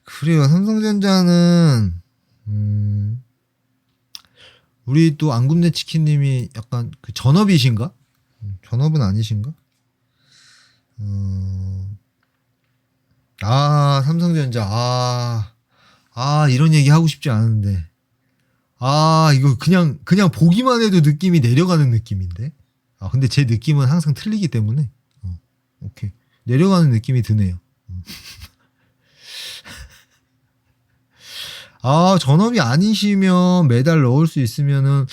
그래요. 삼성전자는, 우리 또 안굽네 치킨님이 약간 그 전업이신가? 전업은 아니신가? 삼성전자. 이런 얘기 하고 싶지 않은데. 이거 그냥 보기만 해도 느낌이 내려가는 느낌인데. 근데 제 느낌은 항상 틀리기 때문에. 오케이. 내려가는 느낌이 드네요. 전업이 아니시면 매달 넣을 수 있으면은,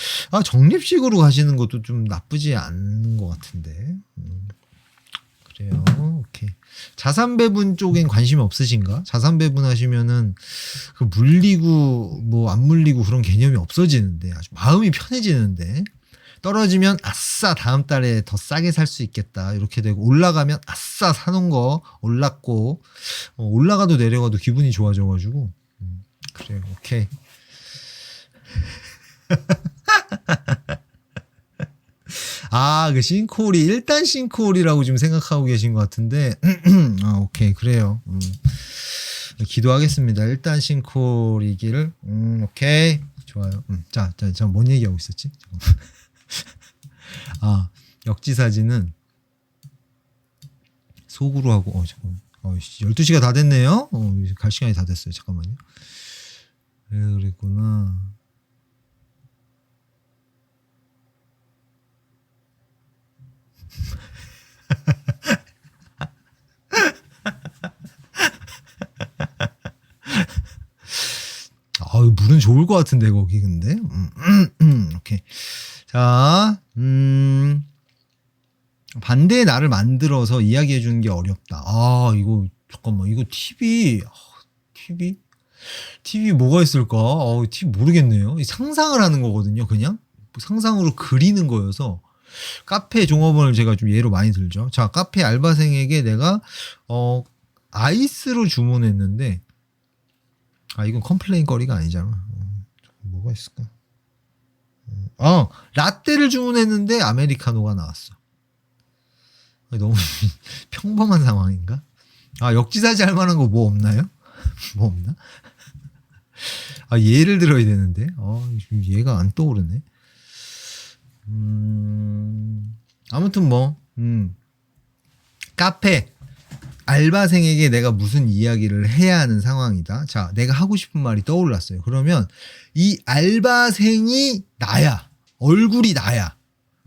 적립식으로 가시는 것도 좀 나쁘지 않은 것 같은데. 그래요. 오케이. 자산 배분 쪽엔 관심이 없으신가? 자산 배분 하시면은, 그 물리고, 뭐, 안 물리고 그런 개념이 없어지는데, 아주 마음이 편해지는데, 떨어지면, 아싸, 다음 달에 더 싸게 살 수 있겠다. 이렇게 되고, 올라가면, 아싸, 사놓은 거 올랐고, 올라가도 내려가도 기분이 좋아져가지고, 그래, 오케이. 그 싱크홀이 일단 싱크홀이라고 지금 생각하고 계신 것 같은데, 오케이, 그래요. 기도하겠습니다. 일단 싱크홀이기를. 오케이, 좋아요. 자, 뭔 얘기하고 있었지? 역지사지는 속으로 하고, 잠깐만. 12시가 다 됐네요. 갈 시간이 다 됐어요. 잠깐만요. 그랬구나. 물은 좋을 것 같은데 거기 근데. 오케이. 자, 반대의 나를 만들어서 이야기해 주는 게 어렵다. 이거 잠깐만, 이거 TV 뭐가 있을까? TV 모르겠네요. 상상을 하는 거거든요. 그냥 상상으로 그리는 거여서. 카페 종업원을 제가 좀 예로 많이 들죠. 자, 카페 알바생에게 내가 아이스로 주문했는데, 이건 컴플레인 거리가 아니잖아. 뭐가 있을까? 라떼를 주문했는데 아메리카노가 나왔어. 너무 평범한 상황인가? 역지사지 할 만한 거 뭐 없나요? 뭐 없나? 예를 들어야 되는데. 얘가 안 떠오르네. 아무튼 카페 알바생에게 내가 무슨 이야기를 해야 하는 상황이다. 자, 내가 하고 싶은 말이 떠올랐어요. 그러면 이 알바생이 나야. 얼굴이 나야.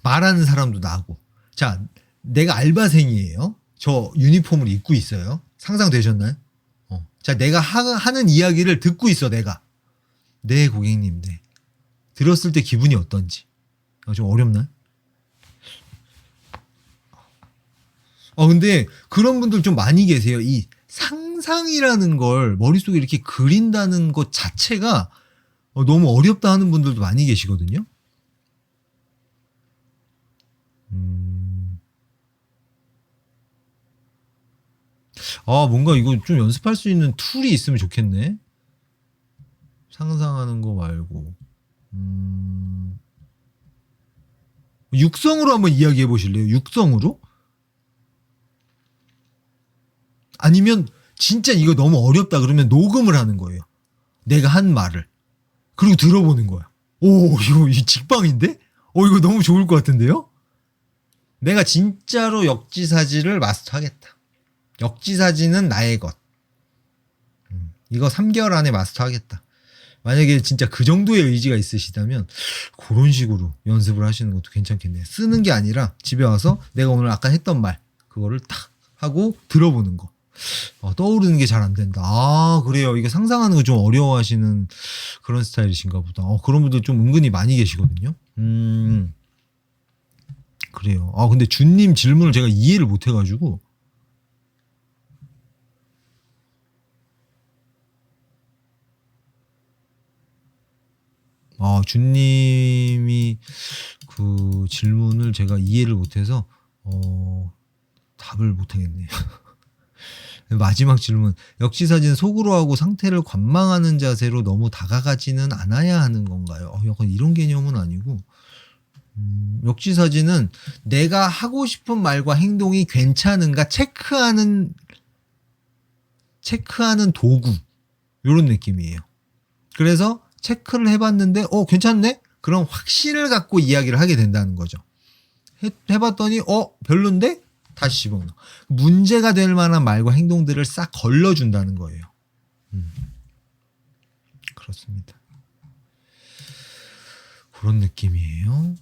말하는 사람도 나고. 자, 내가 알바생이에요. 저 유니폼을 입고 있어요. 상상되셨나요? 자, 내가 하는 이야기를 듣고 있어, 내가. 네, 고객님, 네. 들었을 때 기분이 어떤지. 좀 어렵나요? 근데 그런 분들 좀 많이 계세요. 이 상상이라는 걸 머릿속에 이렇게 그린다는 것 자체가 너무 어렵다 하는 분들도 많이 계시거든요. 뭔가 이거 좀 연습할 수 있는 툴이 있으면 좋겠네. 상상하는 거 말고. 육성으로 한번 이야기해 보실래요? 육성으로? 아니면 진짜 이거 너무 어렵다 그러면 녹음을 하는 거예요. 내가 한 말을. 그리고 들어보는 거야. 이거 직방인데? 이거 너무 좋을 것 같은데요? 내가 진짜로 역지사지를 마스터하겠다. 역지사지는 나의 것. 이거 3개월 안에 마스터하겠다. 만약에 진짜 그 정도의 의지가 있으시다면 그런 식으로 연습을 하시는 것도 괜찮겠네요. 쓰는 게 아니라 집에 와서 내가 오늘 아까 했던 말 그거를 탁 하고 들어보는 거. 떠오르는 게 잘 안 된다. 그래요. 이거 상상하는 거 좀 어려워하시는 그런 스타일이신가 보다. 그런 분들 좀 은근히 많이 계시거든요. 그래요. 근데 준님 질문을 제가 이해를 못 해가지고. 준님이 그 질문을 제가 이해를 못해서 답을 못하겠네요. 마지막 질문. 역지사지는 속으로 하고 상태를 관망하는 자세로 너무 다가가지는 않아야 하는 건가요? 약간 이런 개념은 아니고, 역지사지는 내가 하고 싶은 말과 행동이 괜찮은가 체크하는 도구, 이런 느낌이에요. 그래서 체크를 해봤는데 괜찮네? 그럼 확신을 갖고 이야기를 하게 된다는 거죠. 해봤더니 별론데? 다시 집어넣어. 문제가 될 만한 말과 행동들을 싹 걸러준다는 거예요. 그렇습니다. 그런 느낌이에요.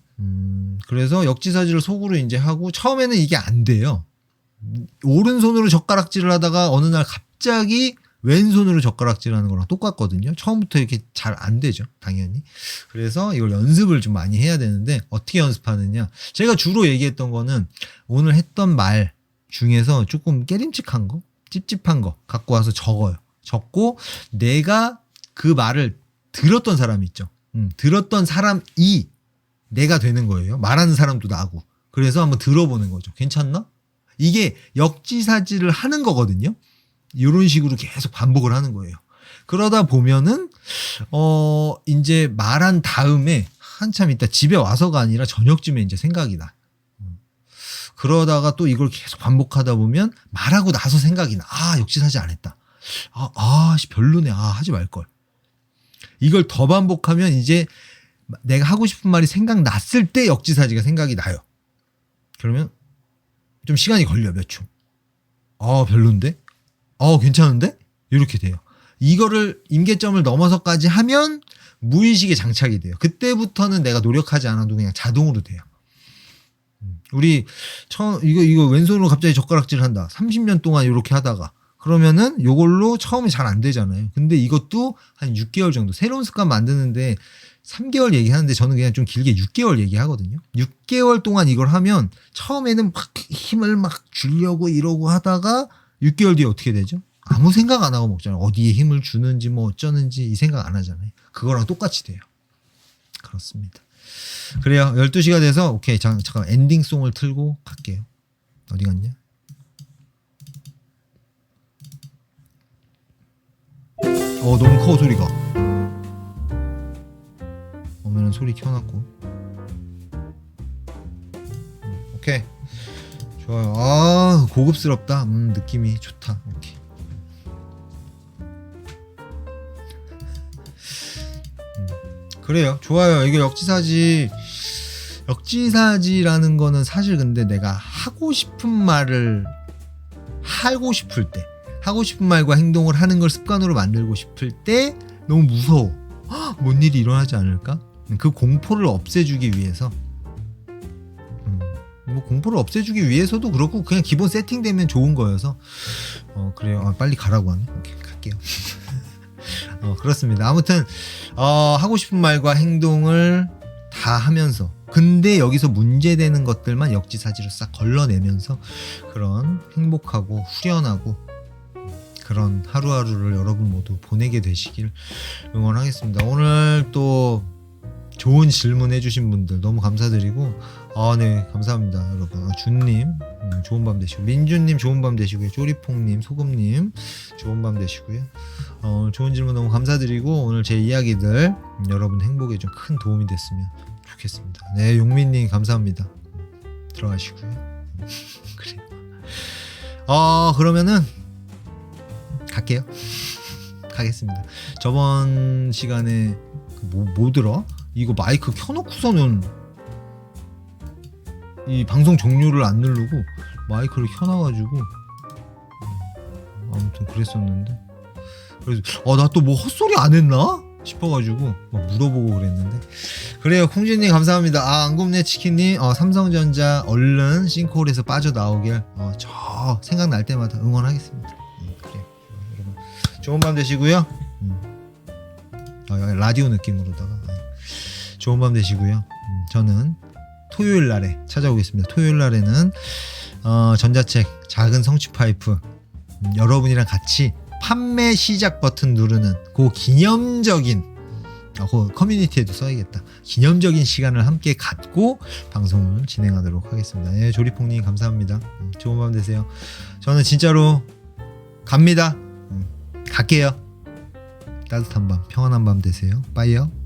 그래서 역지사지를 속으로 이제 하고, 처음에는 이게 안 돼요. 오른손으로 젓가락질을 하다가 어느 날 갑자기 왼손으로 젓가락질하는 거랑 똑같거든요. 처음부터 이렇게 잘 안 되죠, 당연히. 그래서 이걸 연습을 좀 많이 해야 되는데, 어떻게 연습하느냐. 제가 주로 얘기했던 거는 오늘 했던 말 중에서 조금 깨림칙한 거, 찝찝한 거 갖고 와서 적어요. 적고 내가 그 말을 들었던 사람이 있죠. 들었던 사람이 내가 되는 거예요. 말하는 사람도 나고. 그래서 한번 들어보는 거죠. 괜찮나? 이게 역지사지를 하는 거거든요. 이런 식으로 계속 반복을 하는 거예요. 그러다 보면은 이제 말한 다음에 한참 있다 집에 와서가 아니라 저녁쯤에 이제 생각이 나. 그러다가 또 이걸 계속 반복하다 보면 말하고 나서 생각이 나. 역지사지 안 했다. 별로네. 하지 말걸. 이걸 더 반복하면 이제 내가 하고 싶은 말이 생각났을 때 역지사지가 생각이 나요. 그러면 좀 시간이 걸려, 몇 초. 별론데? 괜찮은데? 이렇게 돼요. 이거를 임계점을 넘어서까지 하면 무의식에 장착이 돼요. 그때부터는 내가 노력하지 않아도 그냥 자동으로 돼요. 우리 이거 왼손으로 갑자기 젓가락질 한다. 30년 동안 이렇게 하다가 그러면은 요걸로 처음에 잘 안 되잖아요. 근데 이것도 한 6개월 정도, 새로운 습관 만드는데 3개월 얘기하는데 저는 그냥 좀 길게 6개월 얘기하거든요. 6개월 동안 이걸 하면 처음에는 막 힘을 막 주려고 이러고 하다가 6개월 뒤에 어떻게 되죠? 아무 생각 안 하고 먹잖아요. 어디에 힘을 주는지 뭐 어쩌는지 이 생각 안 하잖아요. 그거랑 똑같이 돼요. 그렇습니다. 그래요. 12시가 돼서 오케이. 잠깐 엔딩송을 틀고 갈게요. 어디 갔냐? 너무 커 소리가. 오늘은 소리 켜놨고. 오케이. 좋아요. 고급스럽다. 느낌이 좋다. 오케이. 그래요. 좋아요. 이게 역지사지라는 거는 사실 근데 내가 하고 싶은 말을 하고 싶을 때, 하고 싶은 말과 행동을 하는 걸 습관으로 만들고 싶을 때 너무 무서워. 뭔 일이 일어나지 않을까? 그 공포를 없애주기 위해서, 뭐 공포를 없애주기 위해서도 그렇고 그냥 기본 세팅되면 좋은 거여서 그래요. 빨리 가라고 하네. 오케이, 갈게요. 그렇습니다. 아무튼 하고 싶은 말과 행동을 다 하면서, 근데 여기서 문제되는 것들만 역지사지로 싹 걸러내면서 그런 행복하고 후련하고 그런 하루하루를 여러분 모두 보내게 되시길 응원하겠습니다. 오늘 또 좋은 질문 해주신 분들 너무 감사드리고, 네, 감사합니다, 여러분. 준님, 좋은 밤 되시고, 민주님, 좋은 밤 되시고요. 쪼리퐁님, 소금님, 좋은 밤 되시고요. 좋은 질문 너무 감사드리고, 오늘 제 이야기들 여러분 행복에 좀 큰 도움이 됐으면 좋겠습니다. 네, 용민님, 감사합니다. 들어가시고요. 그래요. 그러면은, 갈게요. 가겠습니다. 저번 시간에, 뭐더라? 이거 마이크 켜놓고서는 이 방송 종료를 안 누르고 마이크를 켜놔가지고 아무튼 그랬었는데, 그래서 나 또 뭐 헛소리 안 했나 싶어가지고 막 물어보고 그랬는데, 그래요. 콩진님 감사합니다. 안굽네 치킨님, 삼성전자 얼른 싱크홀에서 빠져나오길 저 생각날 때마다 응원하겠습니다. 그래요. 여러분 좋은 밤 되시고요. 라디오 느낌으로다가 좋은 밤 되시고요. 저는 토요일 날에 찾아오겠습니다. 토요일 날에는 전자책 작은 성취 파이프 여러분이랑 같이 판매 시작 버튼 누르는 그 기념적인 커뮤니티에도 써야겠다. 기념적인 시간을 함께 갖고 방송을 진행하도록 하겠습니다. 네, 조리퐁님 감사합니다. 좋은 밤 되세요. 저는 진짜로 갑니다. 갈게요. 따뜻한 밤, 평안한 밤 되세요. 빠이요.